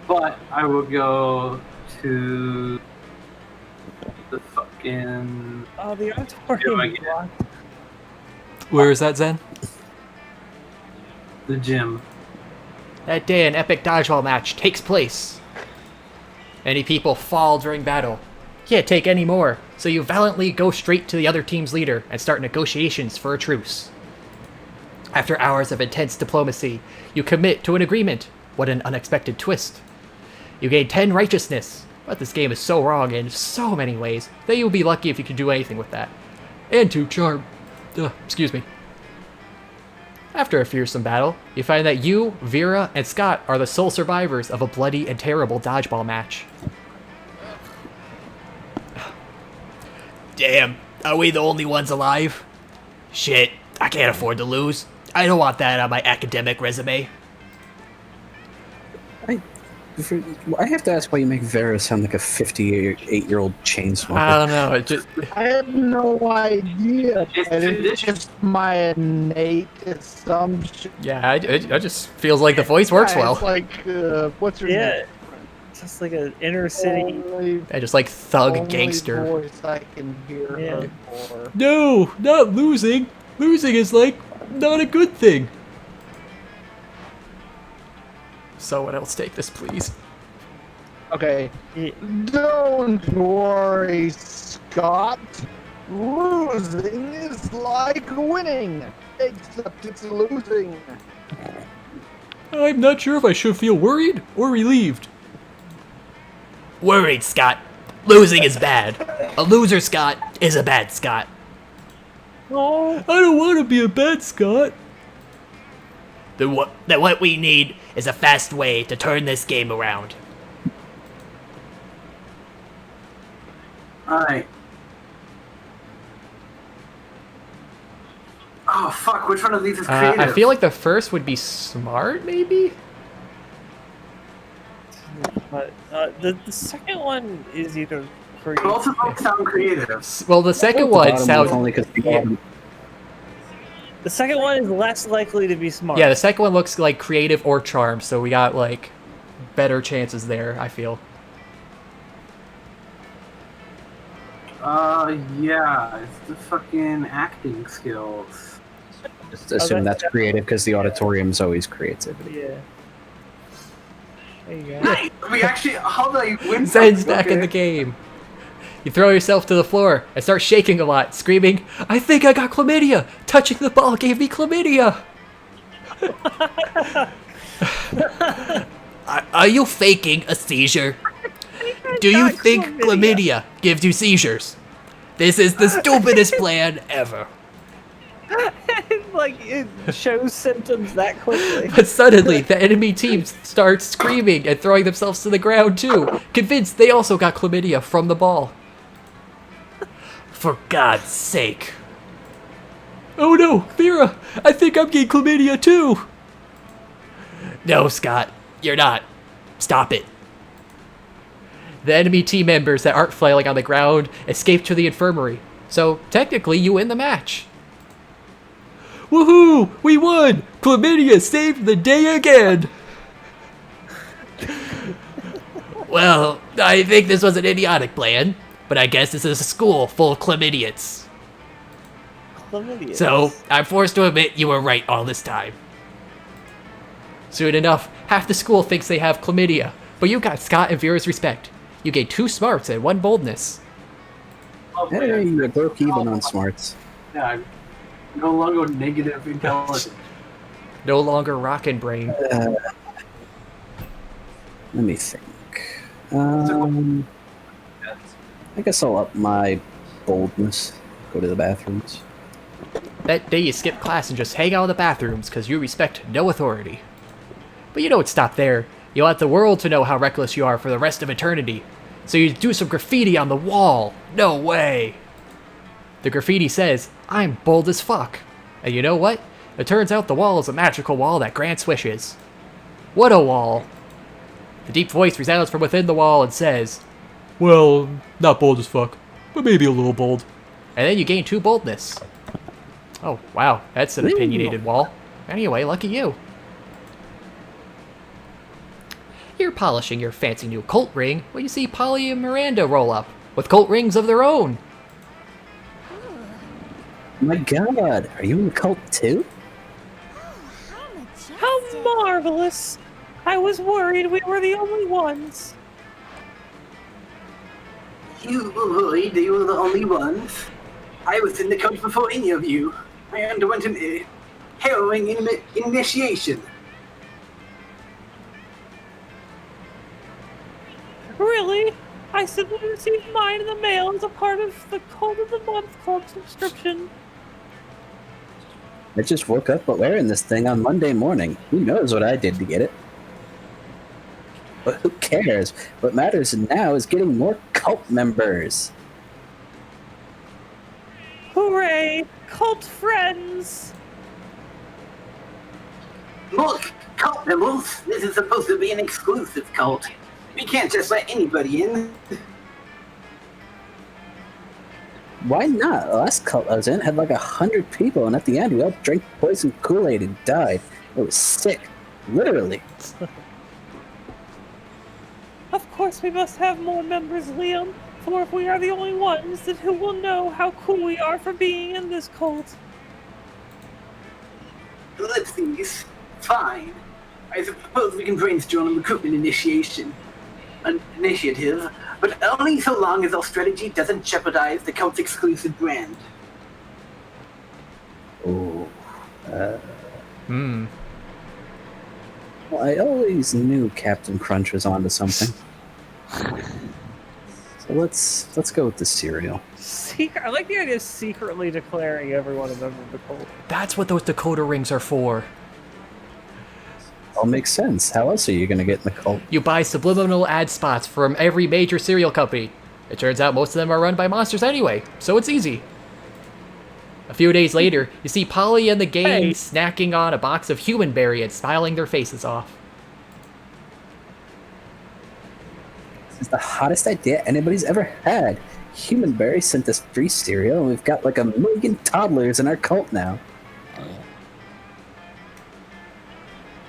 But I will go to the fucking... Oh, the auditorium block. Where is that, Zen? The gym. That day, an epic dodgeball match takes place. Many people fall during battle. Can't take any more, so you valiantly go straight to the other team's leader and start negotiations for a truce. After hours of intense diplomacy, you commit to an agreement. What an unexpected twist. You gain 10 righteousness, but this game is so wrong in so many ways that you'll be lucky if you can do anything with that. And 2 charm. Excuse me. After a fearsome battle, you find that you, Vera, and Scott are the sole survivors of a bloody and terrible dodgeball match. Damn, are we the only ones alive? Shit, I can't afford to lose. I don't want that on my academic resume. I have to ask why you make Vera sound like a 58-year-old chain smoker. I don't know, it just... I have no idea. It's just my innate assumption. Yeah, it just feels like the voice works well. It's like, what's her name? Just like an inner city. Yeah, just like thug Only gangster. voice I can hear her for. No, not losing. Losing is like not a good thing. Someone else take this, please. Okay. Don't worry, Scott. Losing is like winning, except it's losing. I'm not sure if I should feel worried or relieved. Worried, Scott. Losing is bad. A loser, Scott, is a bad Scott. Oh. I don't want to be a bad Scott. Then what we need is a fast way to turn this game around. Alright. Oh, fuck, which one of these is creative? I feel like the first would be smart, maybe? But the second one is either creative. Both of them sound creative. Well, the second one sounds... only because people The second one is less likely to be smart. Yeah, the second one looks like creative or charm, so we got, like, better chances there, I feel. Yeah, it's the fucking acting skills. Just assume that's creative because the auditorium's always creativity. Yeah. There you go. Nice! We actually, how did I win? Zen's back in the game. You throw yourself to the floor and start shaking a lot, screaming, "I think I got chlamydia! Touching the ball gave me chlamydia!" Are you faking a seizure? Do you think chlamydia gives you seizures? This is the stupidest plan ever. Like, it shows symptoms that quickly. But suddenly, the enemy team starts screaming and throwing themselves to the ground too, convinced they also got chlamydia from the ball. For God's sake. Oh no, Vera, I think I'm getting chlamydia too. No, Scott, you're not. Stop it. The enemy team members that aren't flailing on the ground escape to the infirmary, so technically you win the match. Woohoo! We won! Chlamydia saved the day again! Well, I think this was an idiotic plan, but I guess this is a school full of chlamydians. Chlamydia. So, I'm forced to admit you were right all this time. Soon enough, half the school thinks they have chlamydia, but you got Scott and Vera's respect. You gained 2 smarts and 1 boldness. Hey, you broke even on smarts. Yeah, I'm no longer negative intelligence. No longer rockin' brain. Let me think. I guess I'll up my boldness. Go to the bathrooms. That day you skip class and just hang out in the bathrooms because you respect no authority. But you don't stop there. You want the world to know how reckless you are for the rest of eternity. So you do some graffiti on the wall. No way. The graffiti says, "I'm bold as fuck." And you know what? It turns out the wall is a magical wall that grants wishes. What a wall. The deep voice resounds from within the wall and says, "Well, not bold as fuck, but maybe a little bold." And then you gain 2 boldness. Oh, wow, that's an opinionated wall. Anyway, lucky you. You're polishing your fancy new cult ring when you see Polly and Miranda roll up, with cult rings of their own. My God, are you in the cult too? How marvelous! I was worried we were the only ones. You were worried that you were the only ones. I was in the cult before any of you. I underwent an harrowing initiation. Really? I simply received mine in the mail as a part of the Cult of the Month Club subscription. I just woke up wearing this thing on Monday morning. Who knows what I did to get it? But who cares? What matters now is getting more cult members. Hooray! Cult friends! Look, cult members, this is supposed to be an exclusive cult. We can't just let anybody in. Why not? The last cult I was in had like 100 people, and at the end we all drank poison Kool-Aid and died. It was sick. Literally. Of course we must have more members, Liam, for if we are the only ones, then who will know how cool we are for being in this cult? Let's see, fine. I suppose we can brainstorm a recruitment initiative, but only so long as our strategy doesn't jeopardize the cult's exclusive brand. Oh. Well, I always knew Captain Crunch was onto something. So let's go with the cereal. I like the idea of secretly declaring everyone a member of the cult. That's what those Dakota rings are for. All makes sense. How else are you gonna get in the cult? You buy subliminal ad spots from every major cereal company. It turns out most of them are run by monsters anyway, so it's easy. A few days later, you see Polly and the gang snacking on a box of human berry and smiling their faces off. This is the hottest idea anybody's ever had. Human Berry sent us free cereal, and we've got like 1 million toddlers in our cult now.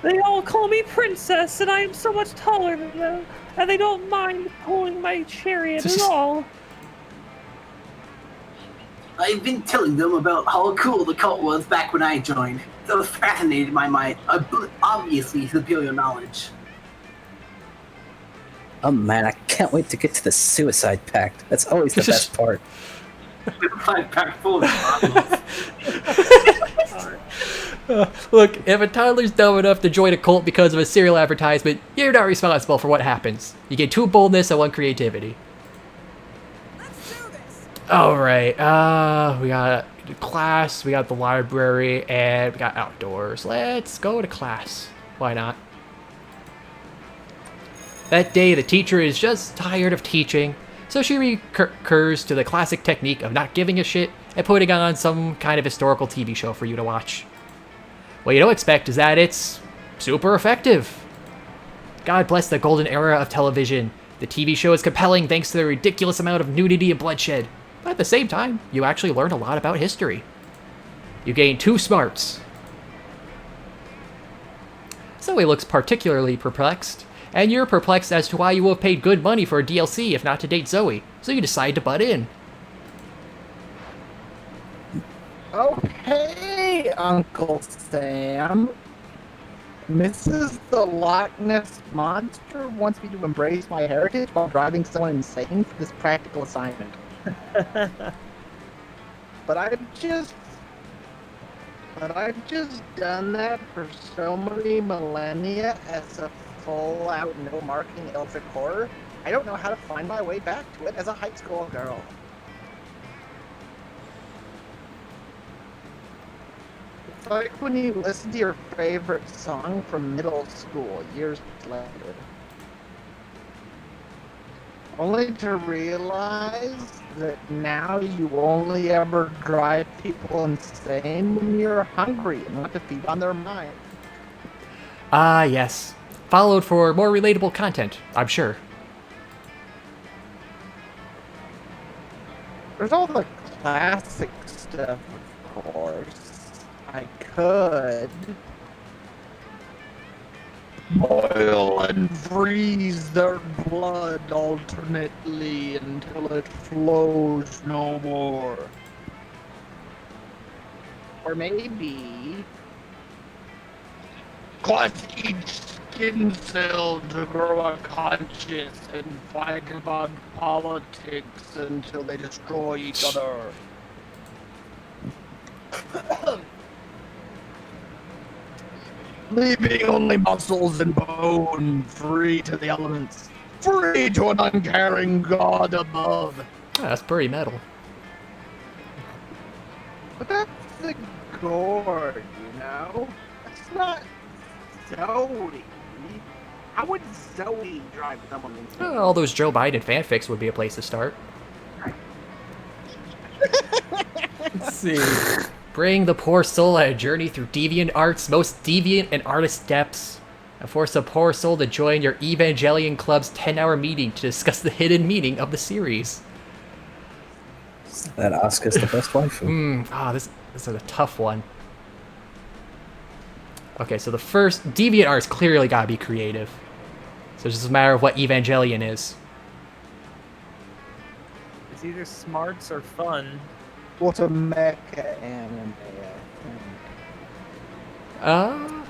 They all call me Princess, and I am so much taller than them, and they don't mind pulling my chariot at all. I've been telling them about how cool the cult was back when I joined. I was fascinated by my obviously superior knowledge. Oh man, I can't wait to get to the suicide pact. That's always the best part. Suicide pact full of bottles. Look, if a toddler's dumb enough to join a cult because of a cereal advertisement, you're not responsible for what happens. You get 2 boldness and 1 creativity. Alright, we got class, we got the library, and we got outdoors. Let's go to class. Why not? That day, the teacher is just tired of teaching, so she recurs to the classic technique of not giving a shit and putting on some kind of historical TV show for you to watch. What you don't expect is that it's super effective. God bless the golden era of television. The TV show is compelling thanks to the ridiculous amount of nudity and bloodshed. But at the same time, you actually learn a lot about history. You gain 2 smarts. Zoe looks particularly perplexed, and you're perplexed as to why you will have paid good money for a DLC if not to date Zoe, so you decide to butt in. Oh, hey, Uncle Sam. Mrs. the Loch Ness Monster wants me to embrace my heritage while driving someone insane for this practical assignment. But I've just done that for so many millennia as a full-out no-marking eldritch horror. I don't know how to find my way back to it as a high school girl. It's like when you listen to your favorite song from middle school years later. Only to realize that now you only ever drive people insane when you're hungry and want to feed on their mind. Ah, yes. Followed for more relatable content, I'm sure. There's all the classic stuff, of course. I could boil and freeze their blood alternately until it flows no more. Or maybe crush each skin cell to grow a conscience and fight about politics until they destroy each other. Leaving only muscles and bone, free to the elements, free to an uncaring god above. Oh, that's pretty metal. But that's the gore, you know? That's not Zoe. How would Zoe drive someone insane? Oh, all those Joe Biden fanfics would be a place to start. Let's see. Bring the poor soul on a journey through deviant art's most deviant and artist depths, and force a poor soul to join your Evangelion Club's 10-hour meeting to discuss the hidden meaning of the series. That Asuka's the best waifu. This is a tough one. Okay, so the first, deviant art's clearly gotta be creative. So it's just a matter of what Evangelion is. It's either smarts or fun. What's a mecha anime?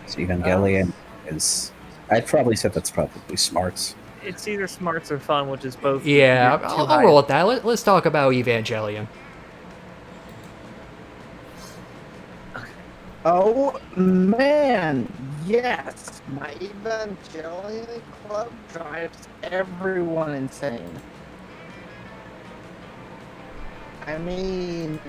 So Evangelion is... I'd probably say that's probably smarts. It's either smarts or fun, which is both. Yeah, too I'll high. roll with that. Let's talk about Evangelion. Oh man, yes! My Evangelion Club drives everyone insane. I mean,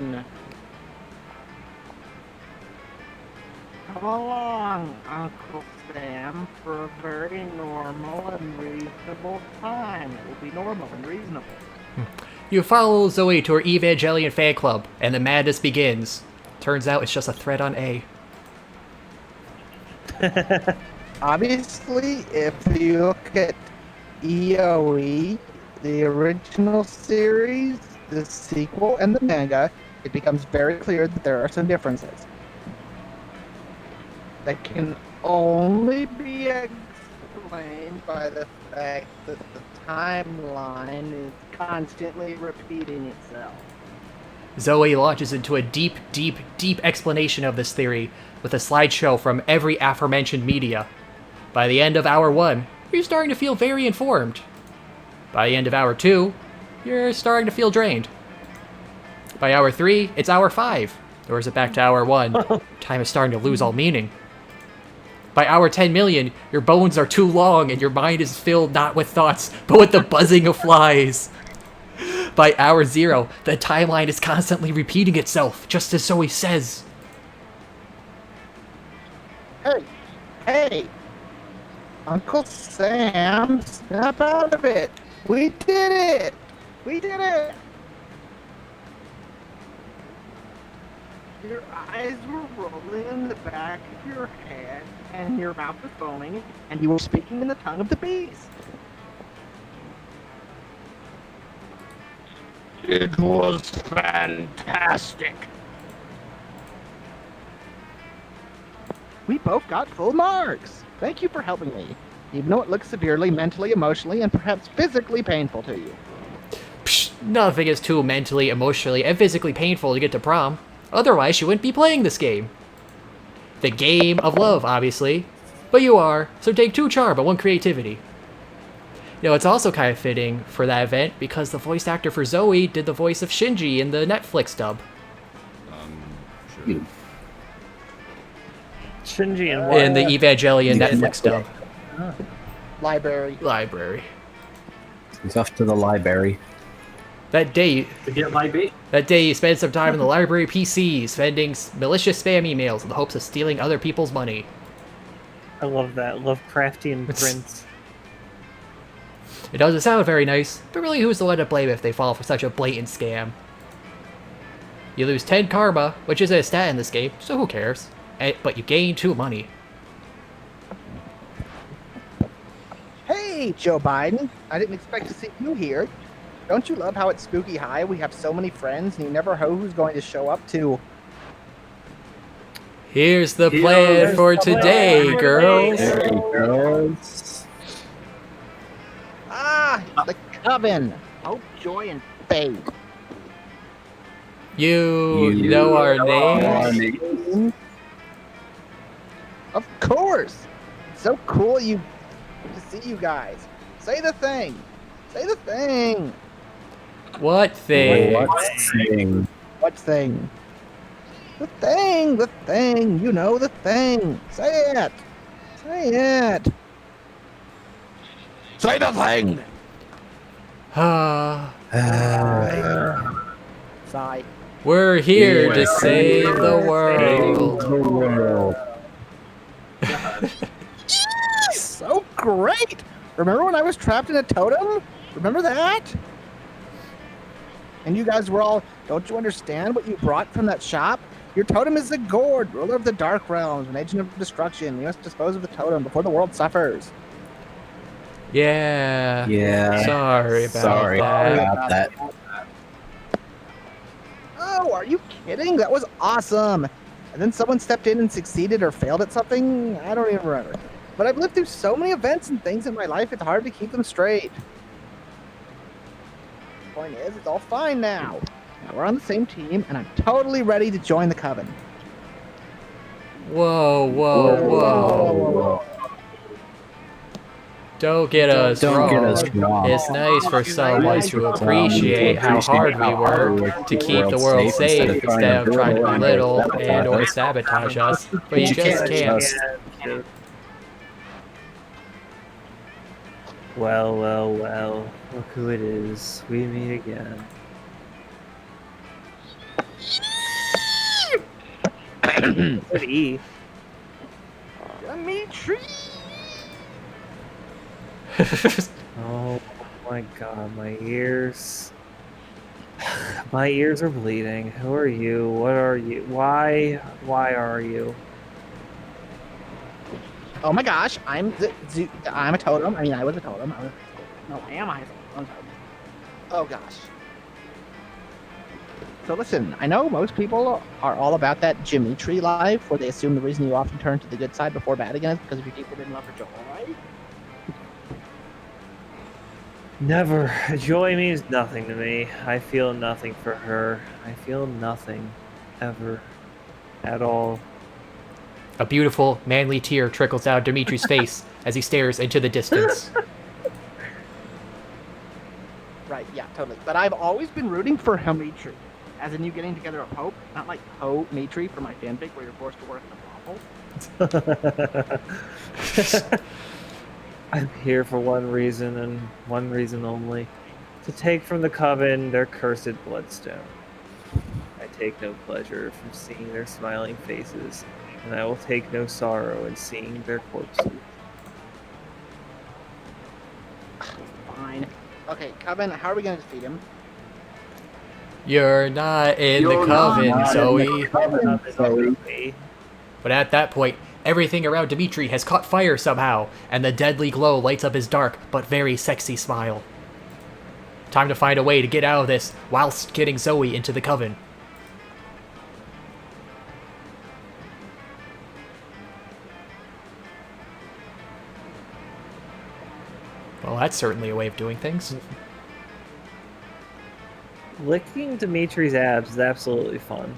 come along, Uncle Sam, for a very normal and reasonable time. It will be normal and reasonable. You follow Zoe to her Evangelion fan club, and the madness begins. Turns out it's just a thread on A. Obviously, if you look at EOE, the original series, the sequel, and the manga, it becomes very clear that there are some differences that can only be explained by the fact that the timeline is constantly repeating itself. Zoe launches into a deep, deep, deep explanation of this theory with a slideshow from every aforementioned media. By the end of hour 1, you're starting to feel very informed. By the end of hour 2, you're starting to feel drained. By hour 3, it's hour 5. Or is it back to hour 1? Time is starting to lose all meaning. By hour 10 million, your bones are too long and your mind is filled not with thoughts, but with the buzzing of flies. By hour 0, the timeline is constantly repeating itself, just as Zoe says. Hey! Uncle Sam, snap out of it! We did it! We did it! Your eyes were rolling in the back of your head, and your mouth was foaming, and you were speaking in the tongue of the beast. It was fantastic. We both got full marks. Thank you for helping me, even though it looks severely mentally, emotionally, and perhaps physically painful to you. Psh, nothing is too mentally, emotionally, and physically painful to get to prom. Otherwise, you wouldn't be playing this game. The game of love, obviously. But you are, so take 2 charm and 1 creativity. You know, it's also kind of fitting for that event because the voice actor for Zoe did the voice of Shinji in the Netflix dub. Sure. Shinji and what? In the Evangelion Netflix dub. Library. He's off to the library. That day To get my bait. you spend some time in the library PC, sending malicious spam emails in the hopes of stealing other people's money. I love that. Lovecraftian prince. It doesn't sound very nice, but really who's the one to blame if they fall for such a blatant scam? You lose 10 karma, which isn't a stat in this game, so who cares? But you gain 2 money. Hey, Joe Biden. I didn't expect to see you here. Don't you love how at Spooky High we have so many friends and you never know who's going to show up to? Here's the plan for today, girls. Hey, girls. Ah, the coven. Hope, joy, and faith. You know our names? Of course. It's so cool to see you guys. Say the thing. Say the thing. What thing? What thing? What thing? The thing, you know the thing. Say it. Say it. Say the thing. Sigh. We're here to save the world. So great. Remember when I was trapped in a totem? Remember that? And you guys were all, don't you understand what you brought from that shop? Your totem is the Gord, ruler of the Dark Realms, an agent of destruction. You must dispose of the totem before the world suffers. Yeah. Sorry about that. Oh, are you kidding? That was awesome. And then someone stepped in and succeeded or failed at something? I don't even remember. But I've lived through so many events and things in my life, it's hard to keep them straight. The point is, it's all fine now. We're on the same team, and I'm totally ready to join the coven. Whoa. Don't get us wrong. It's nice for someone to appreciate how hard we work to keep the world safe instead of trying to belittle and or sabotage us. But you just can't. Well. Look who it is. We meet again. E. Dimitri! Oh my god, my ears. My ears are bleeding. Who are you? What are you? Why are you? Oh my gosh, I'm a totem. I mean, I was a totem. No, I am a totem. Oh gosh. So listen, I know most people are all about that Dimitri life, where they assume the reason you often turn to the good side before bad again is because of your deep-rooted love for Joel, right? Never. Joy means nothing to me. I feel nothing for her. I feel nothing. Ever. At all. A beautiful, manly tear trickles down Dimitri's face as he stares into the distance. Right, yeah, totally. But I've always been rooting for Dimitri. As in you getting together a Pope, not like Ho-Mitri for my fanfic where you're forced to work in a brothel. I'm here for one reason and one reason only. To take from the coven their cursed bloodstone. I take no pleasure from seeing their smiling faces, and I will take no sorrow in seeing their corpses. Fine. Okay, Coven, how are we going to defeat him? You're not in the coven, Zoe. But at that point, everything around Dimitri has caught fire somehow, and the deadly glow lights up his dark but very sexy smile. Time to find a way to get out of this whilst getting Zoe into the coven. Well, that's certainly a way of doing things. Licking Dimitri's abs is absolutely fun.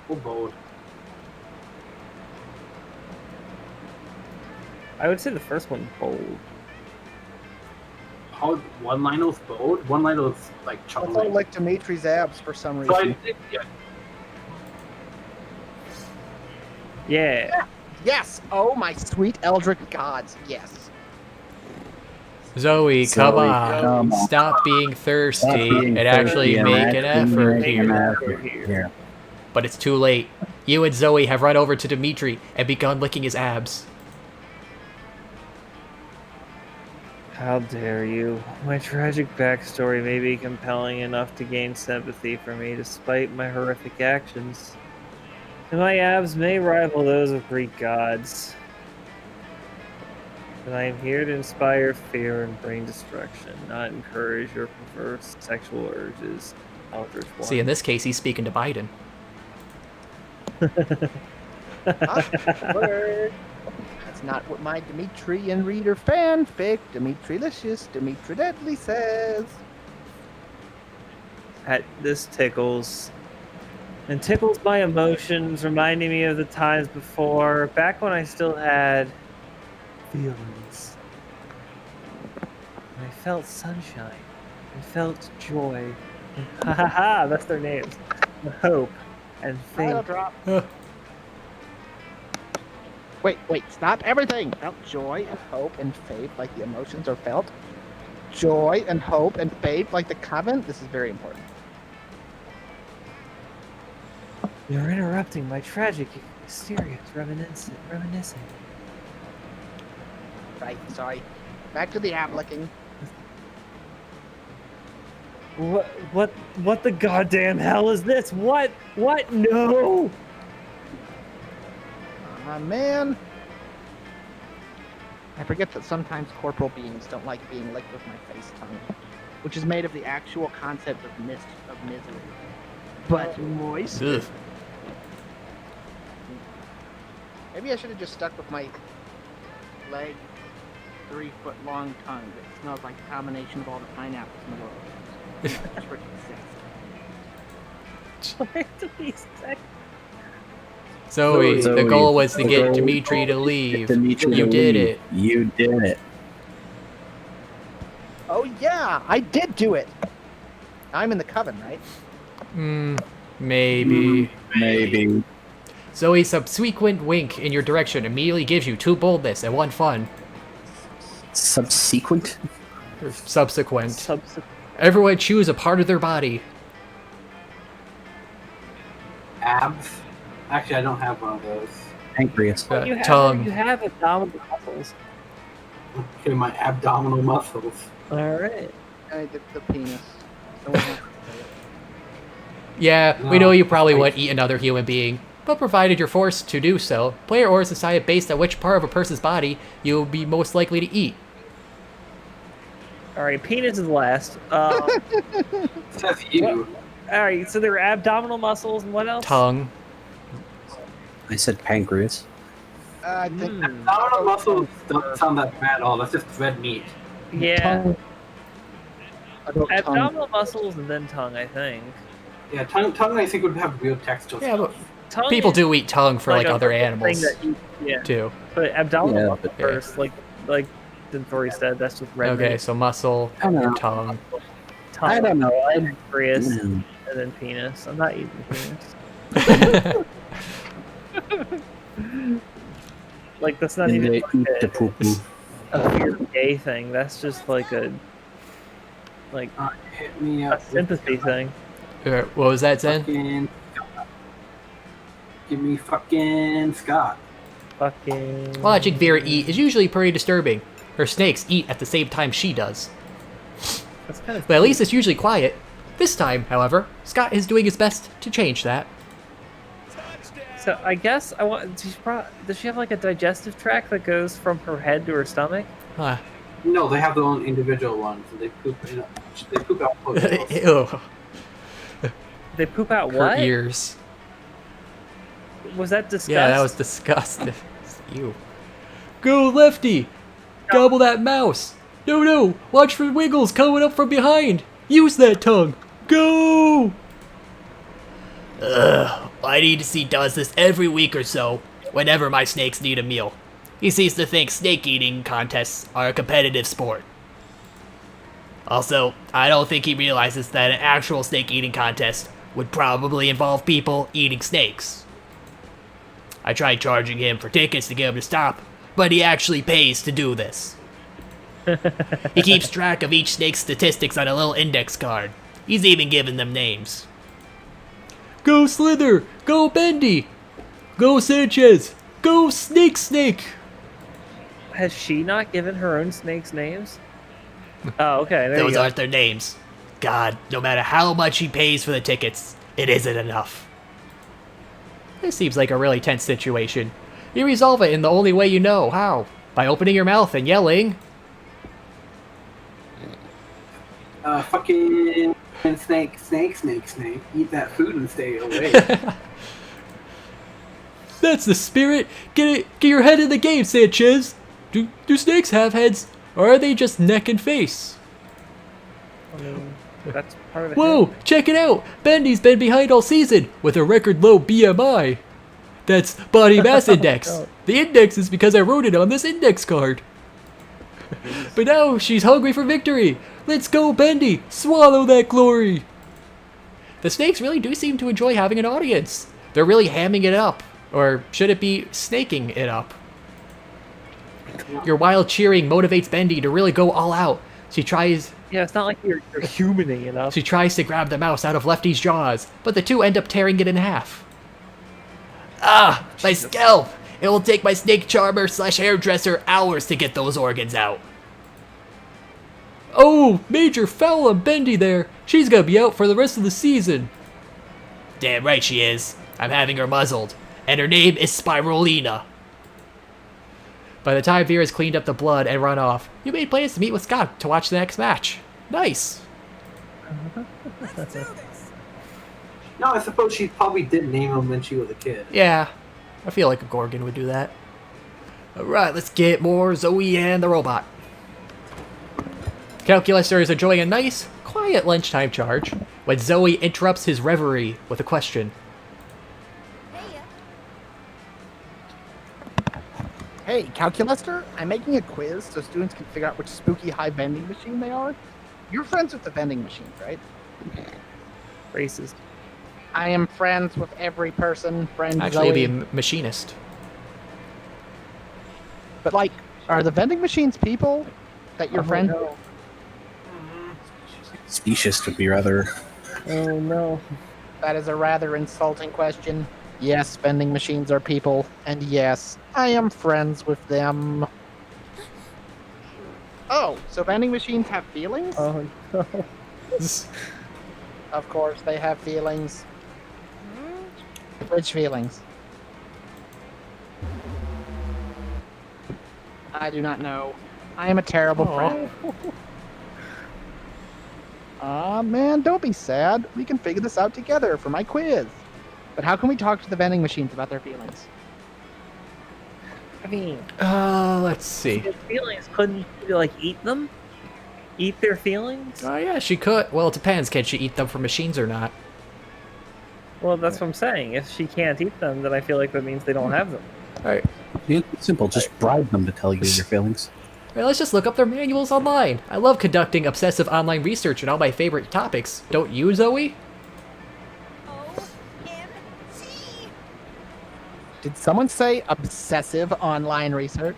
Oh, bold. I would say the first one bold. How one Lionel's bold? One Lionel's like I chocolate. don't like Dimitri's abs for some So reason. Yeah. Yes! Oh my sweet Eldritch gods, yes. Zoe, come Zoe, on. come on. Stop being thirsty and actually make an effort here. But it's too late. You and Zoe have run over to Dimitri and begun licking his abs. How dare you? My tragic backstory may be compelling enough to gain sympathy for me despite my horrific actions. And my abs may rival those of Greek gods. But I am here to inspire fear and bring destruction, not encourage your perverse sexual urges, Eldritch One. See, in this case, he's speaking to Biden. Awkward. That's not what my Dimitrian reader fanfic, Dimitrilicious, Dimitri Deadly says. This tickles. And tickles my emotions, reminding me of the times before, back when I still had feelings. I felt sunshine. I felt joy. And that's their names. And hope and Title faith. drop. Wait, stop everything! Felt joy and hope and faith like the emotions are felt. Joy and hope and faith like the coven. This is very important. You're interrupting my tragic, mysterious reminiscing. Right, sorry. Back to the ab licking. What the goddamn hell is this? What? No! Man. I forget that sometimes corporal beings don't like being licked with my face tongue, which is made of the actual concept of mist of misery. But moist. Ugh. Maybe I should have just stuck with my leg, 3-foot long tongue that smells like a combination of all the pineapples in the world. That's pretty sexy. Trying to be sexy. Zoe, the goal was to get Dimitri to leave. You did it. You did it. Oh yeah, I did do it. I'm in the coven, right? Maybe. Maybe. Zoe's subsequent wink in your direction immediately gives you 2 boldness and 1 fun. Subsequent? Or subsequent. Everyone choose a part of their body. Abs. Actually, I don't have one of those. Pancreas. Tongue. You have abdominal muscles. Okay, my abdominal muscles. Alright. I did the penis. Someone else. Yeah, No, we know you probably wait. wouldn't eat another human being, but provided you're forced to do so, player ores decide based on which part of a person's body you will be most likely to eat. Alright, penis is last. Says you. Alright, so there are abdominal muscles and what else? Tongue. I said pancreas. I think Abdominal muscles don't sound that bad at all. That's just red meat. Yeah. About tongue. Abdominal muscles and then tongue, I think. Yeah, tongue I think would have real texture. Yeah, but Tongue people is do eat tongue for like a other thing animals that yeah. too. But abdominal Yeah, muscle but- first, like Xenthori said, that's just red Okay, meat. so muscle, I don't know. tongue. Tongue, I don't know. pancreas, Mm. and then penis. I'm not eating penis. Like that's not And even they like eat the poo-poo. a weird gay thing. That's just like a Hit me a up. with sympathy thing. What was that, Zen? fucking- Give me fucking Scott. Fucking. Watching Vera eat is usually pretty disturbing. Her snakes eat at the same time she does. That's kind of. But at least it's usually quiet. This time, however, Scott is doing his best to change that. So I guess I want. Does she have like a digestive tract that goes from her head to her stomach? Huh. No, they have their own individual ones. And they poop. They poop out post. Ew. They poop out Her what? ears. Was that disgusting? Yeah, that was disgusting. Ew. Go, Lefty! Gobble that mouse! No, no! Watch for Wiggles coming up from behind! Use that tongue! Go! Ugh, I need to see does this every week or so, whenever my snakes need a meal. He seems to think snake eating contests are a competitive sport. Also, I don't think he realizes that an actual snake eating contest would probably involve people eating snakes. I tried charging him for tickets to get him to stop, but he actually pays to do this. He keeps track of each snake's statistics on a little index card. He's even given them names. Go Slither! Go Bendy! Go Sanchez! Go Snake! Has she not given her own snakes names? Oh, okay. There you Those go. aren't their names. God, no matter how much he pays for the tickets, it isn't enough. This seems like a really tense situation. You resolve it in the only way you know. How? By opening your mouth and yelling. Fucking snake. Eat that food and stay away. That's the spirit. Get your head in the game, Sanchez. Do snakes have heads, or are they just neck and face? I mean, that's part of it. Whoa, check it out! Bendy's been behind all season with a record low BMI. That's body mass index. The index is because I wrote it on this index card. But now she's hungry for victory. Let's go, Bendy! Swallow that glory! The snakes really do seem to enjoy having an audience. They're really hamming it up. Or should it be snaking it up? Your wild cheering motivates Bendy to really go all out. She tries Yeah, it's not like you're humaning enough. She tries to grab the mouse out of Lefty's jaws, but the two end up tearing it in half. Ah, my scalp! It will take my snake charmer / hairdresser hours to get those organs out. Oh, major foul on Bendy there. She's gonna be out for the rest of the season. Damn right she is. I'm having her muzzled, and her name is Spirulina. By the time Vera's cleaned up the blood and run off, you made plans to meet with Scott to watch the next match. Nice. No, I suppose she probably did name him when she was a kid. Yeah, I feel like a Gorgon would do that. Alright, let's get more Zoe and the robot. Calculator is enjoying a nice, quiet lunchtime charge when Zoe interrupts his reverie with a question. Hey, Calculator, I'm making a quiz so students can figure out which spooky high vending machine they are. You're friends with the vending machines, right? Racist. I am friends with every person, friend Actually, Zoe. be a machinist. But like, are the vending machines people that you're friends with? No. Specious would be rather. Oh no. That is a rather insulting question. Yes, vending machines are people, and yes, I am friends with them. Oh, so vending machines have feelings? Oh no. Of course, they have feelings. Which feelings? I do not know. I am a terrible friend. Man, don't be sad. We can figure this out together for my quiz. But how can we talk to the vending machines about their feelings? I mean, Let's see. his feelings couldn't you like eat them? eat their feelings? Oh yeah, she could. Well, it depends. Can she eat them from machines or not? Well, that's what I'm saying. If she can't eat them, then I feel like that means they don't have them. All right. It's simple. Just bribe them to tell you your feelings. All right, let's just look up their manuals online. I love conducting obsessive online research on all my favorite topics. Don't you, Zoe? OMG! Did someone say obsessive online research?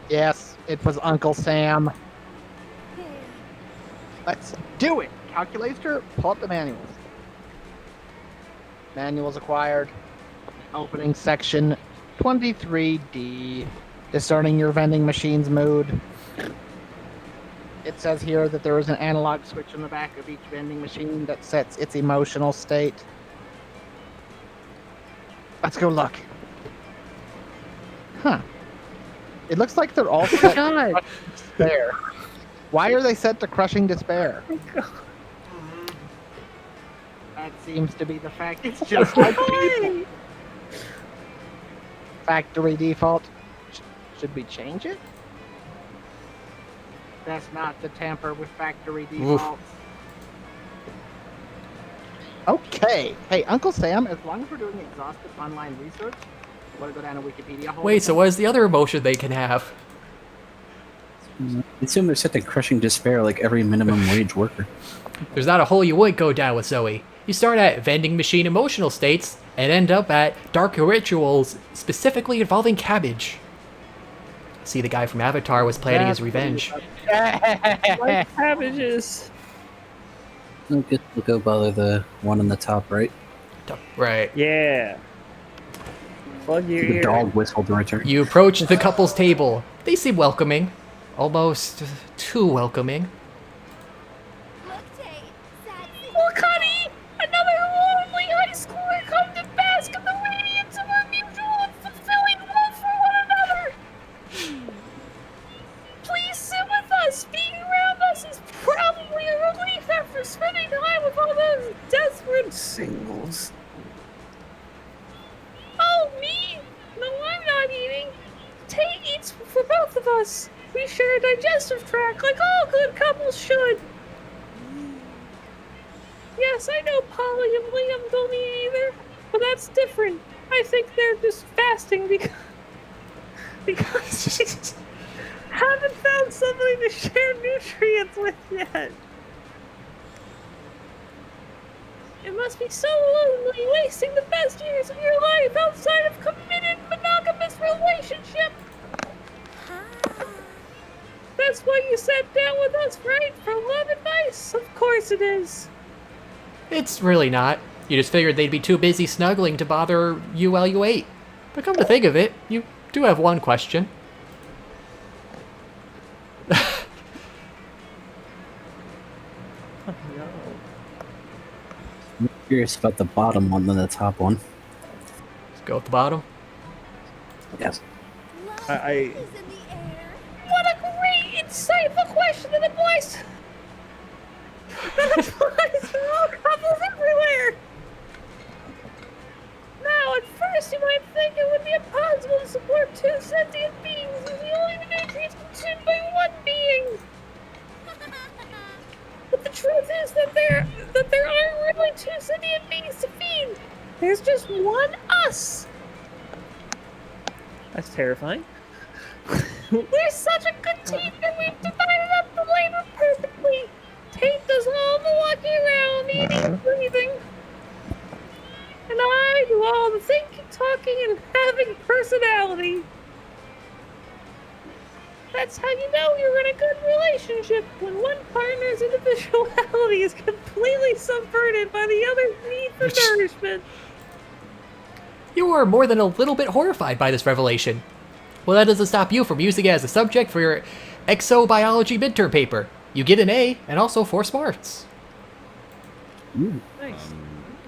Yes, it was Uncle Sam. Let's do it. Calculator, pull up the manuals. Manuals acquired. Opening section 23D. Discerning your vending machine's mood. It says here that there is an analog switch on the back of each vending machine that sets its emotional state. Let's go look. Huh. It looks like they're all set to crushing despair. Why are they set to crushing despair? That seems to be the fact. It's just like people. Factory default. Should we change it? That's not to tamper with factory defaults. Okay. Hey, Uncle Sam, as long as we're doing exhaustive online research, want to go down to Wikipedia? Wait, so what is the other emotion they can have? I assume they're set to crushing despair like every minimum wage worker. There's not a hole you wouldn't go down with, Zoe. You start at vending machine emotional states and end up at dark rituals specifically involving cabbage. See, the guy from Avatar was planning his revenge. Like cabbages. I guess we'll go bother the one on the top right. Right. Yeah. Plug your The ear. dog whistled to return. You approach the couple's table. They seem welcoming. Almost too welcoming. Look, honey! Another lonely high schooler come to bask in the radiance of our mutual and fulfilling love for one another! Please sit with us! Being around us is probably a relief after spending time with all those desperate singles. Oh, me? No, I'm not eating. Tay eats for both of us. We share a digestive tract like all good couples should. Yes, I know Polly and Liam don't eat either, but that's different. I think they're just fasting because they haven't found somebody to share nutrients with yet. It must be so lonely wasting the best years of your life outside of committed monogamous relationship. That's why you sat down with us, right? For love advice? Of course it is. It's really not. You just figured they'd be too busy snuggling to bother you while you ate. But come to think of it, you do have one question. I'm curious about the bottom one than the top one. Let's go with the bottom. Yes. I What a great, insightful question that applies to all couples everywhere. Now, at first, you might think it would be impossible to support two sentient beings as the only nutrients consumed by one being. But the truth is that there aren't really two sentient beings to feed. There's just one us. That's terrifying. We're such a good team that we've divided up the labor perfectly. Tate does all the walking around, eating and breathing. And I do all the thinking, talking, and having personality. That's how you know you're in a good relationship, when one partner's individuality is completely subverted by the other's need for nourishment. You are more than a little bit horrified by this revelation. Well, that doesn't stop you from using it as a subject for your exobiology midterm paper. You get an A and also 4 smarts. Ooh. Nice.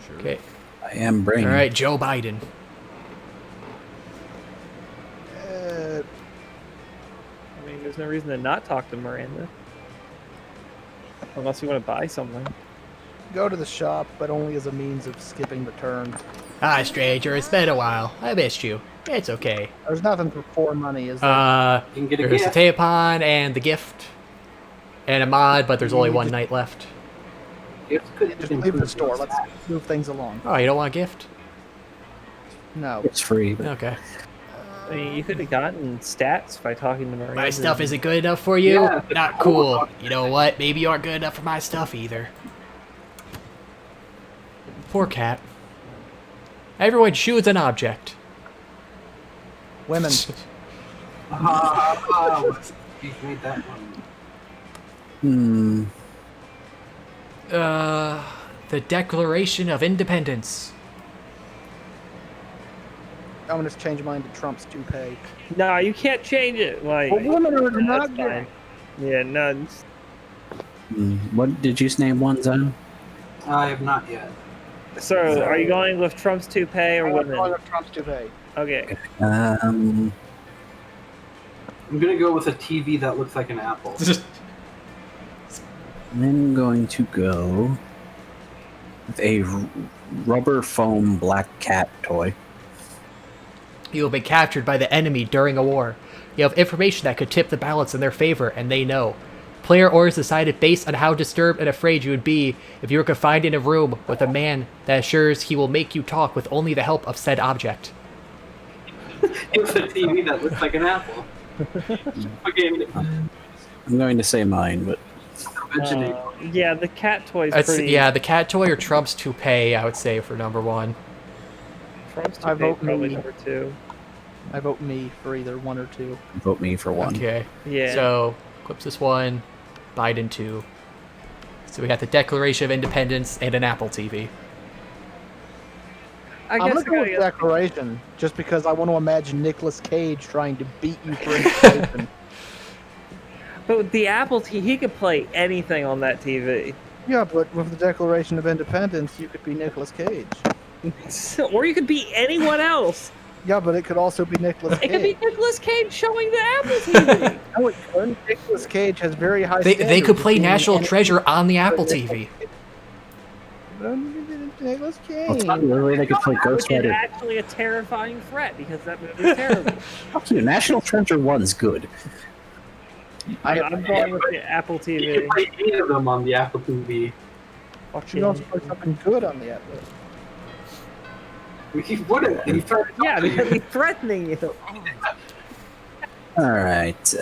Sure. Okay. I am brain. All right, Joe Biden. I mean, there's no reason to not talk to Miranda. Unless you want to buy something. Go to the shop, but only as a means of skipping the turn. Hi, stranger. It's been a while. I missed you. It's okay. There's nothing for money, is there? You can get a There's a gift. tampon and the gift. And a mod, but there's only one night left. Gifts could Just improve leave the store. your Let's stats. move things along. Oh, you don't want a gift? No. It's free. But Okay. I mean, you could have gotten stats by talking to Maria. My stuff isn't good enough for you? Yeah, Not cool. You know what? Maybe you aren't good enough for my stuff either. Poor cat. Everyone choose an object. Women. You made that one. The Declaration of Independence. I'm gonna change mine to Trump's toupee. No, you can't change it. Like, Well, women are that's not fine. Yeah, no. What did you name one, Zen? I have not yet. So, are you going with Trump's toupee or I'm women? going with Trump's toupee. Okay. I'm gonna go with a TV that looks like an apple. I'm going to go with a rubber foam black cat toy. You have been captured by the enemy during a war. You have information that could tip the balance in their favor, and they know. Player orders decided based on how disturbed and afraid you would be if you were confined in a room with a man that assures he will make you talk with only the help of said object. It's a TV that looks like an apple. Okay, I'm going to say mine, but mentioning. Yeah, the cat toy's It's, pretty. yeah, the cat toy or Trump's toupee, I would say, for number one. Trump's I toupee vote probably me. number 2. I vote me for either 1 or 2. vote me for one. Okay. Yeah. So, Eclipsis 1, Biden 2. So we got the Declaration of Independence and an Apple TV. I I'm guess gonna I go gotta with get- Declaration, just because I want to imagine Nicolas Cage trying to beat you for information. But with the Apple TV, he could play anything on that TV. Yeah, but with the Declaration of Independence, you could be Nicolas Cage. Or you could be anyone else. Yeah, but it could also be Nicolas It could be Cage. Nicolas Cage showing the Apple TV. No, it couldn't. Nicolas Cage has very high They standards could of play being National an Treasure on the Apple TV. Nicolas Well, it's Cage. not really they could play Ghost Which is Rider. actually a terrifying threat because that movie's terrible. Fuck you, National Treasure 1's good. I'm going with the Apple You TV. can play any of them on the Apple TV. But you also play something good on the Atlas. He wouldn't. He's trying to Yeah, talk to because you. he's threatening you. Alright,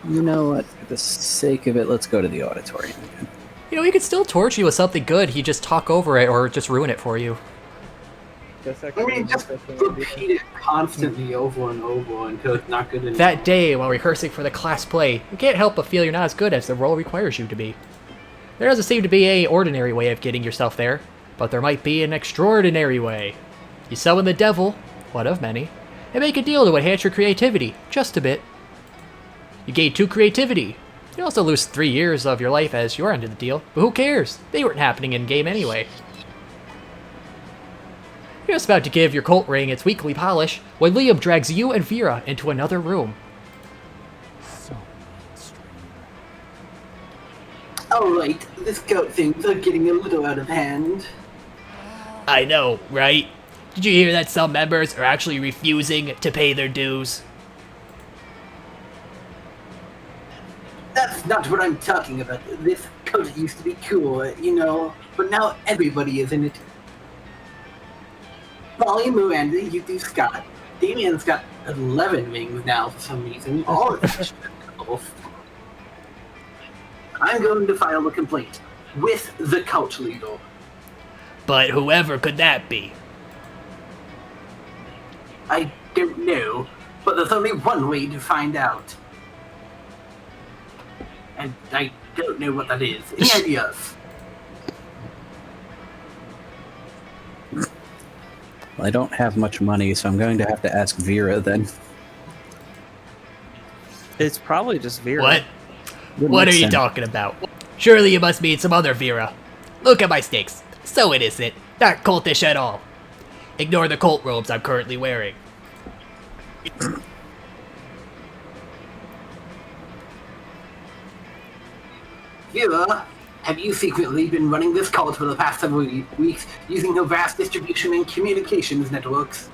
you know what? For the sake of it, let's go to the auditorium again. You know, he could still torture you with something good. He'd just talk over it or just ruin it for you. I mean, just repeat it constantly over and over until it's not good anymore. That day, while rehearsing for the class play, you can't help but feel you're not as good as the role requires you to be. There doesn't seem to be any ordinary way of getting yourself there, but there might be an extraordinary way. You summon the devil, one of many, and make a deal to enhance your creativity, just a bit. You gain 2 creativity. You also lose 3 years of your life as your end of the deal, but who cares? They weren't happening in-game anyway. You're just about to give your cult ring its weekly polish when Liam drags you and Vera into another room. Alright, the scout things are getting a little out of hand. I know, right? Did you hear that some members are actually refusing to pay their dues? That's not what I'm talking about. This coat used to be cool, you know, but now everybody is in it. Molly, Miranda, you do Scott. Damien's got 11 rings now for some reason. All of them. I'm going to file a complaint with the cult leader. But whoever could that be? I don't know, but there's only one way to find out. And I don't know what that is. Any ideas? Well, I don't have much money, so I'm going to have to ask Vera then. It's probably just Vera. What? Would What make are you sense. talking about? Surely you must mean some other Vera. Look at my sticks. So innocent. Not cultish at all. Ignore the cult robes I'm currently wearing. Vera, have you secretly been running this cult for the past several weeks using your vast distribution and communications networks?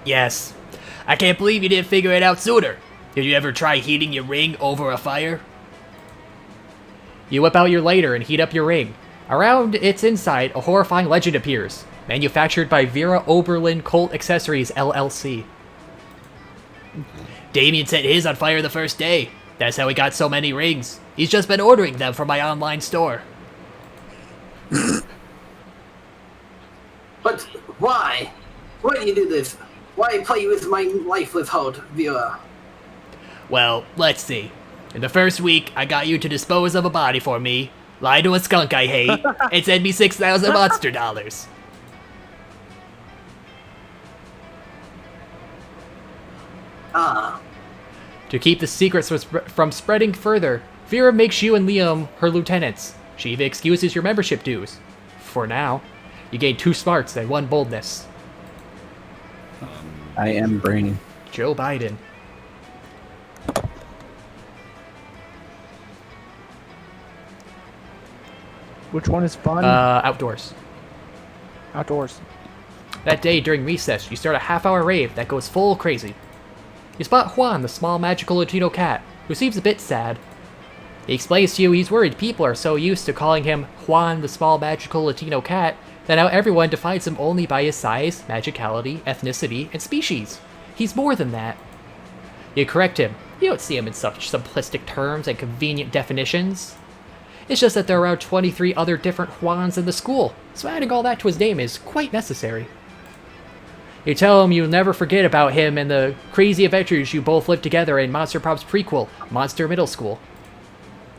Yes. I can't believe you didn't figure it out sooner. Did you ever try heating your ring over a fire? You whip out your lighter and heat up your ring. Around its inside, a horrifying legend appears. Manufactured by Vera Oberlin Colt Accessories, LLC. Damien set his on fire the first day. That's how he got so many rings. He's just been ordering them from my online store. But why? Why do you do this? Why play with my lifeless heart, Vera? Well, let's see. In the first week, I got you to dispose of a body for me, lie to a skunk I hate, and send me 6,000 monster dollars. To keep the secrets from spreading further, Vera makes you and Liam her lieutenants. She even excuses your membership dues. For now, you gain 2 smarts and 1 boldness. I am brainy. Joe Biden. Which one is fun? Outdoors. Outdoors. That day during recess, you start a half-hour rave that goes full crazy. You spot Juan, the small magical Latino cat, who seems a bit sad. He explains to you he's worried people are so used to calling him Juan, the small magical Latino cat, that now everyone defines him only by his size, magicality, ethnicity, and species. He's more than that. You correct him. You don't see him in such simplistic terms and convenient definitions. It's just that there are around 23 other different Juans in the school, so adding all that to his name is quite necessary. You tell him you'll never forget about him and the crazy adventures you both lived together in Monster Prop's prequel, Monster Middle School.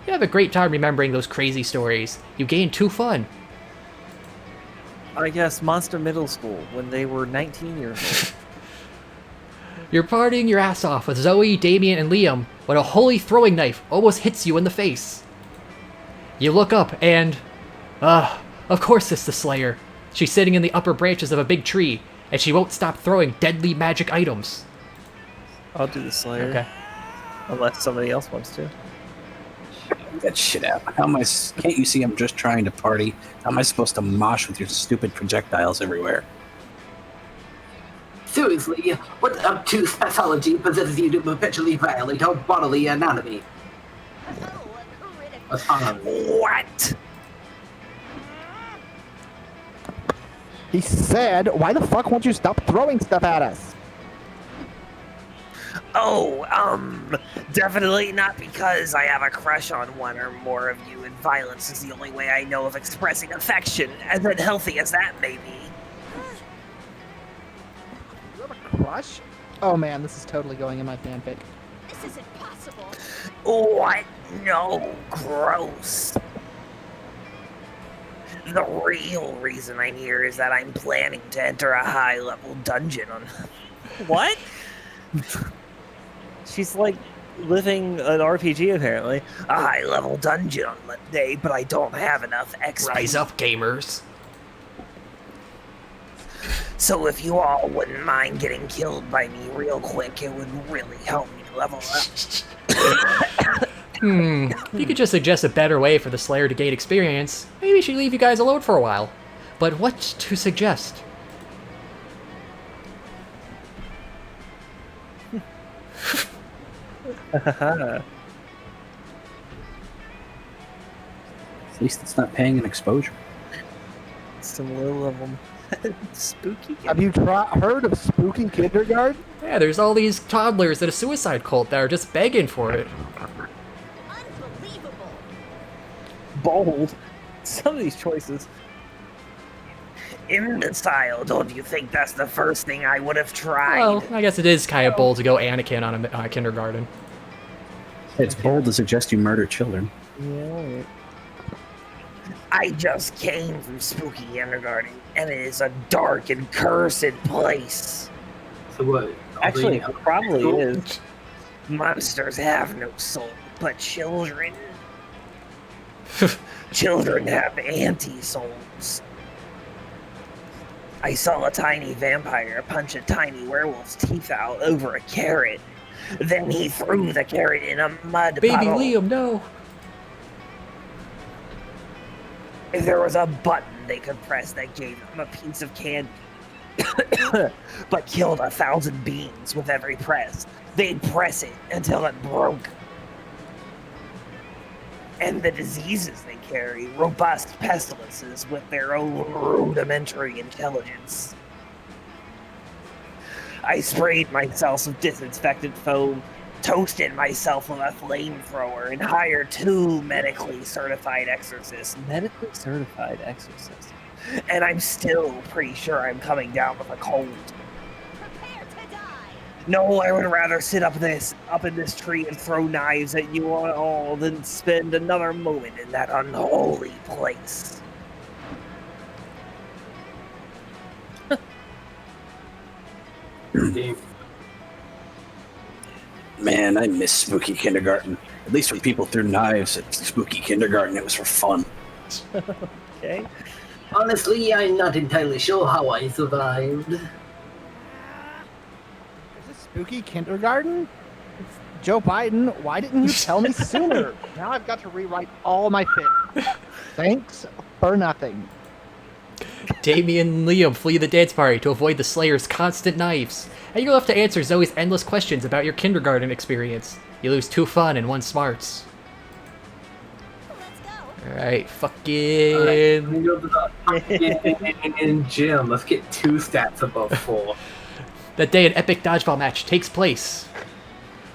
You have a great time remembering those crazy stories. You gain 2 fun. I guess Monster Middle School, when they were 19 years old. You're partying your ass off with Zoe, Damien, and Liam when a holy throwing knife almost hits you in the face. You look up and... of course it's the Slayer. She's sitting in the upper branches of a big tree, and she won't stop throwing deadly magic items. I'll do the Slayer. Okay. Unless somebody else wants to. Get that shit out. How am I... Can't you see I'm just trying to party? How am I supposed to mosh with your stupid projectiles everywhere? Seriously, what obtuse pathology possesses you to perpetually violate our bodily anatomy? What? He said, why the fuck won't you stop throwing stuff at us? Oh, definitely not because I have a crush on one or more of you, and violence is the only way I know of expressing affection, as unhealthy as that may be. You have a crush? Oh man, this is totally going in my fanfic. This isn't possible. What? No, gross. The real reason I'm here is that I'm planning to enter a high-level dungeon on... What? She's like living an RPG apparently. A high-level dungeon on Monday, but I don't have enough XP. Rise up, gamers. So if you all wouldn't mind getting killed by me real quick, it would really help me level up. You could just suggest a better way for the Slayer to gain experience. Maybe she'd leave you guys alone for a while. But what to suggest? At least it's not paying an exposure. Some low-level spooky. Have you heard of spooky kindergarten? Yeah, there's all these toddlers at a suicide cult that are just begging for it. Unbelievable. Bold. Some of these choices. Imbecile, don't you think that's the first thing I would have tried? Well, I guess it is kind of bold to go Anakin on a kindergarten. It's bold to suggest you murder children. Yeah. I just came from Spooky Kindergarten, and it is a dark and cursed place. So what? Actually, it probably is. Monsters have no soul, but children. Children have anti-souls. I saw a tiny vampire punch a tiny werewolf's teeth out over a carrot. Then he threw the carrot in a mud Baby puddle. Liam, no! if there was a button they could press that gave them a piece of candy, but killed 1,000 beings with every press, they'd press it until it broke. And the diseases they carry, robust pestilences with their own rudimentary intelligence. I sprayed myself with disinfectant foam, toasted myself with a flamethrower, and hired 2 medically certified exorcists. Medically certified exorcist. And I'm still pretty sure I'm coming down with a cold. Prepare to die. No, I would rather sit up in this tree and throw knives at you all than spend another moment in that unholy place. Man, I miss spooky kindergarten. At least when people threw knives at spooky kindergarten, it was for fun. Okay. Honestly, I'm not entirely sure how I survived. Is this spooky kindergarten? Joe Biden, why didn't you tell me sooner? Now I've got to rewrite all my fics. Thanks for nothing. Damien and Liam flee the dance party to avoid the Slayer's constant knives, and you're left to answer Zoe's endless questions about your kindergarten experience. You lose 2 fun and 1 smarts. Let's go. Alright, fucking... We go to the in gym. Let's get 2 stats above 4. That day, an epic dodgeball match takes place.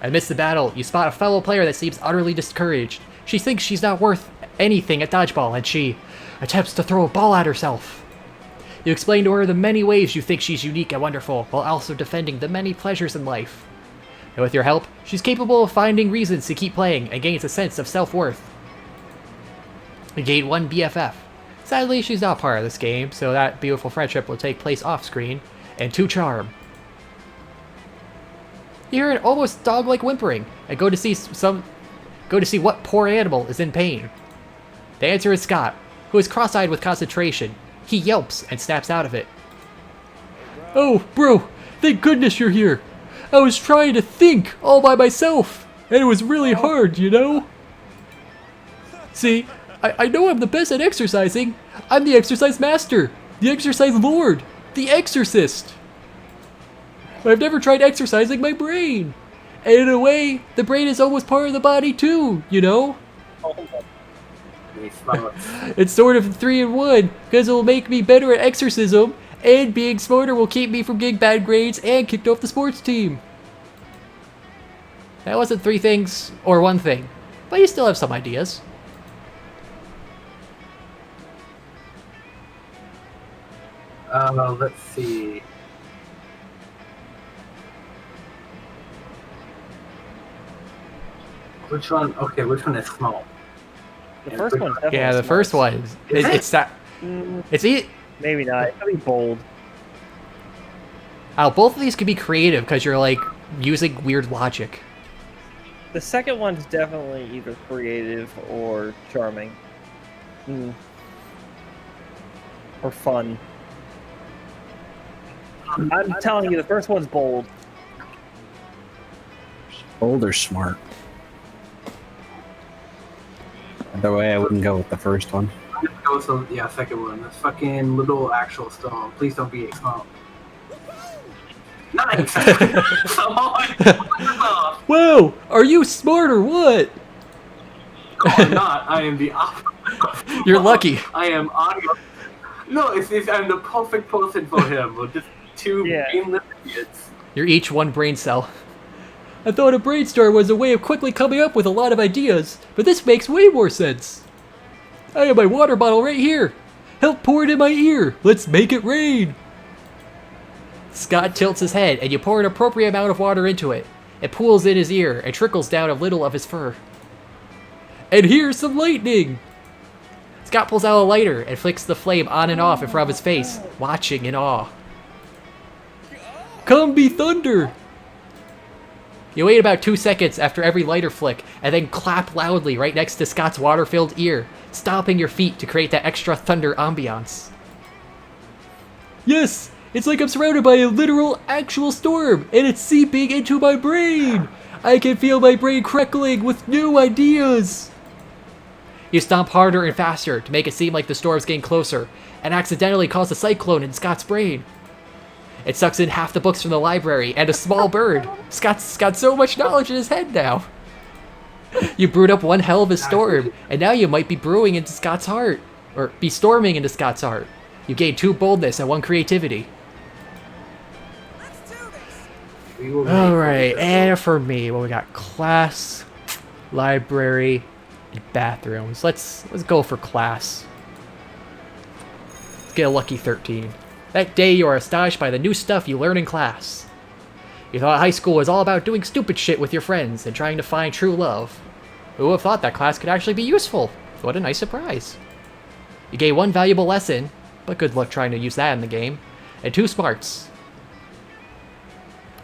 Amidst the battle, you spot a fellow player that seems utterly discouraged. She thinks she's not worth anything at dodgeball, and she attempts to throw a ball at herself. You explain to her the many ways you think she's unique and wonderful, while also defending the many pleasures in life. And with your help, she's capable of finding reasons to keep playing and gains a sense of self-worth. You gain 1 BFF. Sadly, she's not part of this game, so that beautiful friendship will take place off-screen, and 2 charm. You hear an almost dog-like whimpering, and go to see what poor animal is in pain. The answer is Scott, who is cross-eyed with concentration. He yelps and snaps out of it. Oh, bro, thank goodness you're here. I was trying to think all by myself, and it was really hard, you know? See, I know I'm the best at exercising. I'm the exercise master, the exercise lord, the exorcist. But I've never tried exercising my brain. And in a way, the brain is almost part of the body too, you know? It's sort of 3 in 1, because it will make me better at exorcism, and being smarter will keep me from getting bad grades and kicked off the sports team. That wasn't 3 things, or 1 thing, but you still have some ideas. Let's see. Which one? Okay, which one is small? The first one. Yeah, the first one. It's that. It's it. Maybe not. It could be bold. Both of these could be creative because you're like using weird logic. The second one's definitely either creative or charming. Or fun. I'm telling you, the first one's bold. Bold or smart? Either way, I wouldn't go with the first one. I'm gonna go with the second one. The fucking little actual stone. Please don't be a small. Nice! Whoa! Are you smart or what? No, I'm not. I am the opposite. You're lucky. I am audio. No, I'm the perfect person for him. We're just 2 brainless idiots. You're each 1 brain cell. I thought a brainstorm was a way of quickly coming up with a lot of ideas, but this makes way more sense. I have my water bottle right here. Help pour it in my ear. Let's make it rain. Scott tilts his head, and you pour an appropriate amount of water into it. It pools in his ear and trickles down a little of his fur. And here's some lightning. Scott pulls out a lighter and flicks the flame on and off in front of his face, watching in awe. Come be thunder. You wait about 2 seconds after every lighter flick, and then clap loudly right next to Scott's water-filled ear, stomping your feet to create that extra thunder ambiance. Yes, it's like I'm surrounded by a literal, actual storm, and it's seeping into my brain! I can feel my brain crackling with new ideas! You stomp harder and faster to make it seem like the storm's getting closer, and accidentally cause a cyclone in Scott's brain. It sucks in half the books from the library and a small bird. Scott's got so much knowledge in his head now. You brewed up one hell of a storm, and now you might be brewing into Scott's heart. Or be storming into Scott's heart. You gained 2 boldness and 1 creativity. Alright, and for me, well, we got class, library, and bathrooms. Let's go for class. Let's get a lucky 13. That day you are astonished by the new stuff you learn in class. You thought high school was all about doing stupid shit with your friends and trying to find true love. Who would have thought that class could actually be useful? What a nice surprise. You gain 1 valuable lesson, but good luck trying to use that in the game, and 2 smarts.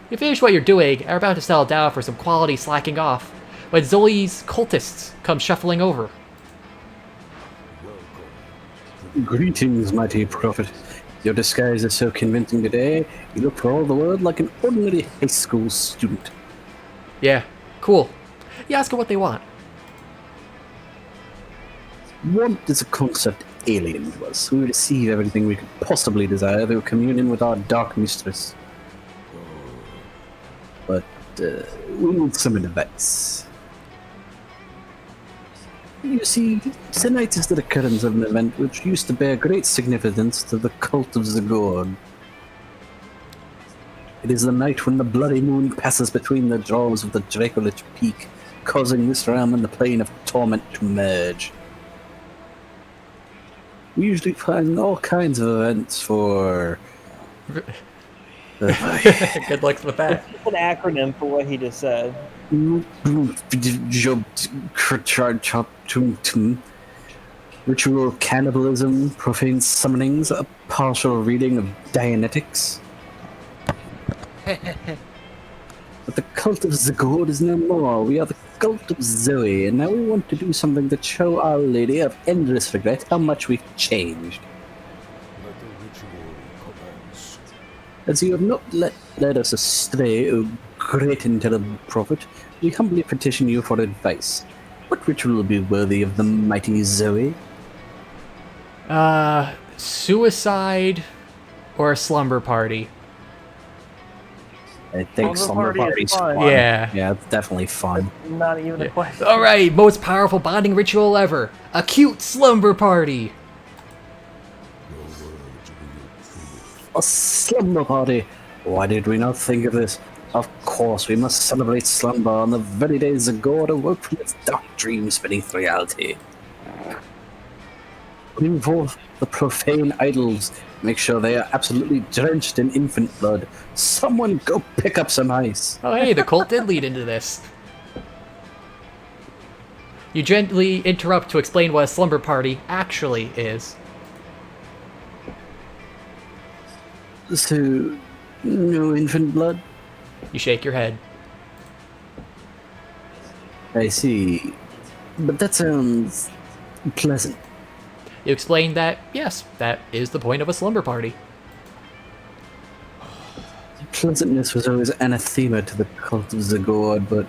You finish what you're doing and are about to settle down for some quality slacking off, when Zoe's cultists come shuffling over. Greetings, mighty prophet. Your disguise is so convincing today, you look for all the world like an ordinary high school student. Yeah, cool. You ask her what they want. Want is a concept alien to us. We receive everything we could possibly desire through communion with our dark mistress. But we need some advice. You see, tonight is the recurrence of an event which used to bear great significance to the cult of Zagord. It is the night when the bloody moon passes between the jaws of the Dracolich Peak, causing this realm and the plane of torment to merge. We usually find all kinds of events for... Good luck with that. It's an acronym for what he just said. Ritual cannibalism, profane summonings, a partial reading of Dianetics. But the cult of Zagord is no more. We are the cult of Zoe, and now we want to do something to show Our Lady of Endless Regret how much we've changed. As you have not led us astray, O great and terrible prophet, we humbly petition you for advice. What ritual will be worthy of the mighty Zoe? Suicide or a slumber party? I think slumber party's fun. Yeah. Yeah, it's definitely fun. Not even a question. Alright, most powerful bonding ritual ever. A cute slumber party. A slumber party? Why did we not think of this? Of course, we must celebrate slumber on the very day Zagord awoke from its dark dreams beneath reality. Bring forth the profane idols. Make sure they are absolutely drenched in infant blood. Someone go pick up some ice. Oh hey, the cult did lead into this. You gently interrupt to explain what a slumber party actually is. So, no infant blood? You shake your head. I see. But that sounds pleasant. You explain that, yes, that is the point of a slumber party. Pleasantness was always anathema to the cult of Zagord, but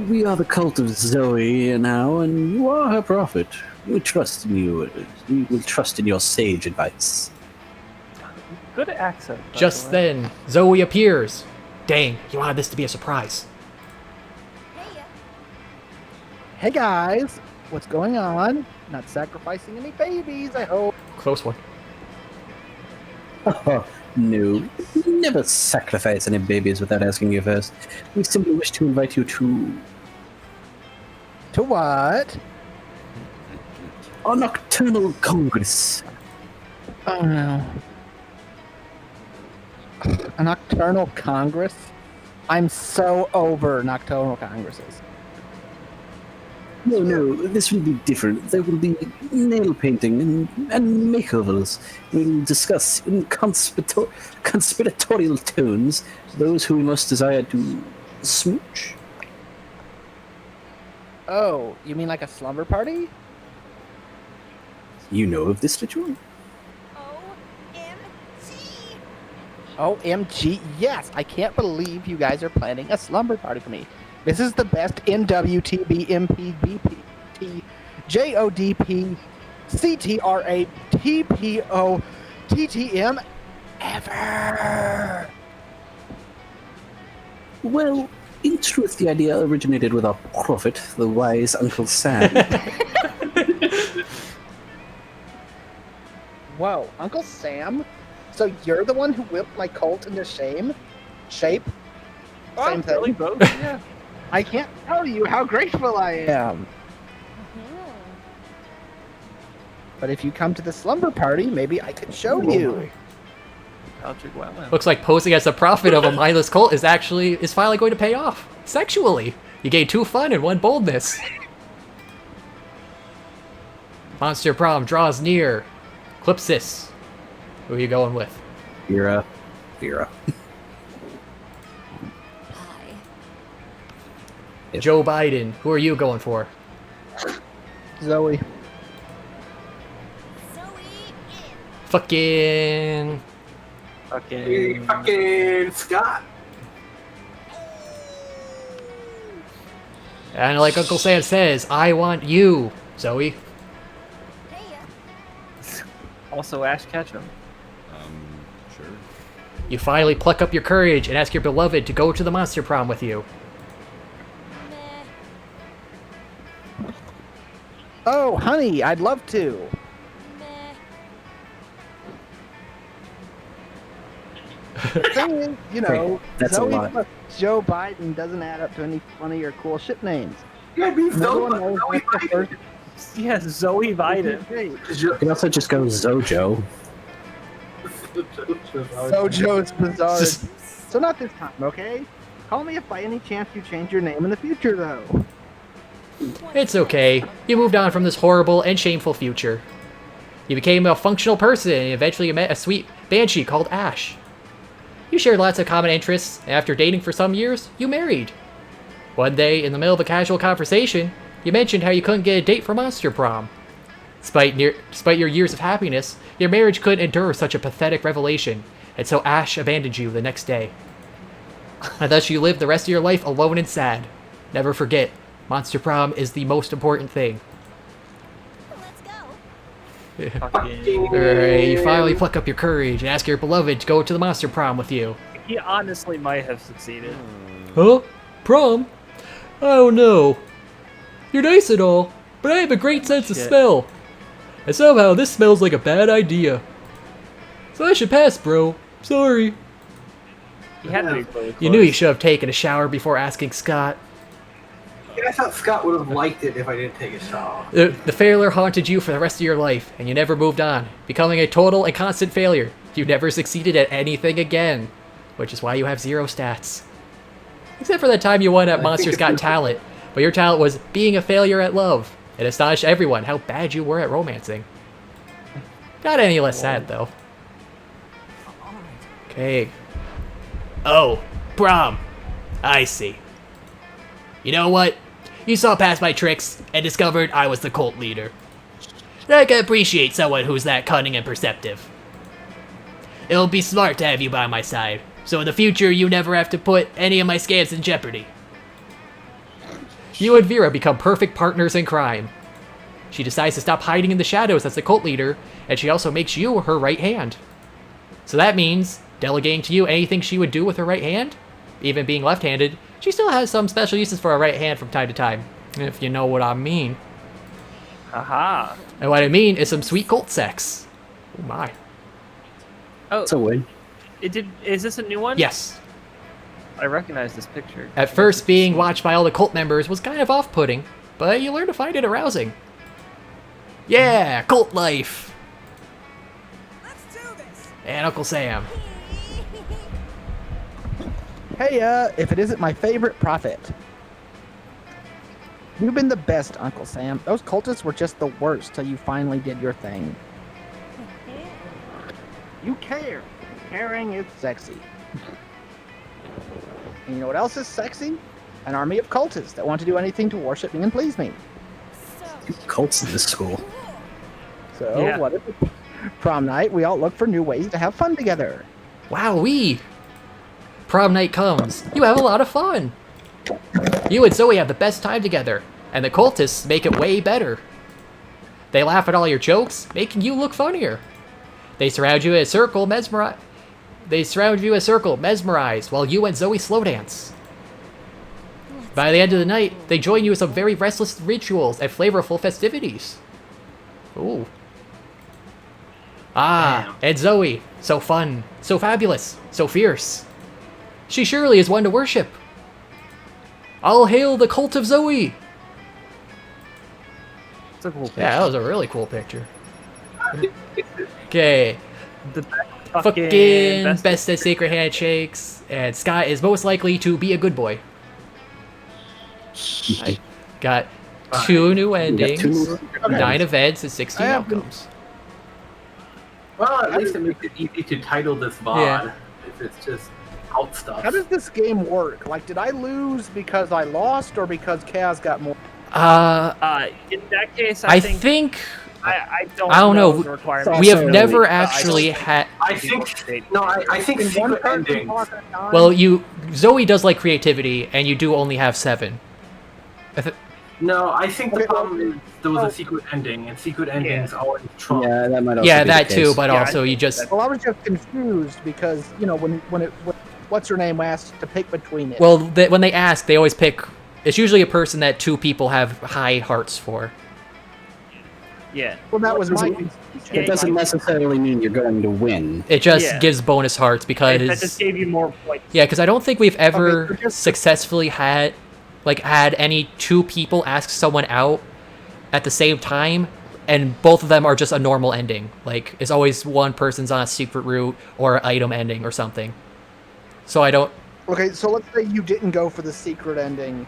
we are the cult of Zoe now, and you are her prophet. We trust in you. We will trust in your sage advice. Good accent. Just then, Zoe appears. Dang, you wanted this to be a surprise. Hey guys, what's going on? Not sacrificing any babies, I hope. Close one. Oh, no. Never sacrifice any babies without asking you first. We simply wish to invite you to... To what? Our nocturnal congress. Oh no. A nocturnal congress? I'm so over nocturnal congresses. No, this will be different. There will be nail painting and makeovers. We'll discuss in conspiratorial tones those who we most desire to smooch. Oh, you mean like a slumber party? You know of this ritual? OMG, yes! I can't believe you guys are planning a slumber party for me. This is the best NWTB MPBP JODPCTRATPOTTM ever. Well, in truth, the idea originated with our prophet, the wise Uncle Sam. Whoa, Uncle Sam? So you're the one who whipped my cult into shape? Same thing. Really both, yeah. I can't tell you how grateful I am. But if you come to the slumber party, maybe I could show you. Looks like posing as the prophet of a mindless cult is finally going to pay off. Sexually. You gained 2 fun and 1 boldness. Monster prom draws near. Eclipsis. Who are you going with? Vera. Joe Biden. Who are you going for? Zoe. Fucking Scott. And like Uncle Sam says, I want you, Zoe. Also Ash Ketchum. Sure. You finally pluck up your courage and ask your beloved to go to the monster prom with you. Oh, honey, I'd love to. The thing is, you know, that's Zoe a lot. plus Joe Biden doesn't add up to any funny or cool ship names. Yeah, be Everyone Zoe knows that's the first- Yeah, Zoe Biden. You can also just go Zojo. Zojo's Bizarre. So not this time, okay? Call me if by any chance you change your name in the future, though. It's okay. You moved on from this horrible and shameful future. You became a functional person and eventually you met a sweet banshee called Ash. You shared lots of common interests, and after dating for some years, you married. One day, in the middle of a casual conversation, you mentioned how you couldn't get a date for Monster Prom. Despite your years of happiness, your marriage couldn't endure such a pathetic revelation, and so Ash abandoned you the next day. And thus you lived the rest of your life alone and sad. Never forget, Monster Prom is the most important thing. Alright, you finally pluck up your courage and ask your beloved to go to the Monster Prom with you. He honestly might have succeeded. Huh? Prom? I don't know. You're nice and all, but I have a great sense of smell. And somehow this smells like a bad idea. So I should pass, bro. Sorry. He had to be really You knew you should have taken a shower before asking Scott. Yeah, I thought Scott would have liked it if I didn't take a shower. The failure haunted you for the rest of your life, and you never moved on, becoming a total and constant failure. You never succeeded at anything again, which is why you have 0 stats. Except for that time you won at Monsters Got Talent, but your talent was being a failure at love. It astonished everyone how bad you were at romancing. Not any less sad, though. Okay. Oh, prom. I see. You know what? You saw past my tricks and discovered I was the cult leader. I can appreciate someone who's that cunning and perceptive. It'll be smart to have you by my side, so in the future you never have to put any of my scams in jeopardy. You and Vera become perfect partners in crime. She decides to stop hiding in the shadows as the cult leader, and she also makes you her right hand. So that means, delegating to you anything she would do with her right hand, even being left-handed, she still has some special uses for her right hand from time to time, if you know what I mean. Haha. And what I mean is some sweet cult sex. Oh my. Oh, It's a win. Is this a new one? Yes. I recognize this picture. At first, being watched by all the cult members was kind of off-putting, but you learn to find it arousing. Yeah, cult life. Let's do this. And Uncle Sam. Hey, if it isn't my favorite prophet. You've been the best, Uncle Sam. Those cultists were just the worst till you finally did your thing. You care. Caring is sexy. And you know what else is sexy? An army of cultists that want to do anything to worship me and please me. Cults in this school. So, Yeah. what if prom night we all look for new ways to have fun together? Wowee! Prom night comes. You have a lot of fun. You and Zoe have the best time together, and the cultists make it way better. They laugh at all your jokes, making you look funnier. They surround you in a circle, mesmerized while you and Zoe slow dance. By the end of the night, they join you in some very restless rituals and flavorful festivities. Ooh. Ah, and Zoe. So fun, so fabulous, so fierce. She surely is one to worship. All hail the cult of Zoe! It's a cool picture. Yeah, that was a really cool picture. Okay. The fucking best at Sacred Handshakes, and Scott is most likely to be a good boy. I got 2 new endings, 9 events, and 16 outcomes. Well, at least it makes it easy to title this VOD if it's just alt stuff. How does this game work? Like, did I lose because I lost or because Kaz got more? In that case, I think I don't know. the requirements. We have never actually had. I think secret endings. Well, Zoe does like creativity, and you do only have 7. No, I think the problem is there was a secret ending, and secret endings always trump. Yeah, that might also Yeah, be that the too, case. but also you just. Well, I was just confused because when what's her name asked to pick between it. Well, when they ask, they always pick. It's usually a person that 2 people have high hearts for. Yeah. Well, that was my. It doesn't necessarily mean you're going to win. It just gives bonus hearts because. That just gave you more points. Yeah, because I don't think we've ever successfully had any 2 people ask someone out at the same time, and both of them are just a normal ending. Like, it's always one person's on a secret route or an item ending or something. So I don't. Okay, so let's say you didn't go for the secret ending,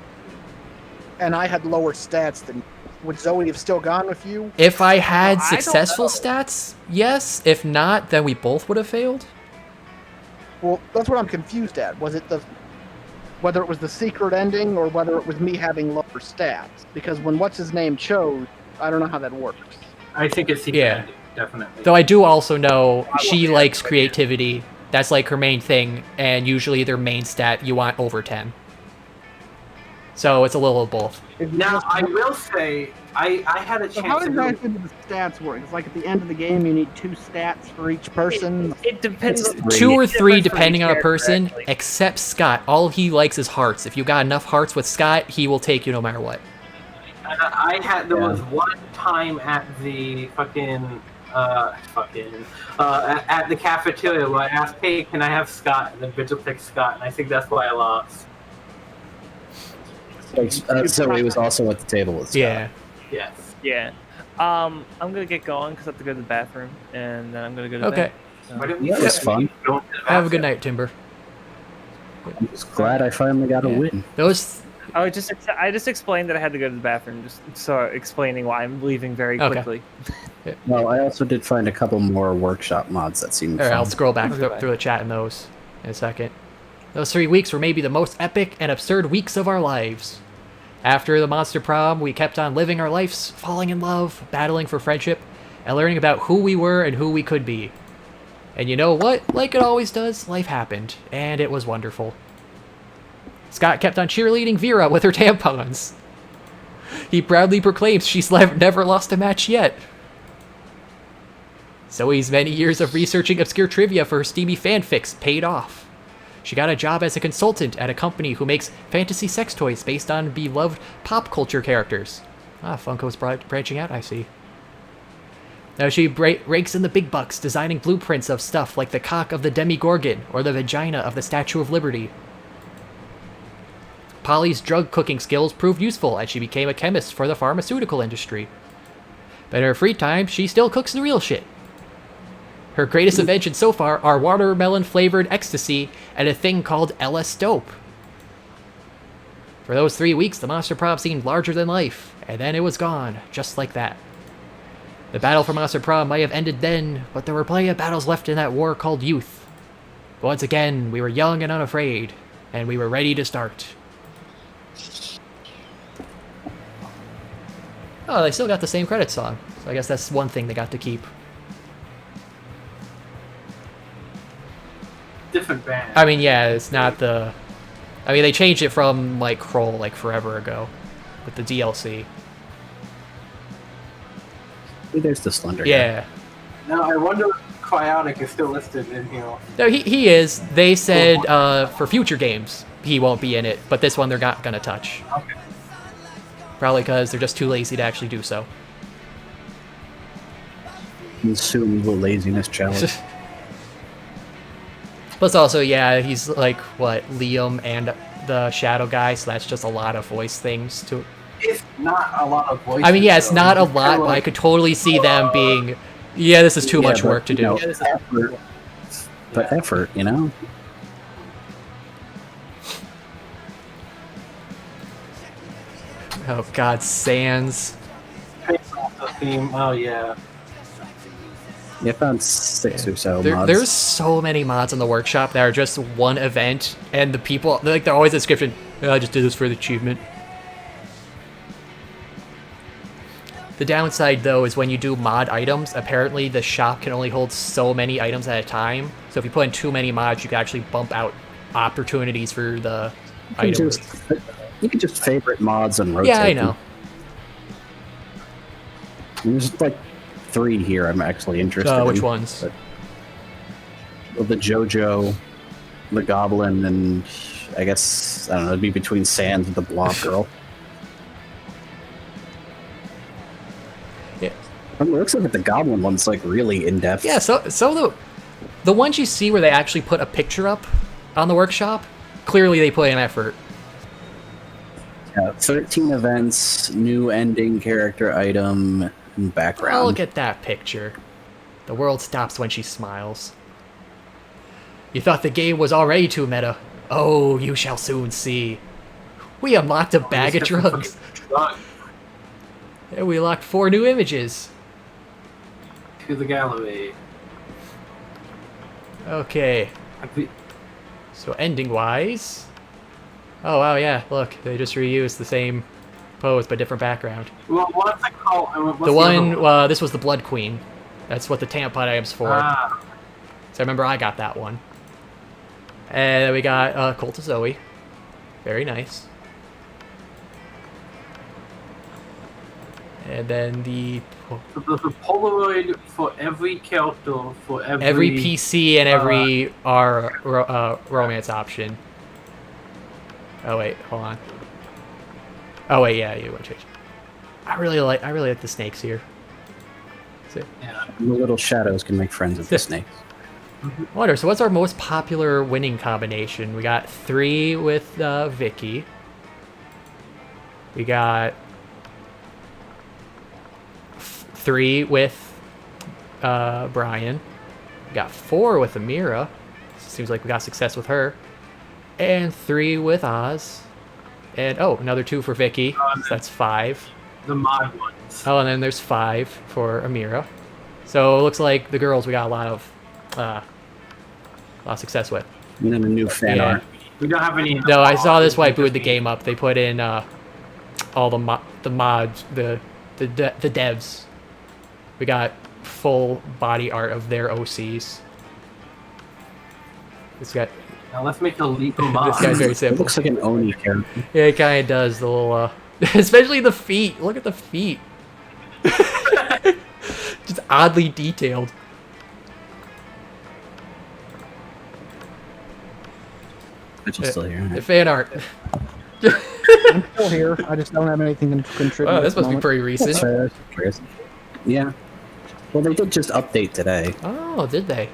and I had lower stats than. Would Zoe have still gone with you? If I had successful stats, yes. If not, then we both would have failed. Well, that's what I'm confused at. Was it whether it was the secret ending or whether it was me having lower stats? Because when what's his name chose, I don't know how that works. I think it's secret ending, definitely. Though I do also know she likes creativity. That's like her main thing, and usually their main stat you want over 10. So it's a little of both. Now, I will say, I had a chance So how to exactly do the stats work? It's like at the end of the game, you need 2 stats for each person. It depends. 2 or 3 depending on a person, except Scott. All he likes is hearts. If you got enough hearts with Scott, he will take you no matter what. There was one time at the at the cafeteria where I asked, hey, can I have Scott? And then Vigil picked Scott, and I think that's why I lost. So he was also at the table with Scott. Yeah. Yes. Yeah. I'm gonna get going because I have to go to the bathroom, and then I'm gonna go to bed. That was fun. Have a good night, Timber. I'm just glad I finally got a win. I just explained that I had to go to the bathroom, just so explaining why I'm leaving very quickly. Well, I also did find a couple more workshop mods that seemed fun. Alright, I'll scroll back through the chat in those in a second. Those 3 weeks were maybe the most epic and absurd weeks of our lives. After the Monster Prom, we kept on living our lives, falling in love, battling for friendship, and learning about who we were and who we could be. And you know what? Like it always does, life happened, and it was wonderful. Scott kept on cheerleading Vera with her tampons. He proudly proclaims she's never lost a match yet. Zoe's many years of researching obscure trivia for her steamy fanfics paid off. She got a job as a consultant at a company who makes fantasy sex toys based on beloved pop culture characters. Ah, Funko's branching out, I see. Now she rakes in the big bucks, designing blueprints of stuff like the cock of the Demigorgon or the vagina of the Statue of Liberty. Polly's drug cooking skills proved useful, and she became a chemist for the pharmaceutical industry. But in her free time, she still cooks the real shit. Her greatest inventions so far are watermelon-flavored ecstasy and a thing called LS Dope. For those 3 weeks, the Monster Prom seemed larger than life, and then it was gone, just like that. The battle for Monster Prom might have ended then, but there were plenty of battles left in that war called youth. But once again, we were young and unafraid, and we were ready to start. Oh, they still got the same credit song, so I guess that's one thing they got to keep. Different band. I mean, yeah, it's not the... I mean, they changed it from, like, Kroll, like, forever ago with the DLC. There's the Slender guy. Yeah. Now I wonder if Cryotic is still listed in here. No, he is. They said for future games he won't be in it, but this one they're not gonna touch. Okay. Probably because they're just too lazy to actually do so. Consume the laziness challenge. Plus also, yeah, he's like, what, Liam and the Shadow guy, so that's just a lot of voice things to... It's not a lot of voices. I mean, yeah, it's though. not a It's lot, kinda but I like, could totally see them being, yeah, this is too much work to do. Effort, but effort, you know? Oh god, Sans. theme. Oh yeah. Yeah, I found 6 or so mods. There's so many mods in the workshop that are just one event, and the people, they're always a description, "Oh, I just did this for the achievement." The downside, though, is when you do mod items, apparently the shop can only hold so many items at a time. So if you put in too many mods, you can actually bump out opportunities for the items. You can just favorite mods and rotate. Yeah, I know. There's like 3 here I'm actually interested in. Which ones? But, well, the JoJo, the Goblin, and I guess, I don't know, it'd be between Sans and the Blob Girl. Yeah. It looks like the Goblin one's like really in-depth. Yeah, so the ones you see where they actually put a picture up on the workshop, clearly they put in effort. Yeah, 13 events, new ending, character item, and background. Oh, look at that picture. The world stops when she smiles. You thought the game was already too meta. Oh, you shall soon see. We unlocked a bag of drugs. And we unlocked 4 new images. To the gallery. Okay. So ending-wise... Oh, wow, yeah, look. They just reused the same pose, but different background. Well, what's it called? The one, this was the Blood Queen. That's what the tampon item's for. Ah. So I remember I got that one. And then we got Cult of Zoe. Very nice. And then the There's a Polaroid for every character, for every PC and every romance option. Oh wait, hold on. Oh wait, yeah, you want to change. I really like the snakes here. See? Yeah. The little shadows can make friends with the snakes. I wonder, so what's our most popular winning combination? We got 3 with Vicky. We got 3 with Brian. We got 4 with Amira. Seems like we got success with her. And 3 with Oz. And, oh, another 2 for Vicky. So that's 5. The mod ones. Oh, and then there's 5 for Amira. So it looks like the girls we got a lot of success with. And then a new fan art. We don't have any... No, I saw this why I booted the game up. They put in all the mods, the devs. We got full body art of their OCs. It's got... Now let's make a leap of mod. This guy's very simple. It looks like an Oni character. Yeah, it kind of does. The little, especially the feet. Look at the feet. Just oddly detailed. But you're still here. The fan art. I'm still here. I just don't have anything to contribute. Oh, this at the must be moment. pretty recent. Yeah. Well, they did just update today. Oh, did they?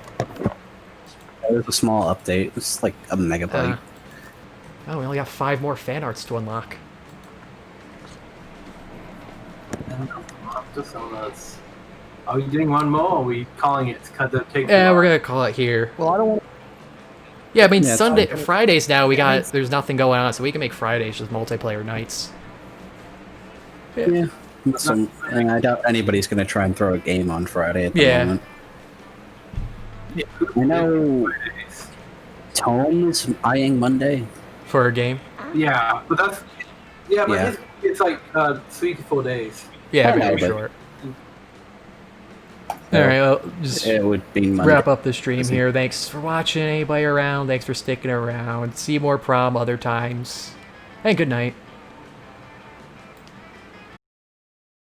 There's a small update. It's like a megabyte. Oh, we only got 5 more fan arts to unlock. Are we doing one more, or are we calling it? Yeah, we're gonna call it here. Well, I don't want. Yeah, I mean, Yeah, Fridays now, there's nothing going on, so we can make Fridays just multiplayer nights. Yeah. And I doubt anybody's going to try and throw a game on Friday at the moment. I know Tome is eyeing Monday. For a game? Yeah, but that's... Yeah, but it's like 3 to 4 days. Yeah, very short. Alright, well, just it would be Monday. Wrap up the stream here. Thanks for watching, anybody around. Thanks for sticking around. See more prom other times. And good night.